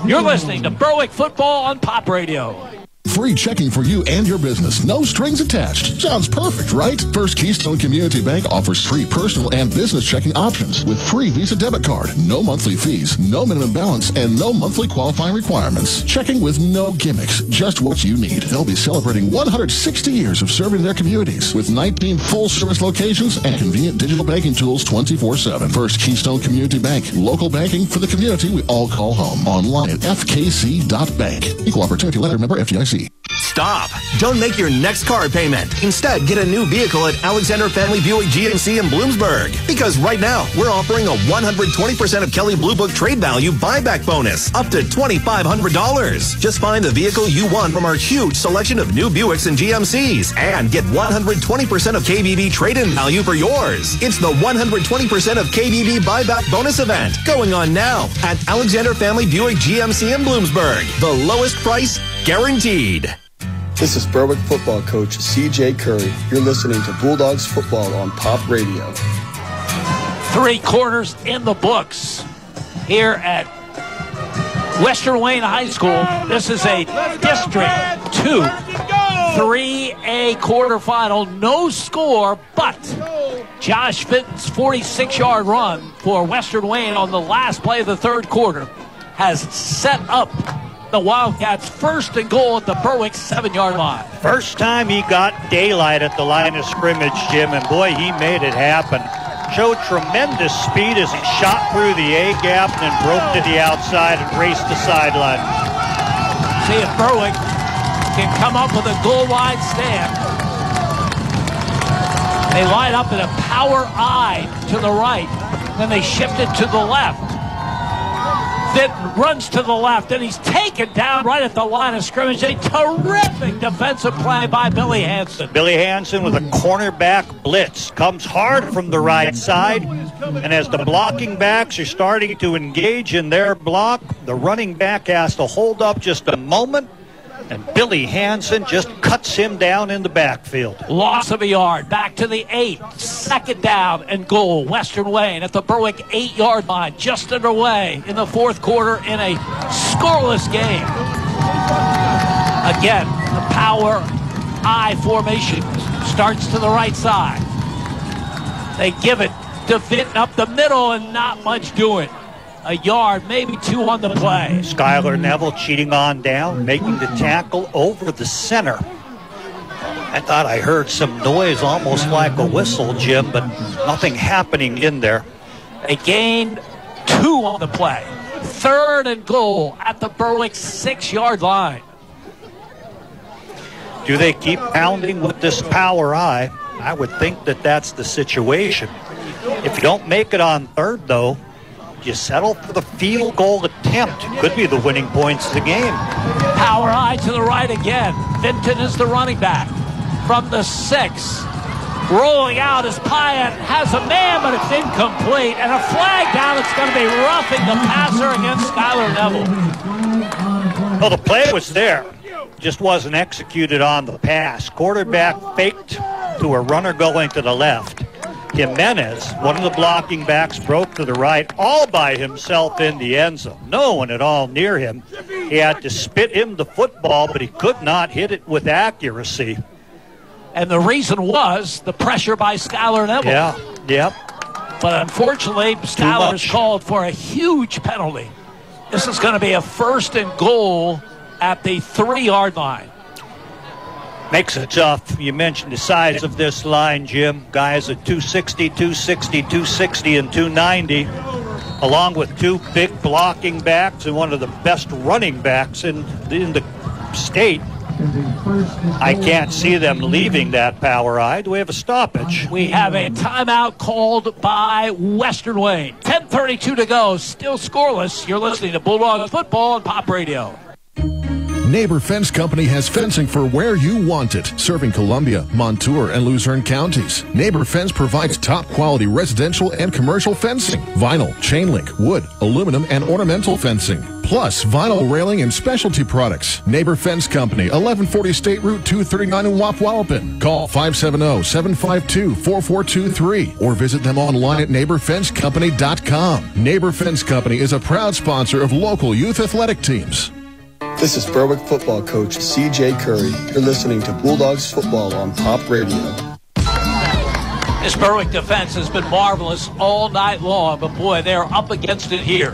You're listening to Berwick Football on Pop Radio. Free checking for you and your business. No strings attached. Sounds perfect, right? First Keystone Community Bank offers free personal and business checking options with free Visa debit card, no monthly fees, no minimum balance, and no monthly qualifying requirements. Checking with no gimmicks, just what you need. They'll be celebrating 160 years of serving their communities with 19 full-service locations and convenient digital banking tools 24/7. First Keystone Community Bank. Local banking for the community we all call home. Online at fkc.bank. Equal opportunity lender, member FDIC. Stop. Don't make your next car payment. Instead, get a new vehicle at Alexander Family Buick GMC in Bloomsburg. Because right now, we're offering a 120% of Kelley Blue Book trade value buyback bonus, up to $2,500. Just find the vehicle you want from our huge selection of new Buicks and GMCs and get 120% of KBB trade-in value for yours. It's the 120% of KBB buyback bonus event going on now at Alexander Family Buick GMC in Bloomsburg. The lowest price guaranteed. This is Berwick football coach C.J. Curry. You're listening to Bulldogs football on Pop Radio. 3 quarters in the books here at Western Wayne High School. This is a District 2 3A quarterfinal. No score, but Josh Vinton's 46-yard run for Western Wayne on the last play of the third quarter has set up the Wildcats first and goal at the Berwick 7-yard line. First time he got daylight at the line of scrimmage, Jim, and boy, he made it happen. Showed tremendous speed as he shot through the A gap and then broke to the outside and raced the sideline. See if Berwick can come up with a goal line stand. They line up in a power I to the right. Then they shift it to the left. Vinton runs to the left, and he's taken down right at the line of scrimmage. A terrific defensive play by Billy Hansen. Billy Hansen with a cornerback blitz. Comes hard from the right side, and as the blocking backs are starting to engage in their block, the running back has to hold up just a moment, and Billy Hansen just cuts him down in the backfield. Loss of a yard. Back to the 8. Second down and goal. Western Wayne at the Berwick 8-yard line. Just underway in the fourth quarter in a scoreless game. Again, the power I formation starts to the right side. They give it to Vinton up the middle and not much doing. a yard, maybe 2 on the play. Skylar Neville cheating on down, making the tackle over the center. I thought I heard some noise, almost like a whistle, Jim, but nothing happening in there. They gained 2 on the play. 3rd and goal at the Berwick 6-yard line. Do they keep pounding with this power I? I would think that that's the situation. If you don't make it on 3rd, though, you settle for the field goal attempt. Could be the winning points of the game. Power I to the right again. Vinton is the running back. From the 6, rolling out as Pyatt has a man, but it's incomplete. And a flag down. It's going to be roughing the passer against Skylar Neville. Well, the play was there. Just wasn't executed on the pass. Quarterback faked to a runner going to the left. Jimenez, one of the blocking backs, broke to the right all by himself in the end zone. No one at all near him. He had to spit him the football, but he could not hit it with accuracy. And the reason was the pressure by Skylar Neville. Yeah. But unfortunately, Skylar's called for a huge penalty. This is going to be a 1st and goal at the 3-yard line. Makes it tough. You mentioned the size of this line, Jim. Guys at 260, 260, 260, and 290, along with 2 big blocking backs and one of the best running backs in the state. I can't see them leaving that power I. Do we have a stoppage? We have a timeout called by Western Wayne. 10:32 to go. Still scoreless. You're listening to Bulldogs football on Pop Radio. Neighbor Fence Company has fencing for where you want it, serving Columbia, Montour, and Luzerne counties. Neighbor Fence provides top-quality residential and commercial fencing, vinyl, chain link, wood, aluminum, and ornamental fencing, plus vinyl railing and specialty products. Neighbor Fence Company, 1140 State Route 239 in Wapwallopen. Call 570-752-4423 or visit them online at neighborfencecompany.com. Neighbor Fence Company is a proud sponsor of local youth athletic teams. This is Berwick football coach C.J. Curry. You're listening to Bulldogs football on Pop Radio. This Berwick defense has been marvelous all night long, but boy, they're up against it here.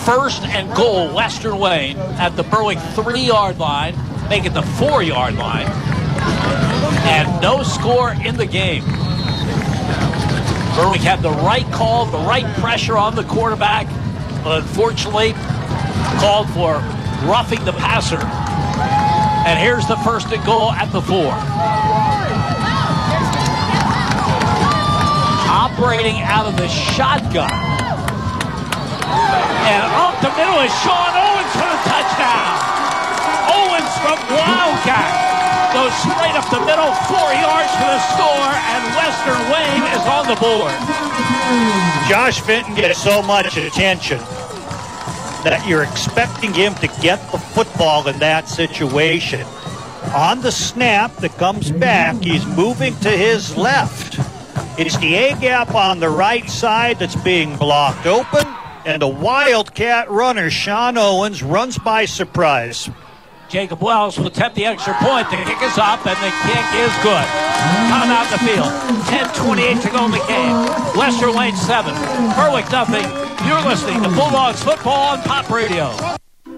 1st and goal, Western Wayne at the Berwick 3-yard line, make it the 4-yard line, and no score in the game. Berwick had the right call, the right pressure on the quarterback, but unfortunately called for roughing the passer. And here's the 1st and goal at the 4. Operating out of the shotgun. And up the middle is Sean Owens for the touchdown. Owens from Wildcats goes straight up the middle, 4 yards for the score, and Western Wayne is on the board. Josh Vinton gets so much attention that you're expecting him to get the football in that situation. On the snap that comes back, he's moving to his left. It's the A-gap on the right side that's being blocked open, and the Wildcat runner, Sean Owens, runs by surprise. Jacob Wells will attempt the extra point. The kick is up, and the kick is good. Time out the field. 10:28 to go in the game. Western Wayne 7, Berwick nothing. You're listening to Bulldogs football on Pop Radio.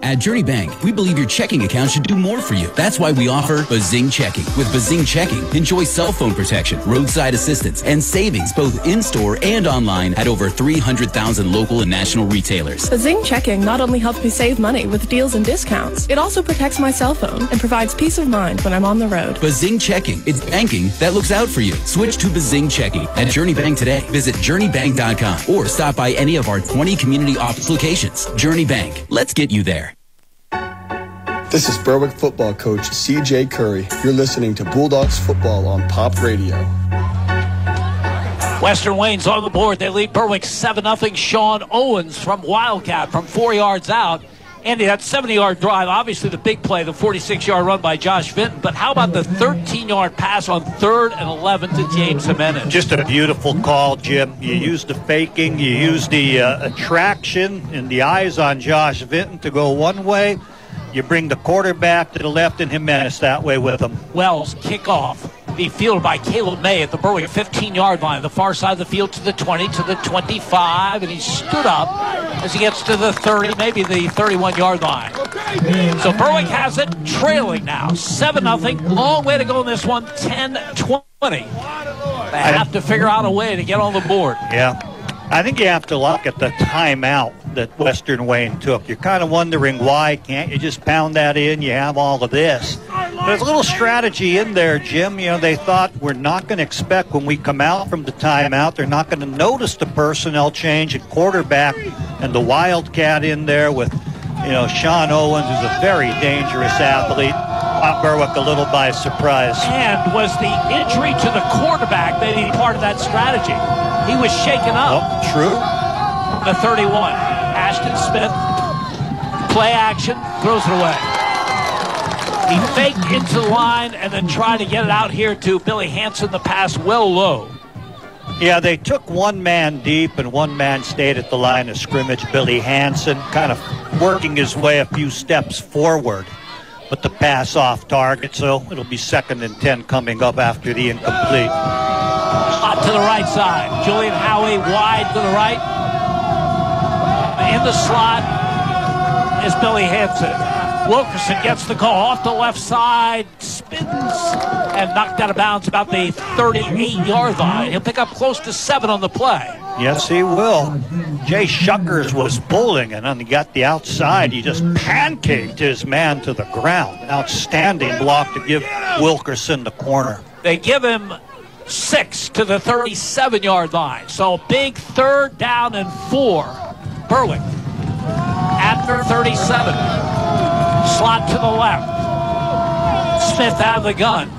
At Journey Bank, we believe your checking account should do more for you. That's why we offer Bazing Checking. With Bazing Checking, enjoy cell phone protection, roadside assistance, and savings both in-store and online at over 300,000 local and national retailers. Bazing Checking not only helps me save money with deals and discounts, it also protects my cell phone and provides peace of mind when I'm on the road. Bazing Checking. It's banking that looks out for you. Switch to Bazing Checking at Journey Bank today. Visit journeybank.com or stop by any of our 20 community office locations. Journey Bank. Let's get you there. This is Berwick football coach C.J. Curry. You're listening to Bulldogs football on Pop Radio. Western Wayne's on the board. They lead Berwick 7-0. Sean Owens from Wildcat from 4 yards out. Andy, that 70-yard drive, obviously the big play, the 46-yard run by Josh Vinton. But how about the 13-yard pass on 3rd and 11 to James Jimenez? Just a beautiful call, Jim. You used the faking, you used the attraction and the eyes on Josh Vinton to go one way. You bring the quarterback to the left and Jimenez that way with him. Wells, kickoff. be fielded by Caleb May at the Berwick 15-yard line, the far side of the field to the 20, to the 25, and he stood up as he gets to the 30, maybe the 31-yard line. So Berwick has it, trailing now, 7-0. Long way to go in this one, 10-20. They have to figure out a way to get on the board. Yeah. I think you have to look at the timeout that Western Wayne took. You're kind of wondering why can't you just pound that in? You have all of this. There's a little strategy in there, Jim. You know, they thought we're not going to expect when we come out from the timeout, they're not going to notice the personnel change at quarterback and the Wildcat in there with, you know, Sean Owens, who's a very dangerous athlete. Caught Berwick a little by surprise. And was the injury to the quarterback maybe part of that strategy? He was shaken up. Oh, true. The 31. Ashton Smith, play action, throws it away. He faked into the line and then tried to get it out here to Billy Hansen, the pass well low. Yeah, they took one man deep and one man stayed at the line of scrimmage. Billy Hansen kind of working his way a few steps forward, but the pass off target, so it'll be 2nd and 10 coming up after the incomplete. Out to the right side. Julian Howie wide to the right. In the slot is Billy Hansen. Wilkerson gets the call off the left side, spins, and knocked out of bounds about the 38-yard line. He'll pick up close to 7 on the play. Yes, he will. Jay Shuckers was pulling, and then he got the outside. He just pancaked his man to the ground. An outstanding block to give Wilkerson the corner. They give him 6 to the 37-yard line. So big 3rd down and 4. Berwick after 37. Slot to the left. Smith out of the gun.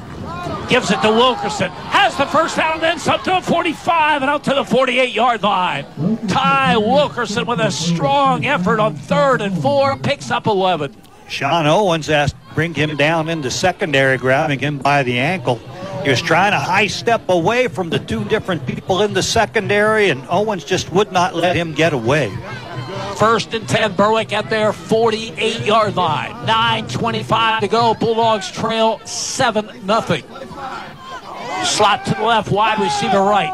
Gives it to Wilkerson. Has the first down, then some to the 45 and out to the 48-yard line. Ty Wilkerson with a strong effort on 3rd and 4. Picks up 11. Sean Owens asked to bring him down into secondary, grabbing him by the ankle. He was trying to high step away from the 2 different people in the secondary, and Owens just would not let him get away. 1st and 10, Berwick at their 48-yard line. 9:25 to go. Bulldogs trail 7-0. Slot to the left, wide receiver right.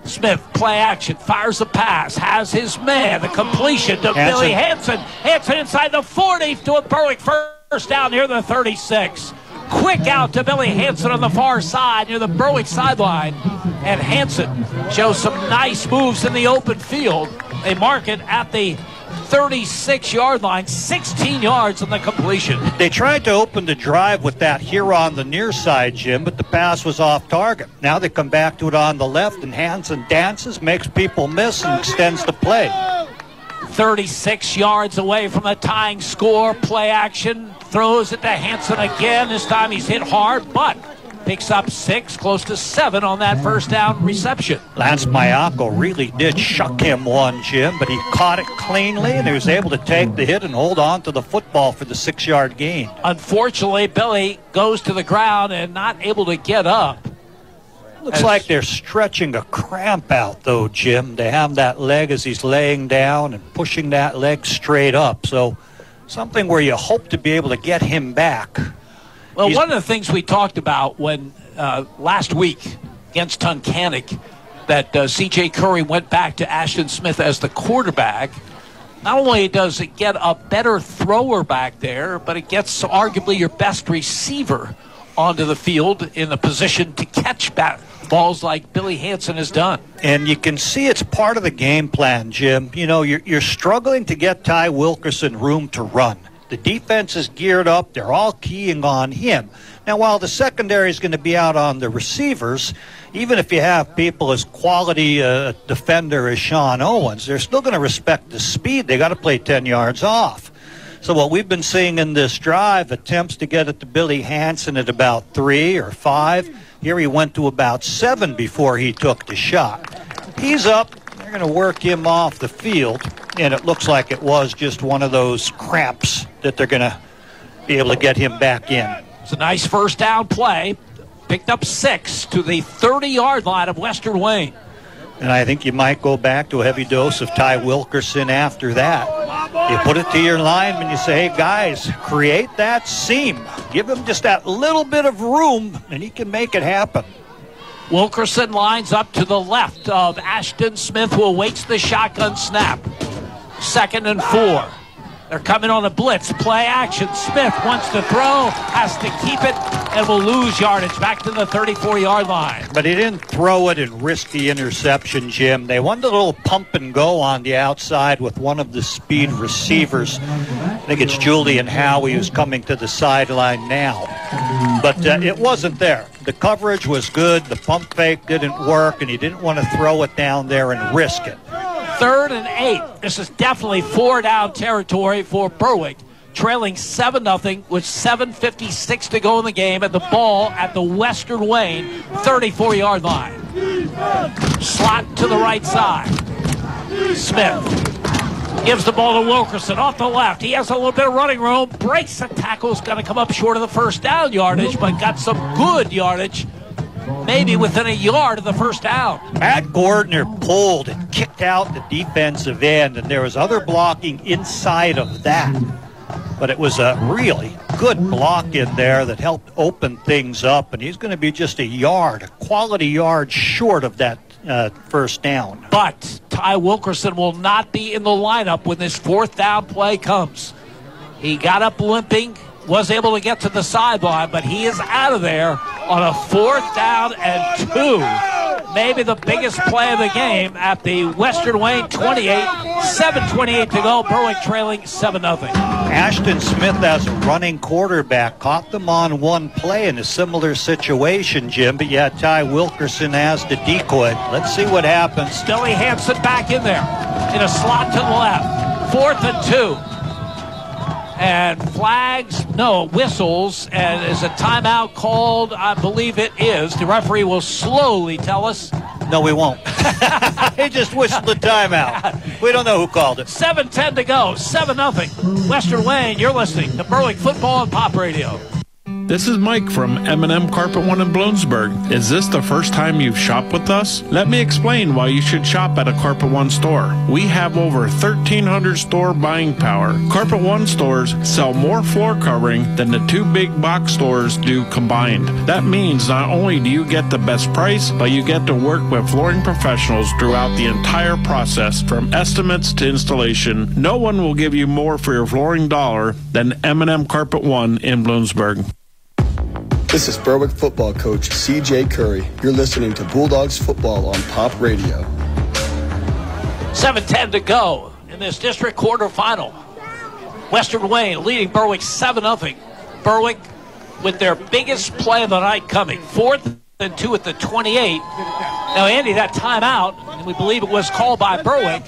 Smith, play action, fires the pass, has his man, the completion to Billy Hansen. Hansen inside the 40 to a Berwick first down near the 36. Quick out to Billy Hansen on the far side near the Berwick sideline. And Hansen shows some nice moves in the open field. They mark it at the 36-yard line, 16 yards on the completion. They tried to open the drive with that here on the near side, Jim, but the pass was off target. Now they come back to it on the left, and Hansen dances, makes people miss, and extends the play. 36 yards away from a tying score. Play action, throws it to Hansen again. This time he's hit hard, but picks up 6, close to 7 on that first down reception. Lance Mayako really did shuck him one, Jim, but he caught it cleanly, and he was able to take the hit and hold on to the football for the 6-yard gain. Unfortunately, Billy goes to the ground and not able to get up. Looks like they're stretching a cramp out, though, Jim. They have that leg as he's laying down and pushing that leg straight up. So something where you hope to be able to get him back. Well, one of the things we talked about when last week against Tunkhannock, that C.J. Curry went back to Ashton Smith as the quarterback. Not only does it get a better thrower back there, but it gets arguably your best receiver onto the field in a position to catch balls like Billy Hansen has done. And you can see it's part of the game plan, Jim. You know, you're struggling to get Ty Wilkerson room to run. The defense is geared up. They're all keying on him. Now, while the secondary is going to be out on the receivers, even if you have people as quality defender as Sean Owens, they're still going to respect the speed. They got to play 10 yards off. So what we've been seeing in this drive, attempts to get it to Billy Hansen at about 3 or 5. Here he went to about 7 before he took the shot. He's up. They're going to work him off the field, and it looks like it was just one of those cramps that they're going to be able to get him back in. It's a nice first down play. Picked up 6 to the 30-yard line of Western Wayne. And I think you might go back to a heavy dose of Ty Wilkerson after that. You put it to your linemen, you say, hey, guys, create that seam. Give him just that little bit of room, and he can make it happen. Wilkerson lines up to the left of Ashton Smith, who awaits the shotgun snap. 2nd and 4. They're coming on a blitz. Play action. Smith wants to throw, has to keep it, and will lose yardage back to the 34-yard line. But he didn't throw it and risk the interception, Jim. They wanted a little pump and go on the outside with one of the speed receivers. I think it's Julian Howie who's coming to the sideline now. But it wasn't there. The coverage was good. The pump fake didn't work, and he didn't want to throw it down there and risk it. 3rd and 8. This is definitely 4-down territory for Berwick, trailing 7-0 with 7:56 to go in the game, and the ball at the Western Wayne 34-yard line. Slot to the right side. Smith gives the ball to Wilkerson off the left. He has a little bit of running room. Breaks the tackle. Is going to come up short of the first down yardage, but got some good yardage. Maybe within a yard of the first down. Matt Gordner pulled and kicked out the defensive end, and there was other blocking inside of that. But it was a really good block in there that helped open things up, and he's going to be just a quality yard short of that first down. But Ty Wilkerson will not be in the lineup when this 4th down play comes. He got up limping, was able to get to the sideline, but he is out of there on a 4th down and 2. Maybe the biggest play of the game at the Western Wayne 28. 7:28 to go. Berwick trailing 7-0. Ashton Smith, as a running quarterback, caught them on one play in a similar situation, Jim. But yeah, Ty Wilkerson as the decoy. Let's see what happens. Billy Hansen back in there in a slot to the left. 4th and 2. And whistles, and is a timeout called? I believe it is. The referee will slowly tell us. No, we won't. He just whistled the timeout. We don't know who called it. 7:10 to go, 7-0. Western Wayne, you're listening to Berwick Football on Pop Radio. This is Mike from M&M Carpet One in Bloomsburg. Is this the first time you've shopped with us? Let me explain why you should shop at a Carpet One store. We have over 1,300 store buying power. Carpet One stores sell more floor covering than the 2 big box stores do combined. That means not only do you get the best price, but you get to work with flooring professionals throughout the entire process, from estimates to installation. No one will give you more for your flooring dollar than M&M Carpet One in Bloomsburg. This is Berwick football coach CJ Curry. You're listening to Bulldogs football on Pop Radio. 7:10 to go in this district quarterfinal. Western Wayne leading Berwick 7-0. Berwick with their biggest play of the night coming. 4th and 2 at the 28. Now, Andy, that timeout, and we believe it was called by Berwick.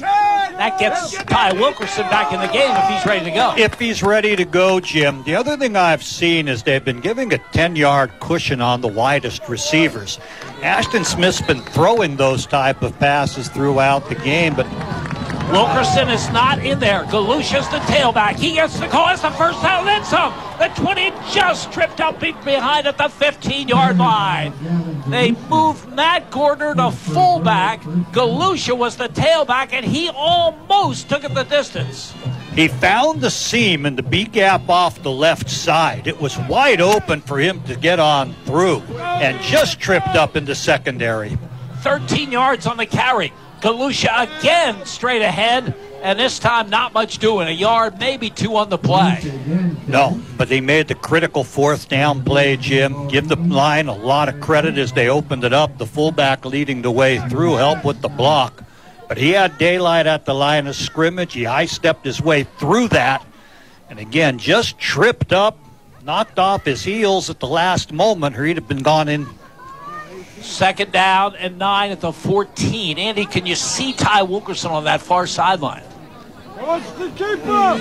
That gets Ty Wilkerson back in the game if he's ready to go. If he's ready to go, Jim. The other thing I've seen is they've been giving a 10-yard cushion on the widest receivers. Ashton Smith's been throwing those type of passes throughout the game, but Wilkerson is not in there. Galusha's the tailback. He gets the call. It's the first down, then some. The 20 just tripped up behind at the 15-yard line. They moved Matt Gordner to fullback. Galusha was the tailback, and he almost took it the distance. He found the seam in the B gap off the left side. It was wide open for him to get on through, and just tripped up in the secondary. 13 yards on the carry. Galusha again straight ahead, and this time not much doing. A yard, maybe 2 on the play. No, but they made the critical 4th down play, Jim. Give the line a lot of credit as they opened it up. The fullback leading the way through helped with the block. But he had daylight at the line of scrimmage. He high-stepped his way through that. And again, just tripped up, knocked off his heels at the last moment, or he'd have been gone in. 2nd down and 9 at the 14. Andy, can you see Ty Wilkerson on that far sideline? Watch the keeper!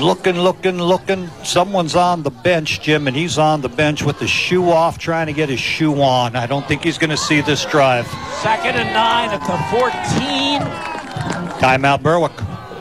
Looking. Someone's on the bench, Jim, and he's on the bench with the shoe off, trying to get his shoe on. I don't think he's going to see this drive. 2nd and 9 at the 14. Timeout, Berwick.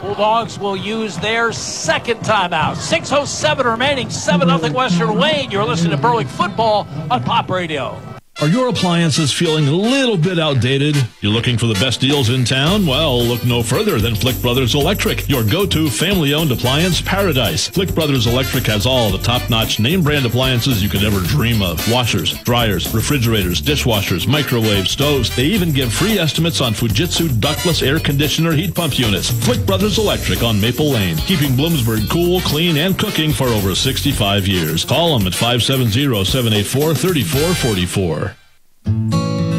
Bulldogs will use their 2nd timeout. 6:07 remaining, 7-0 Western Wayne. You're listening to Berwick Football on Pop Radio. Are your appliances feeling a little bit outdated? You're looking for the best deals in town? Well, look no further than Flick Brothers Electric, your go-to family-owned appliance paradise. Flick Brothers Electric has all the top-notch name-brand appliances you could ever dream of. Washers, dryers, refrigerators, dishwashers, microwaves, stoves. They even give free estimates on Fujitsu ductless air conditioner heat pump units. Flick Brothers Electric on Maple Lane, keeping Bloomsburg cool, clean, and cooking for over 65 years. Call them at 570-784-3444.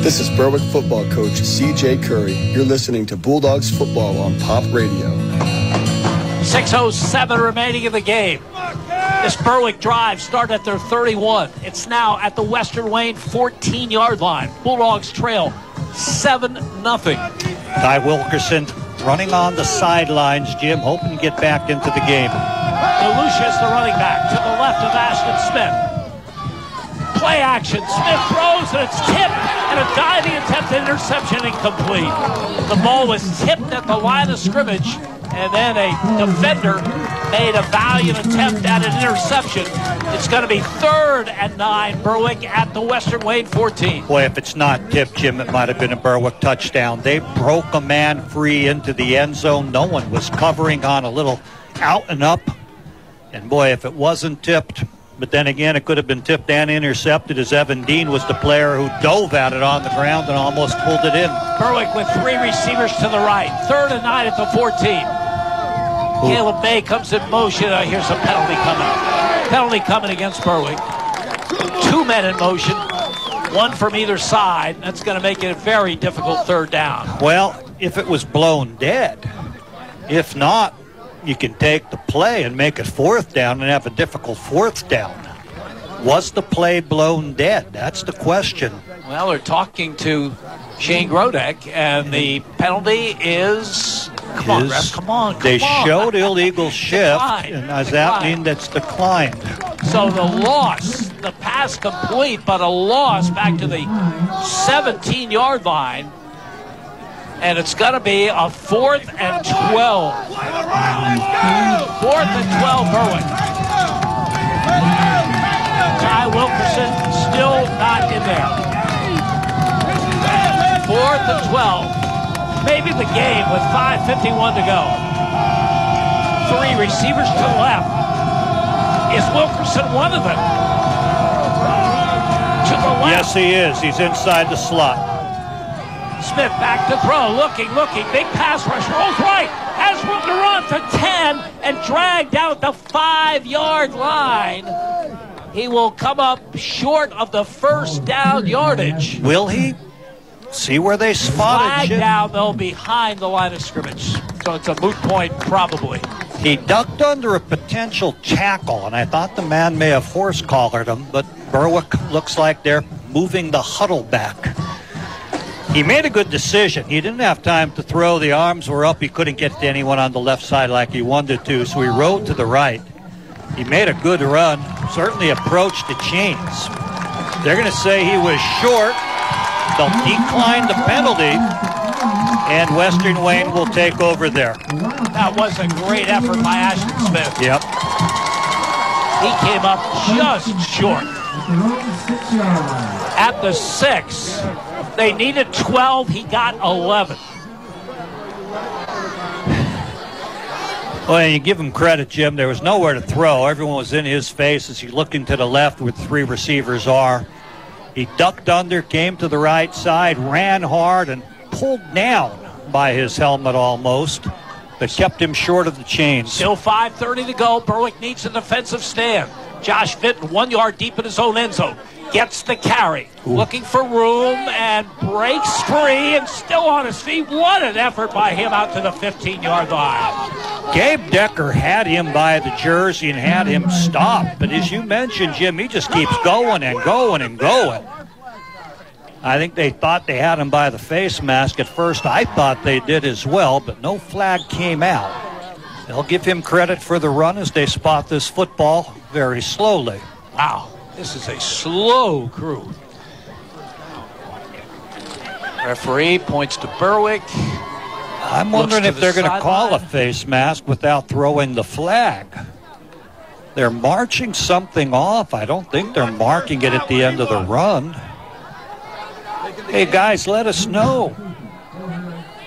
This is Berwick football coach C.J. Curry. You're listening to Bulldogs football on Pop Radio. 6:07 remaining in the game. This Berwick drive started at their 31. It's now at the Western Wayne 14-yard line. Bulldogs trail 7-0. Ty Wilkerson running on the sidelines, Jim, hoping to get back into the game. DeLucia is the running back to the left of Ashton Smith. Play action. Smith throws, and it's tipped, and a diving attempt at interception incomplete. The ball was tipped at the line of scrimmage, and then a defender made a valiant attempt at an interception. It's going to be 3rd and 9, Berwick at the Western Wayne 14. Boy, if it's not tipped, Jim, it might have been a Berwick touchdown. They broke a man free into the end zone. No one was covering on a little out and up. And boy, if it wasn't tipped, but then again, it could have been tipped and intercepted, as Evan Dean was the player who dove at it on the ground and almost pulled it in. Berwick with 3 receivers to the right. 3rd and 9 at the 14. Caleb May comes in motion. Here's a penalty coming. Penalty coming against Berwick. 2 men in motion. 1 from either side. That's going to make it a very difficult 3rd down. Well, if it was blown dead. If not, you can take the play and make it 4th down and have a difficult 4th down. Was the play blown dead? That's the question. Well, they're talking to Shane Grodek, and the penalty is... Come on, ref, come on. They showed illegal shift, and does that mean that's declined? So the loss, the pass complete, but a loss back to the 17-yard line. And it's going to be a 4th and 12. 4th and 12, Berwick. Ty Wilkerson still not in there. 4th and 12. Maybe the game with 5:51 to go. 3 receivers to the left. Is Wilkerson one of them? To the left. Yes, he is. He's inside the slot. Smith back to throw, looking, big pass rusher, rolls right, has room to run to 10, and dragged out the 5-yard line. He will come up short of the 1st down yardage. Will he? See where they spotted him. Flag down, though, behind the line of scrimmage. So it's a moot point, probably. He ducked under a potential tackle, and I thought the man may have horse-collared him, but Berwick looks like they're moving the huddle back. He made a good decision. He didn't have time to throw. The arms were up. He couldn't get to anyone on the left side like he wanted to, so he rode to the right. He made a good run, certainly approached the chains. They're going to say he was short. They'll decline the penalty, and Western Wayne will take over there. That was a great effort by Ashton Smith. Yep. He came up just short. At the 6. They needed 12. He got 11. Well, you give him credit, Jim. There was nowhere to throw. Everyone was in his face as he looked into the left where the 3 receivers are. He ducked under, came to the right side, ran hard, and pulled down by his helmet almost, but kept him short of the chains. Still 5:30 to go. Berwick needs a defensive stand. Josh Vinton 1 yard deep in his own end zone. Gets the carry. Ooh. Looking for room and breaks free and still on his feet. What an effort by him out to the 15-yard line. Gabe Decker had him by the jersey and had him stop. But as you mentioned, Jim, he just keeps going and going and going. I think they thought they had him by the face mask at first. I thought they did as well, but no flag came out. They'll give him credit for the run as they spot this football very slowly. Wow. This is a slow crew. Referee points to Berwick. I'm wondering if they're going to call a face mask without throwing the flag. They're marching something off. I don't think they're marking it at the end of the run. Hey, guys, let us know.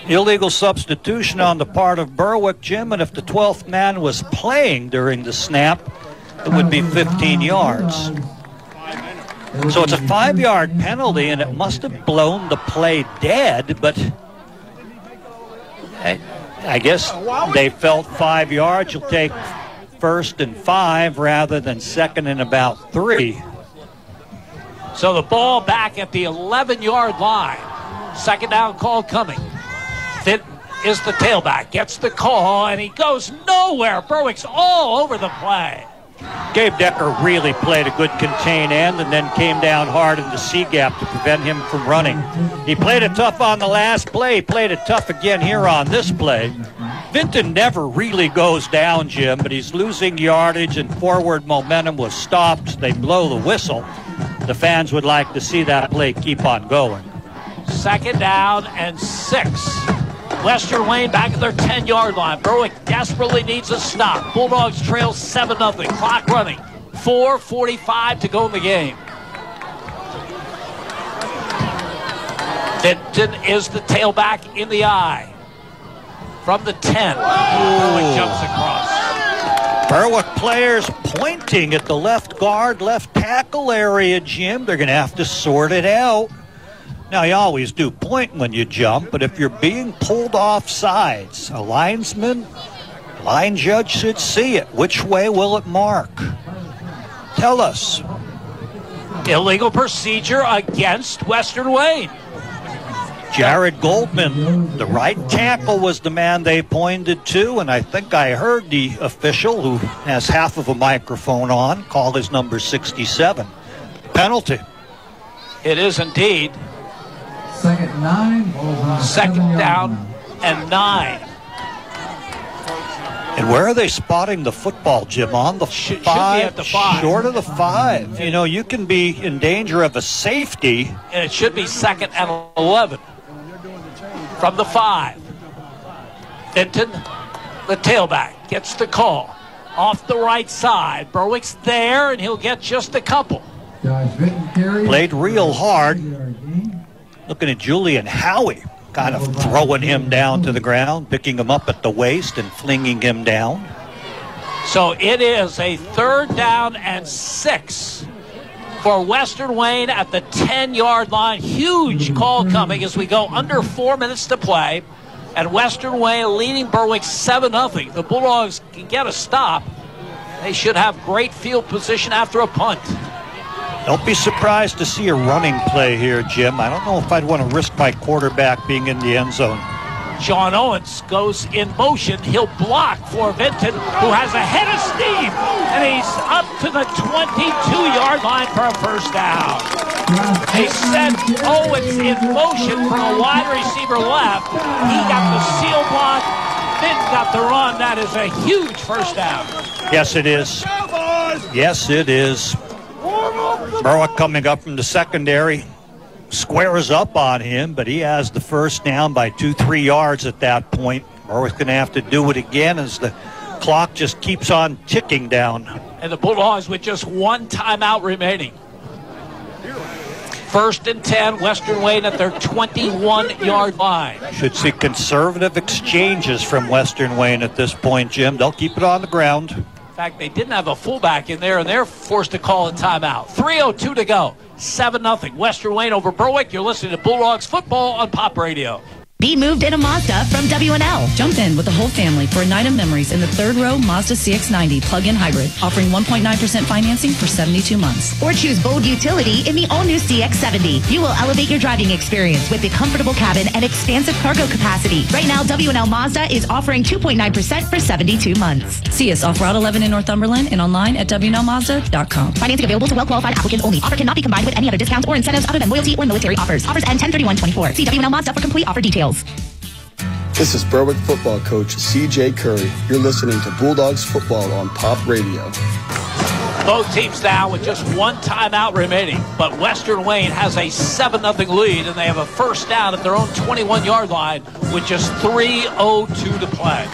Illegal substitution on the part of Berwick, Jim, and if the 12th man was playing during the snap, it would be 15 yards. So it's a 5-yard penalty, and it must have blown the play dead, but I guess they felt 5 yards. You'll take 1st and 5 rather than 2nd and about 3. So the ball back at the 11-yard line. 2nd down call coming. Fit is the tailback. Gets the call, and he goes nowhere. Berwick's all over the play. Gabe Decker really played a good contain end and then came down hard in the C-gap to prevent him from running. He played it tough on the last play. He played it tough again here on this play. Vinton never really goes down, Jim, but he's losing yardage and forward momentum was stopped. They blow the whistle. The fans would like to see that play keep on going. 2nd down and 6. Western Wayne back at their 10-yard line. Berwick desperately needs a stop. Bulldogs trail 7-0. Clock running. 4:45 to go in the game. Vinton is the tailback in the eye. From the 10. Berwick jumps across. Berwick players pointing at the left guard, left tackle area, Jim. They're going to have to sort it out. Now, you always do point when you jump, but if you're being pulled off sides, a linesman, line judge should see it. Which way will it mark? Tell us. Illegal procedure against Western Wayne. Jared Goldman, the right tackle, was the man they pointed to, and I think I heard the official, who has half of a microphone on, call his number 67. Penalty. It is indeed. 2nd 9. 2nd down and 9. And where are they spotting the football, Jim? On the 5? Should be at the 5. Short of the 5. You know, you can be in danger of a safety. And it should be 2nd and 11. From the 5. Vinton, the tailback, gets the call. Off the right side. Berwick's there, and he'll get just a couple. Played real hard. Looking at Julian Howie, kind of throwing him down to the ground, picking him up at the waist and flinging him down. So it is a 3rd down and 6 for Western Wayne at the 10-yard line. Huge call coming as we go under 4 minutes to play. And Western Wayne leading Berwick 7-0. The Bulldogs can get a stop. They should have great field position after a punt. Don't be surprised to see a running play here, Jim. I don't know if I'd want to risk my quarterback being in the end zone. Sean Owens goes in motion. He'll block for Vinton, who has a head of steam. And he's up to the 22-yard line for a 1st down. They sent Owens in motion from a wide receiver left. He got the seal block. Vinton got the run. That is a huge 1st down. Yes, it is. Yes, it is. Berwick coming up from the secondary, squares up on him, but he has the 1st down by 2-3 yards at that point. Berwick's going to have to do it again as the clock just keeps on ticking down. And the Bulldogs with just 1 timeout remaining. 1st and 10, Western Wayne at their 21-yard line. Should see conservative exchanges from Western Wayne at this point, Jim. They'll keep it on the ground. In fact, they didn't have a fullback in there, and they're forced to call a timeout. 3:02 to go. 7-0. Western Wayne over Berwick. You're listening to Bulldogs football on Pop Radio. Be moved in a Mazda from WNL. Jump in with the whole family for a night of memories in the 3rd row Mazda CX-90 plug-in hybrid, offering 1.9% financing for 72 months. Or choose bold utility in the all-new CX-70. You will elevate your driving experience with the comfortable cabin and expansive cargo capacity. Right now, WNL Mazda is offering 2.9% for 72 months. See us off Route 11 in Northumberland and online at WNLMazda.com. Financing available to well-qualified applicants only. Offer cannot be combined with any other discounts or incentives other than loyalty or military offers. Offers end 10/31/24. See WNL Mazda for complete offer details. This is Berwick football coach C.J. Curry. You're listening to Bulldogs football on Pop Radio. Both teams now with just 1 timeout remaining, but Western Wayne has a 7-0 lead, and they have a 1st down at their own 21-yard line with just 3:02 to play.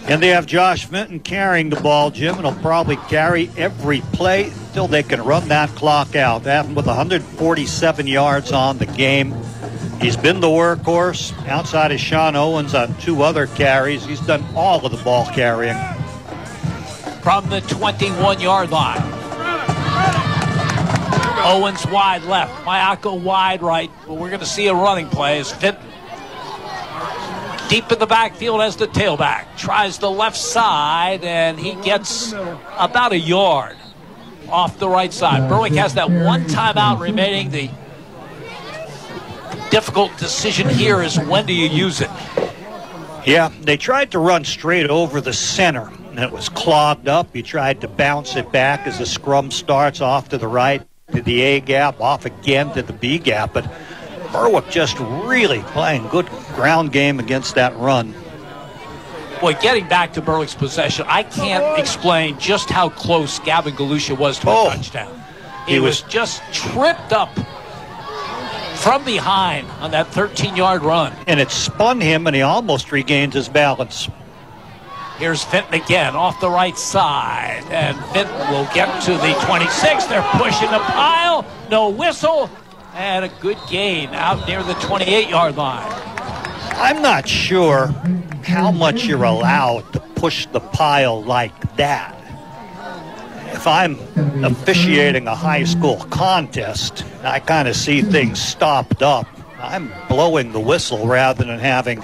And they have Josh Vinton carrying the ball, Jim, and he'll probably carry every play until they can run that clock out. That happened with 147 yards on the game. He's been the workhorse outside of Sean Owens on 2 other carries. He's done all of the ball carrying. From the 21-yard line. Owens wide left. Mayako wide right. But we're going to see a running play as Fenton deep in the backfield as the tailback. Tries the left side, and he gets about a yard off the right side. Berwick has that one timeout remaining. The difficult decision here is when do you use it? Yeah, they tried to run straight over the center, and it was clogged up. He tried to bounce it back as the scrum starts off to the right to the A gap, off again to the B gap. But Berwick just really playing good ground game against that run. Boy, getting back to Berwick's possession, I can't explain just how close Gavin Galusha was to a touchdown. He was just tripped up from behind on that 13-yard run. And it spun him, and he almost regained his balance. Here's Fenton again off the right side, and Fenton will get to the 26. They're pushing the pile. No whistle, and a good gain out near the 28-yard line. I'm not sure how much you're allowed to push the pile like that. If I'm officiating a high school contest, I kind of see things stopped up. I'm blowing the whistle rather than having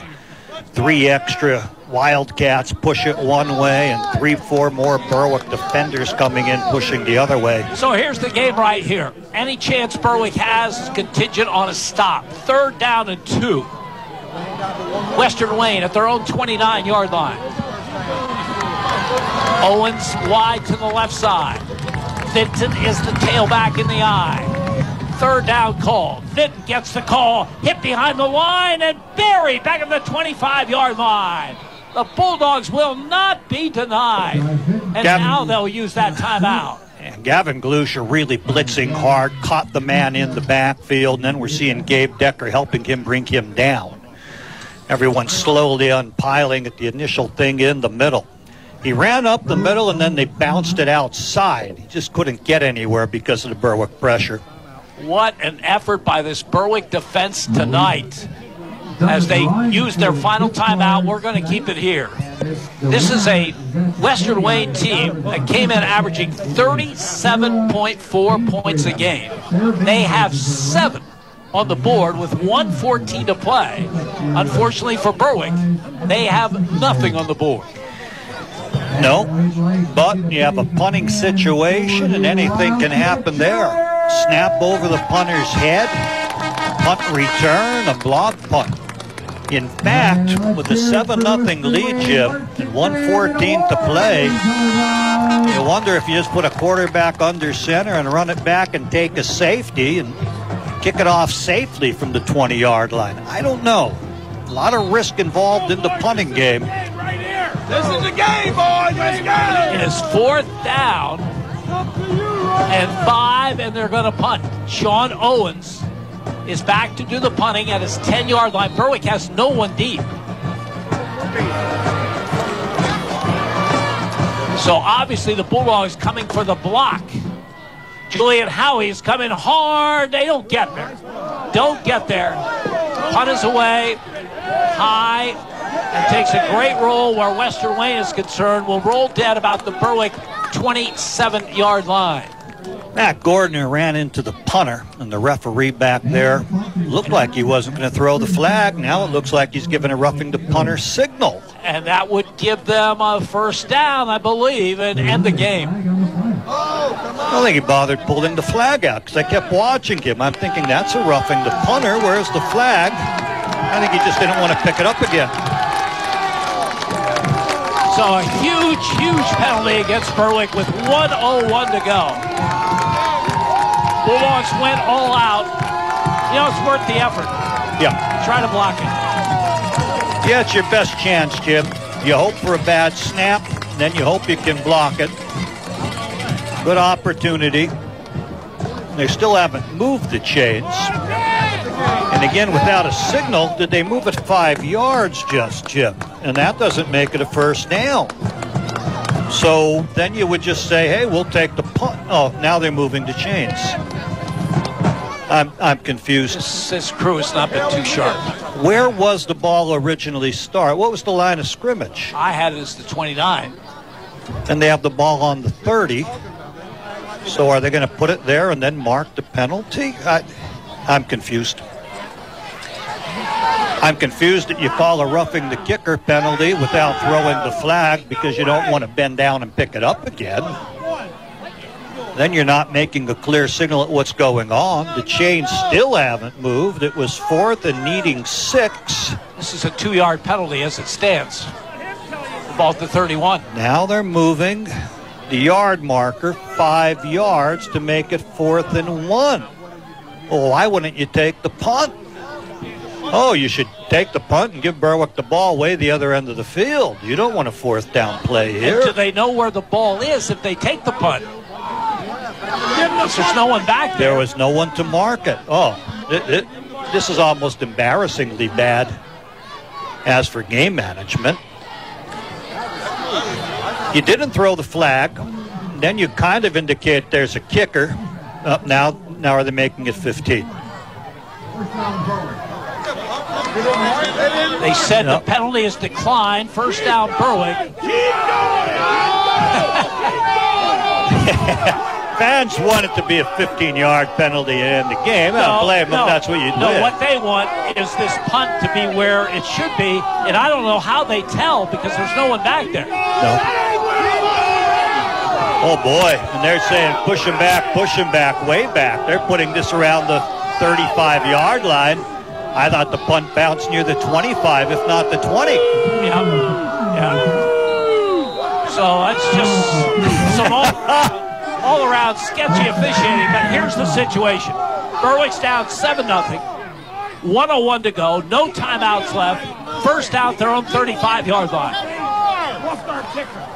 3 extra Wildcats push it one way and 3-4 more Berwick defenders coming in pushing the other way. So here's the game right here. Any chance Berwick has is contingent on a stop. 3rd down and 2. Western Wayne at their own 29-yard line. Owens wide to the left side. Fenton is the tailback in the eye. 3rd down call. Fenton gets the call. Hit behind the line and buried back at the 25-yard line. The Bulldogs will not be denied. And now they'll use that timeout. And Gavin Galusha really blitzing hard, caught the man in the backfield, and then we're seeing Gabe Decker helping him bring him down. Everyone slowly unpiling at the initial thing in the middle. He ran up the middle, and then they bounced it outside. He just couldn't get anywhere because of the Berwick pressure. What an effort by this Berwick defense tonight. As they use their final timeout, we're going to keep it here. This is a Western Wayne team that came in averaging 37.4 points a game. They have 7 on the board with 1:14 to play. Unfortunately for Berwick, they have nothing on the board. No, but you have a punting situation and anything can happen there. Snap over the punter's head, punt return, a block punt. In fact, with a 7-0 lead, Jim, and 1:14 to play, you wonder if you just put a quarterback under center and run it back and take a safety and kick it off safely from the 20-yard line. I don't know. A lot of risk involved in the punting game. This is the game, boys. Let's go. It is 4th down and 5, and they're going to punt. Sean Owens is back to do the punting at his 10-yard line. Berwick has no one deep. So obviously the Bulldogs coming for the block. Julian Howie's coming hard. They don't get there. Don't get there. Punt is away. High. And takes a great roll where Western Wayne is concerned. Will roll dead about the Berwick 27-yard line. Matt Gordner ran into the punter, and the referee back there looked like he wasn't going to throw the flag. Now it looks like he's giving a roughing the punter signal. And that would give them a 1st down, I believe, and end the game. I don't think he bothered pulling the flag out because I kept watching him. I'm thinking that's a roughing the punter. Where's the flag? I think he just didn't want to pick it up again. So a huge, huge penalty against Berwick with 1:01 to go. Bulldogs went all out. You know, it's worth the effort. Yeah. Try to block it. Yeah, it's your best chance, Jim. You hope for a bad snap, then you hope you can block it. Good opportunity. They still haven't moved the chains. And again, without a signal, did they move it 5 yards just, Jim? And that doesn't make it a 1st down. So then you would just say, hey, we'll take the punt. Oh, now they're moving the chains. I'm confused. This crew has not been too sharp. Where was the ball originally start? What was the line of scrimmage? I had it as the 29. And they have the ball on the 30. So are they going to put it there and then mark the penalty? I'm confused. I'm confused that you call a roughing the kicker penalty without throwing the flag because you don't want to bend down and pick it up again. Then you're not making a clear signal at what's going on. The chains still haven't moved. It was 4th and needing 6. This is a 2-yard penalty as it stands. The ball at the 31. Now they're moving the yard marker 5 yards to make it 4th and 1. Well, why wouldn't you take the punt? Oh, you should take the punt and give Berwick the ball way the other end of the field. You don't want a 4th down play here. And do they know where the ball is if they take the punt? There's no one back there. There was no one to mark it. Oh, this is almost embarrassingly bad as for game management. You didn't throw the flag. Then you kind of indicate there's a kicker. Now are they making it 15? They said the penalty is declined. First down, Berwick. Fans want it to be a 15-yard penalty in the game. I don't blame them. That's what you do. No, what they want is this punt to be where it should be, and I don't know how they tell because there's no one back there. No. Oh, boy. And they're saying push him back, way back. They're putting this around the 35-yard line. I thought the punt bounced near the 25, if not the 20. Yeah. So that's just some all-around sketchy officiating. But here's the situation. Berwick's down 7-0. 1:01 to go. No timeouts left. First out their own 35-yard line.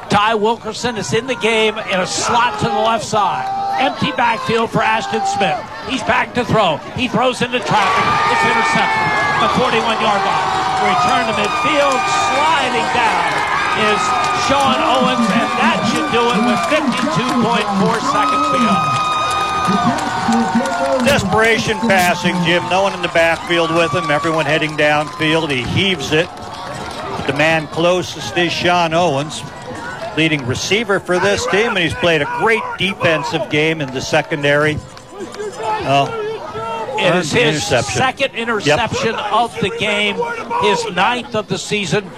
Ty Wilkerson is in the game in a slot to the left side. Empty backfield for Ashton Smith. He's back to throw. He throws into traffic. It's intercepted. The 41-yard line. Return to midfield. Sliding down is Sean Owens, and that should do it with 52.4 seconds to go. Desperation passing, Jim. No one in the backfield with him. Everyone heading downfield. He heaves it. The man closest is Sean Owens, leading receiver for this team, and he's played a great defensive game in the secondary. It is his second interception of the game, his 9th of the season.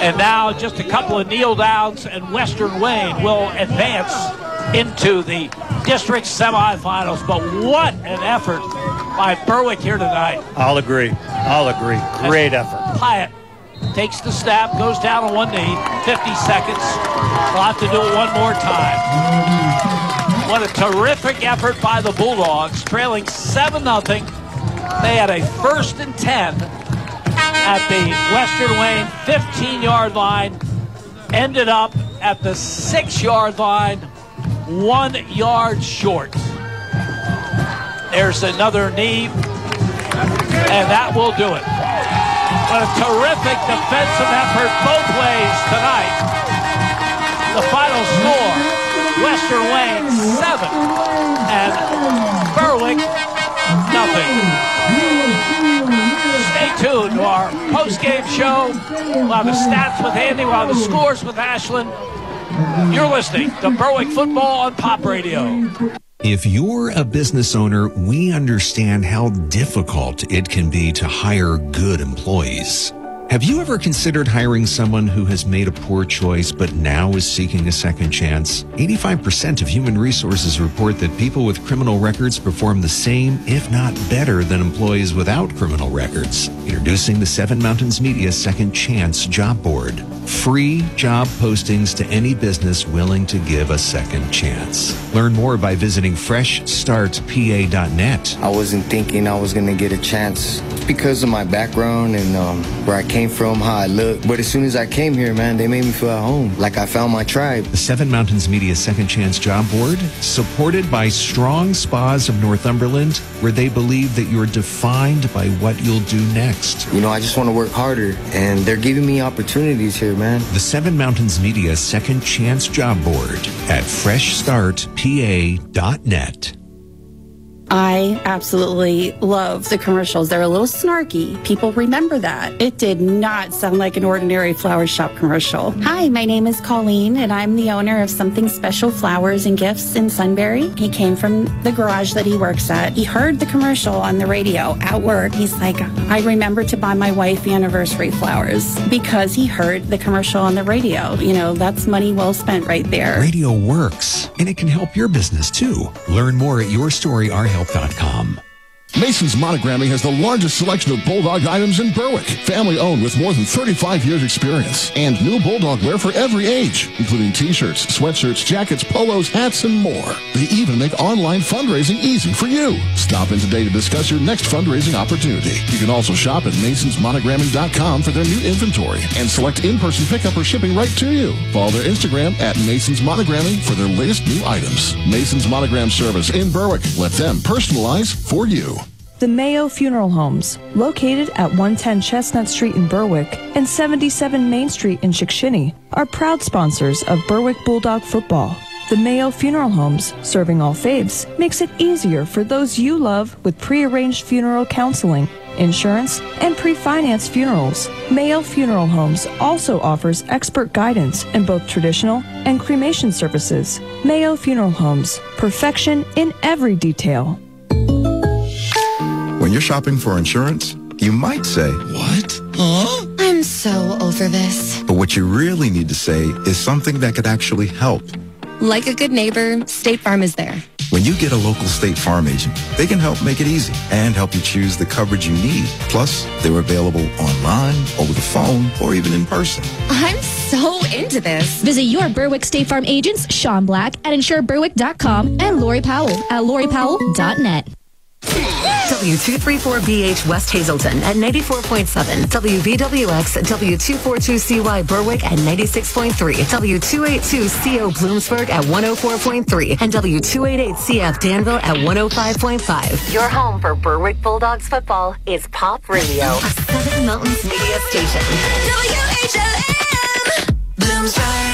And now just a couple of kneel downs, and Western Wayne will advance into the district semifinals. But what an effort by Berwick here tonight. I'll agree. Great effort. Hyatt takes the snap, goes down on one knee, 50 seconds. We'll have to do it one more time. What a terrific effort by the Bulldogs, trailing 7-0. They had a 1st and 10 at the Western Wayne 15-yard line, ended up at the 6-yard line, 1 yard short. There's another knee, and that will do it. What a terrific defensive effort both ways tonight. The final score, Western Wayne 7 and Berwick nothing. Stay tuned to our post-game show. We'll have the stats with Andy, we'll have the scores with Ashlyn. You're listening to Berwick Football on Pop Radio. If you're a business owner, we understand how difficult it can be to hire good employees. Have you ever considered hiring someone who has made a poor choice but now is seeking a second chance? 85% of human resources report that people with criminal records perform the same, if not better, than employees without criminal records. Introducing the Seven Mountains Media Second Chance Job Board. Free job postings to any business willing to give a second chance. Learn more by visiting freshstartpa.net. I wasn't thinking I was going to get a chance because of my background and where I came from, how I look. But as soon as I came here, man, they made me feel at home, like I found my tribe. The Seven Mountains Media Second Chance Job Board, supported by Strong Spas of Northumberland, where they believe that you're defined by what you'll do next. You know, I just want to work harder, and they're giving me opportunities here, man. The Seven Mountains Media Second Chance Job Board at freshstartpa.net. I absolutely love the commercials. They're a little snarky. People remember that. It did not sound like an ordinary flower shop commercial. Hi, my name is Colleen, and I'm the owner of Something Special Flowers and Gifts in Sunbury. He came from the garage that he works at. He heard the commercial on the radio at work. He's like, I remember to buy my wife anniversary flowers because he heard the commercial on the radio. You know, that's money well spent right there. Radio works, and it can help your business too. Learn more at YourStoryOurHelp.com. Mason's Monogramming has the largest selection of Bulldog items in Berwick. Family-owned with more than 35 years experience. And new Bulldog wear for every age, including t-shirts, sweatshirts, jackets, polos, hats, and more. They even make online fundraising easy for you. Stop in today to discuss your next fundraising opportunity. You can also shop at masonsmonogramming.com for their new inventory and select in-person pickup or shipping right to you. Follow their Instagram at Mason's Monogramming for their latest new items. Mason's Monogram Service in Berwick. Let them personalize for you. The Mayo Funeral Homes, located at 110 Chestnut Street in Berwick and 77 Main Street in Chickashinny, are proud sponsors of Berwick Bulldog football. The Mayo Funeral Homes, serving all faiths, makes it easier for those you love with pre-arranged funeral counseling, insurance, and pre-financed funerals. Mayo Funeral Homes also offers expert guidance in both traditional and cremation services. Mayo Funeral Homes, perfection in every detail. When you're shopping for insurance, you might say, "What? Huh?" I'm so over this. But what you really need to say is something that could actually help. Like a good neighbor, State Farm is there. When you get a local State Farm agent, they can help make it easy and help you choose the coverage you need. Plus, they're available online, over the phone, or even in person. I'm so into this. Visit your Berwick State Farm agents, Sean Black at InsureBerwick.com and Lori Powell at LoriPowell.net. W234BH West Hazelton at 94.7, WVWX W242CY Berwick at 96.3, W282CO Bloomsburg at 104.3, and W288CF Danville at 105.5. Your home for Berwick Bulldogs football is Pop Radio, a Seven Mountains media station. WHLM Bloomsburg.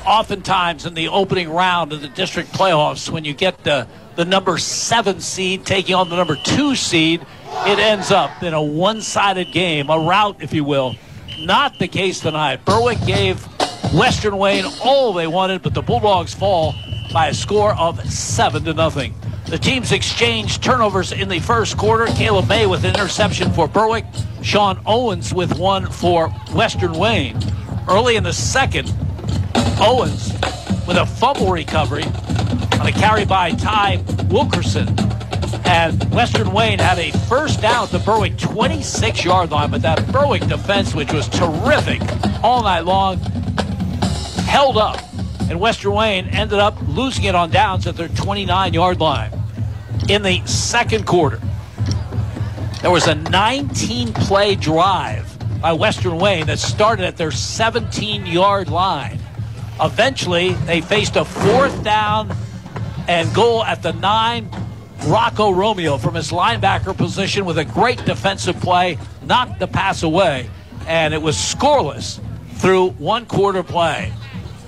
Oftentimes in the opening round of the district playoffs, when you get the number 7 seed taking on the number 2 seed, it ends up in a one-sided game, a rout, if you will. Not the case tonight. Berwick gave Western Wayne all they wanted, but the Bulldogs fall by a score of 7-0. The teams exchanged turnovers in the first quarter. Caleb May with an interception for Berwick. Sean Owens with one for Western Wayne. Early in the second, Owens with a fumble recovery on a carry by Ty Wilkerson. And Western Wayne had a first down at the Berwick 26-yard line, but that Berwick defense, which was terrific all night long, held up. And Western Wayne ended up losing it on downs at their 29-yard line. In the second quarter, there was a 19-play drive by Western Wayne that started at their 17-yard line. Eventually, they faced a 4th down and goal at the 9. Rocco Romeo from his linebacker position with a great defensive play knocked the pass away, and it was scoreless through one quarter play.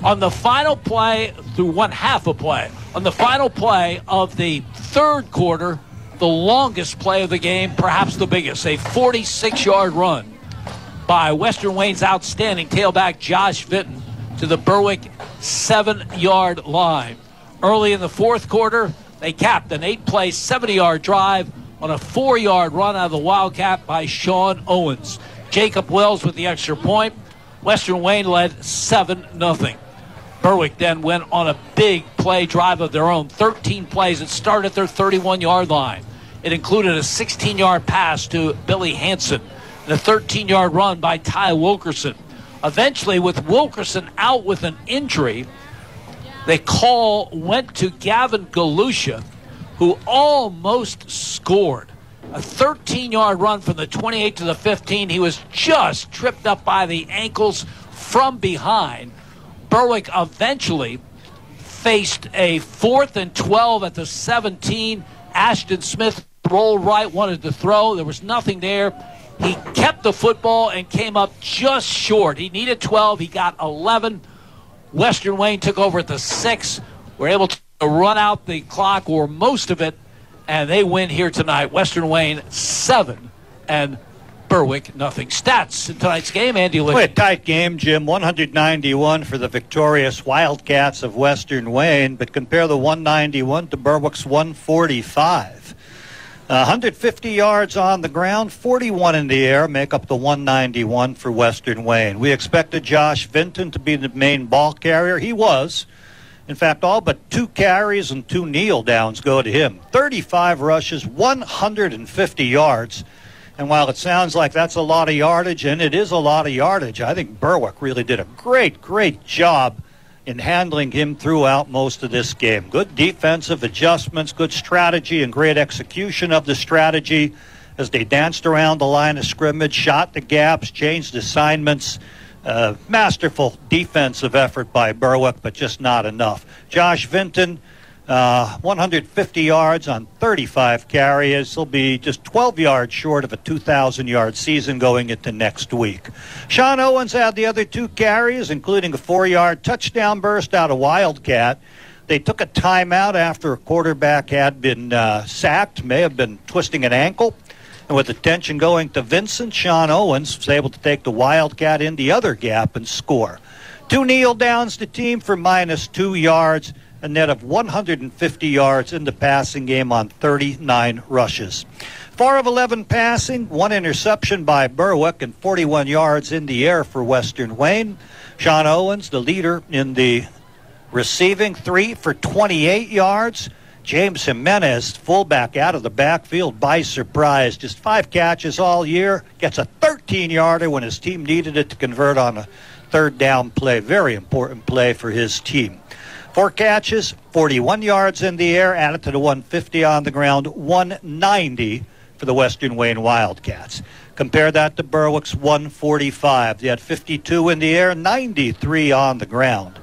On the final play, through one half a play, on the final play of the third quarter, the longest play of the game, perhaps the biggest, a 46-yard run by Western Wayne's outstanding tailback Josh Vinton to the Berwick 7-yard line. Early in the fourth quarter, they capped an 8-play, 70-yard drive on a 4-yard run out of the Wildcat by Sean Owens. Jacob Wells with the extra point. Western Wayne led 7-0. Berwick then went on a big play drive of their own. 13 plays that started at their 31-yard line. It included a 16-yard pass to Billy Hansen and a 13-yard run by Ty Wilkerson. Eventually, with Wilkerson out with an injury, the call went to Gavin Galusha, who almost scored. A 13-yard run from the 28 to the 15. He was just tripped up by the ankles from behind. Berwick eventually faced a 4th and 12 at the 17. Ashton Smith rolled right, wanted to throw. There was nothing there. He kept the football and came up just short. He needed 12. He got 11. Western Wayne took over at the 6. Were able to run out the clock, or most of it, and they win here tonight. Western Wayne 7 and Berwick nothing. Stats in tonight's game, Andy Lee. A tight game, Jim. 191 for the victorious Wildcats of Western Wayne, but compare the 191 to Berwick's 145. 150 yards on the ground, 41 in the air, make up the 191 for Western Wayne. We expected Josh Vinton to be the main ball carrier. He was. In fact, all but 2 carries and 2 kneel downs go to him. 35 rushes, 150 yards. And while it sounds like that's a lot of yardage, and it is a lot of yardage, I think Berwick really did a great job in handling him throughout most of this game. Good defensive adjustments, good strategy, and great execution of the strategy as they danced around the line of scrimmage, shot the gaps, changed assignments. Masterful defensive effort by Berwick, but just not enough. Josh Vinton, 150 yards on 35 carries. He'll be just 12 yards short of a 2,000-yard season going into next week. Sean Owens had the other 2 carries, including a 4-yard touchdown burst out of Wildcat. They took a timeout after a quarterback had been sacked, may have been twisting an ankle. And with attention going to Vincent, Sean Owens was able to take the Wildcat in the other gap and score. 2 kneel downs to team for -2 yards. A net of 150 yards in the passing game on 39 rushes. 4 of 11 passing, 1 interception by Berwick, and 41 yards in the air for Western Wayne. Sean Owens, the leader in the receiving, 3 for 28 yards. James Jimenez, fullback out of the backfield by surprise. Just 5 catches all year. Gets a 13-yarder when his team needed it to convert on a 3rd down play. Very important play for his team. 4 catches, 41 yards in the air, added to the 150 on the ground, 190 for the Western Wayne Wildcats. Compare that to Berwick's 145. They had 52 in the air, 93 on the ground.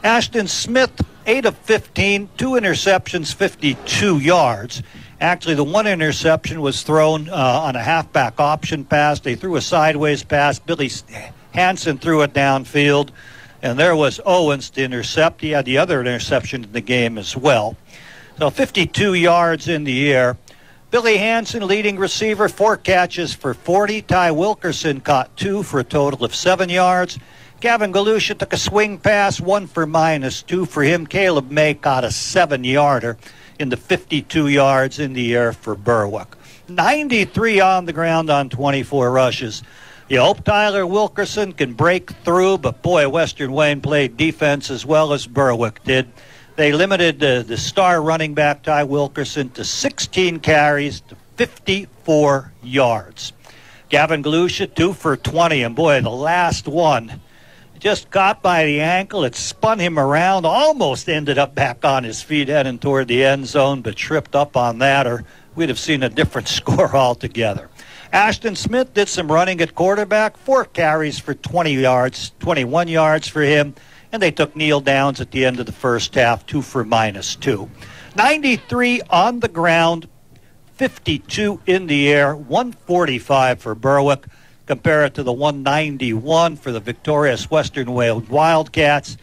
Ashton Smith, 8 of 15, 2 interceptions, 52 yards. Actually, the 1 interception was thrown on a halfback option pass. They threw a sideways pass. Billy Hansen threw it downfield. And there was Owens to intercept. He had the other interception in the game as well. So 52 yards in the air. Billy Hansen, leading receiver, 4 catches for 40. Ty Wilkerson caught 2 for a total of 7 yards. Gavin Galusha took a swing pass, 1 for -2 for him. Caleb May caught a 7-yarder in the 52 yards in the air for Berwick. 93 on the ground on 24 rushes. You hope Tyler Wilkerson can break through, but boy, Western Wayne played defense as well as Berwick did. They limited the star running back, Ty Wilkerson, to 16 carries to 54 yards. Gavin Galusha, 2 for 20, and boy, the last one just caught by the ankle. It spun him around, almost ended up back on his feet heading toward the end zone, but tripped up on that, or we'd have seen a different score altogether. Ashton Smith did some running at quarterback, 4 carries for 20 yards, 21 yards for him, and they took kneel downs at the end of the first half, 2 for -2. 93 on the ground, 52 in the air, 145 for Berwick. Compare it to the 191 for the victorious Western Wayne Wildcats.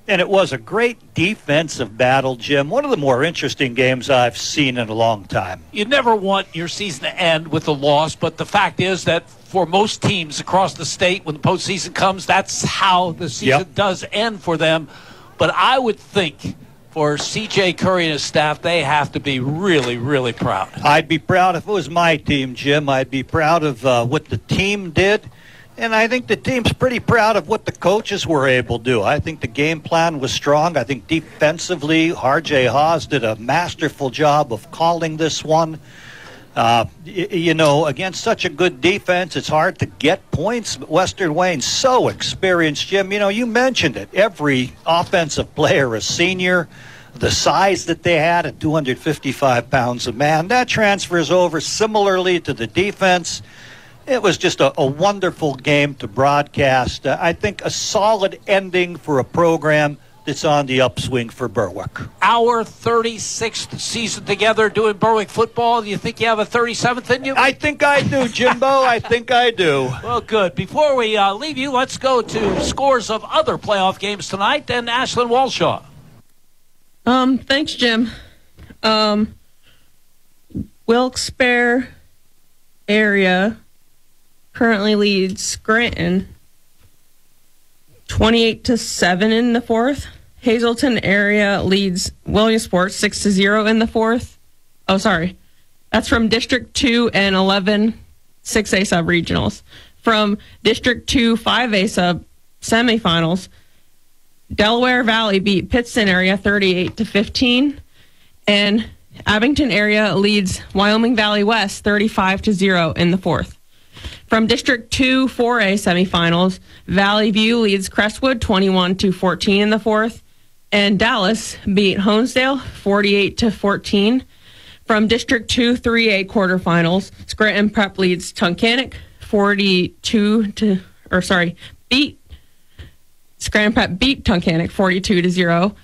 And it was a great defensive battle, Jim. One of the more interesting games I've seen in a long time. You never want your season to end with a loss, but the fact is that for most teams across the state, when the postseason comes, that's how the season does end for them. But I would think for C.J. Curry and his staff, they have to be really, really proud. I'd be proud if it was my team, Jim. I'd be proud of what the team did. And I think the team's pretty proud of what the coaches were able to do. I think the game plan was strong. I think defensively, R.J. Haas did a masterful job of calling this one. Against such a good defense, it's hard to get points. But Western Wayne's so experienced, Jim. You mentioned it. Every offensive player, a senior, the size that they had at 255 pounds a man, that transfers over similarly to the defense. It was just a wonderful game to broadcast. I think a solid ending for a program that's on the upswing for Berwick. Our 36th season together doing Berwick football. Do you think you have a 37th in you? I think I do, Jimbo. I think I do. Well, good. Before we leave you, let's go to scores of other playoff games tonight. And Ashlyn, Walshaw. Thanks, Jim. Wilkes-Barre area currently leads Scranton 28-7 in the fourth. Hazleton area leads Williamsport 6-0 in the fourth. Oh, sorry. That's from District 2 and 11 6A sub-regionals. From District 2 5A sub semifinals, Delaware Valley beat Pittston area 38-15, and Abington area leads Wyoming Valley West 35-0 in the fourth. From District 2 4A semifinals, Valley View leads Crestwood 21-14 in the fourth, and Dallas beat Honesdale 48-14. From District 2 3A quarterfinals, Scranton Prep leads Tunkhannock Scranton Prep beat Tunkhannock 42-0.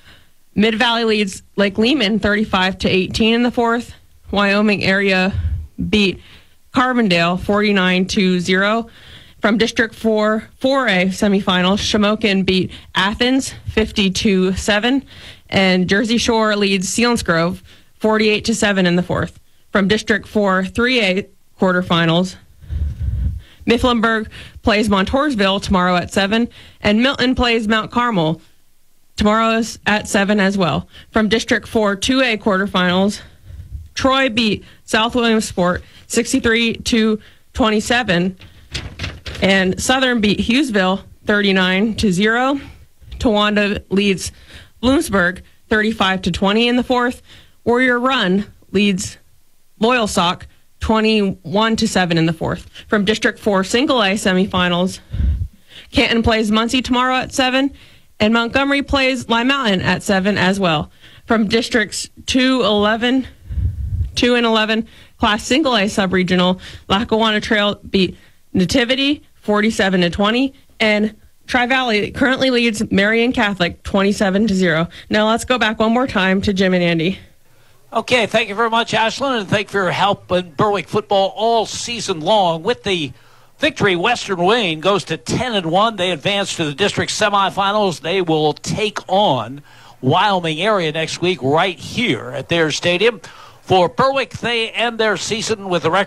Mid-Valley leads Lake Lehman 35-18 in the fourth. Wyoming area beat Carbondale 49-0. From District 4 4A semifinals, Shamokin beat Athens 52-7, and Jersey Shore leads Selinsgrove 48-7 in the fourth. From District 4 3A quarterfinals, Mifflinburg plays Montoursville tomorrow at 7, and Milton plays Mount Carmel tomorrow at 7 as well. From District 4 2A quarterfinals, Troy beat South Williamsport 63-27, and Southern beat Hughesville 39-0. Towanda leads Bloomsburg 35-20 in the fourth. Warrior Run leads Loyalsock 21-7 in the fourth. From District 4 Single A semifinals, Canton plays Muncie tomorrow at 7, and Montgomery plays Lime Mountain at 7 as well. From Districts 2 and 11, Class Single A sub-regional, Lackawanna Trail beat Nativity 47-20, and Tri-Valley currently leads Marion Catholic 27-0. Now let's go back one more time to Jim and Andy. Okay, thank you very much, Ashlyn, and thank you for your help in Berwick football all season long. With the victory, Western Wayne goes to 10-1. They advance to the district semifinals. They will take on Wyoming area next week right here at their stadium. For Berwick, they end their season with a record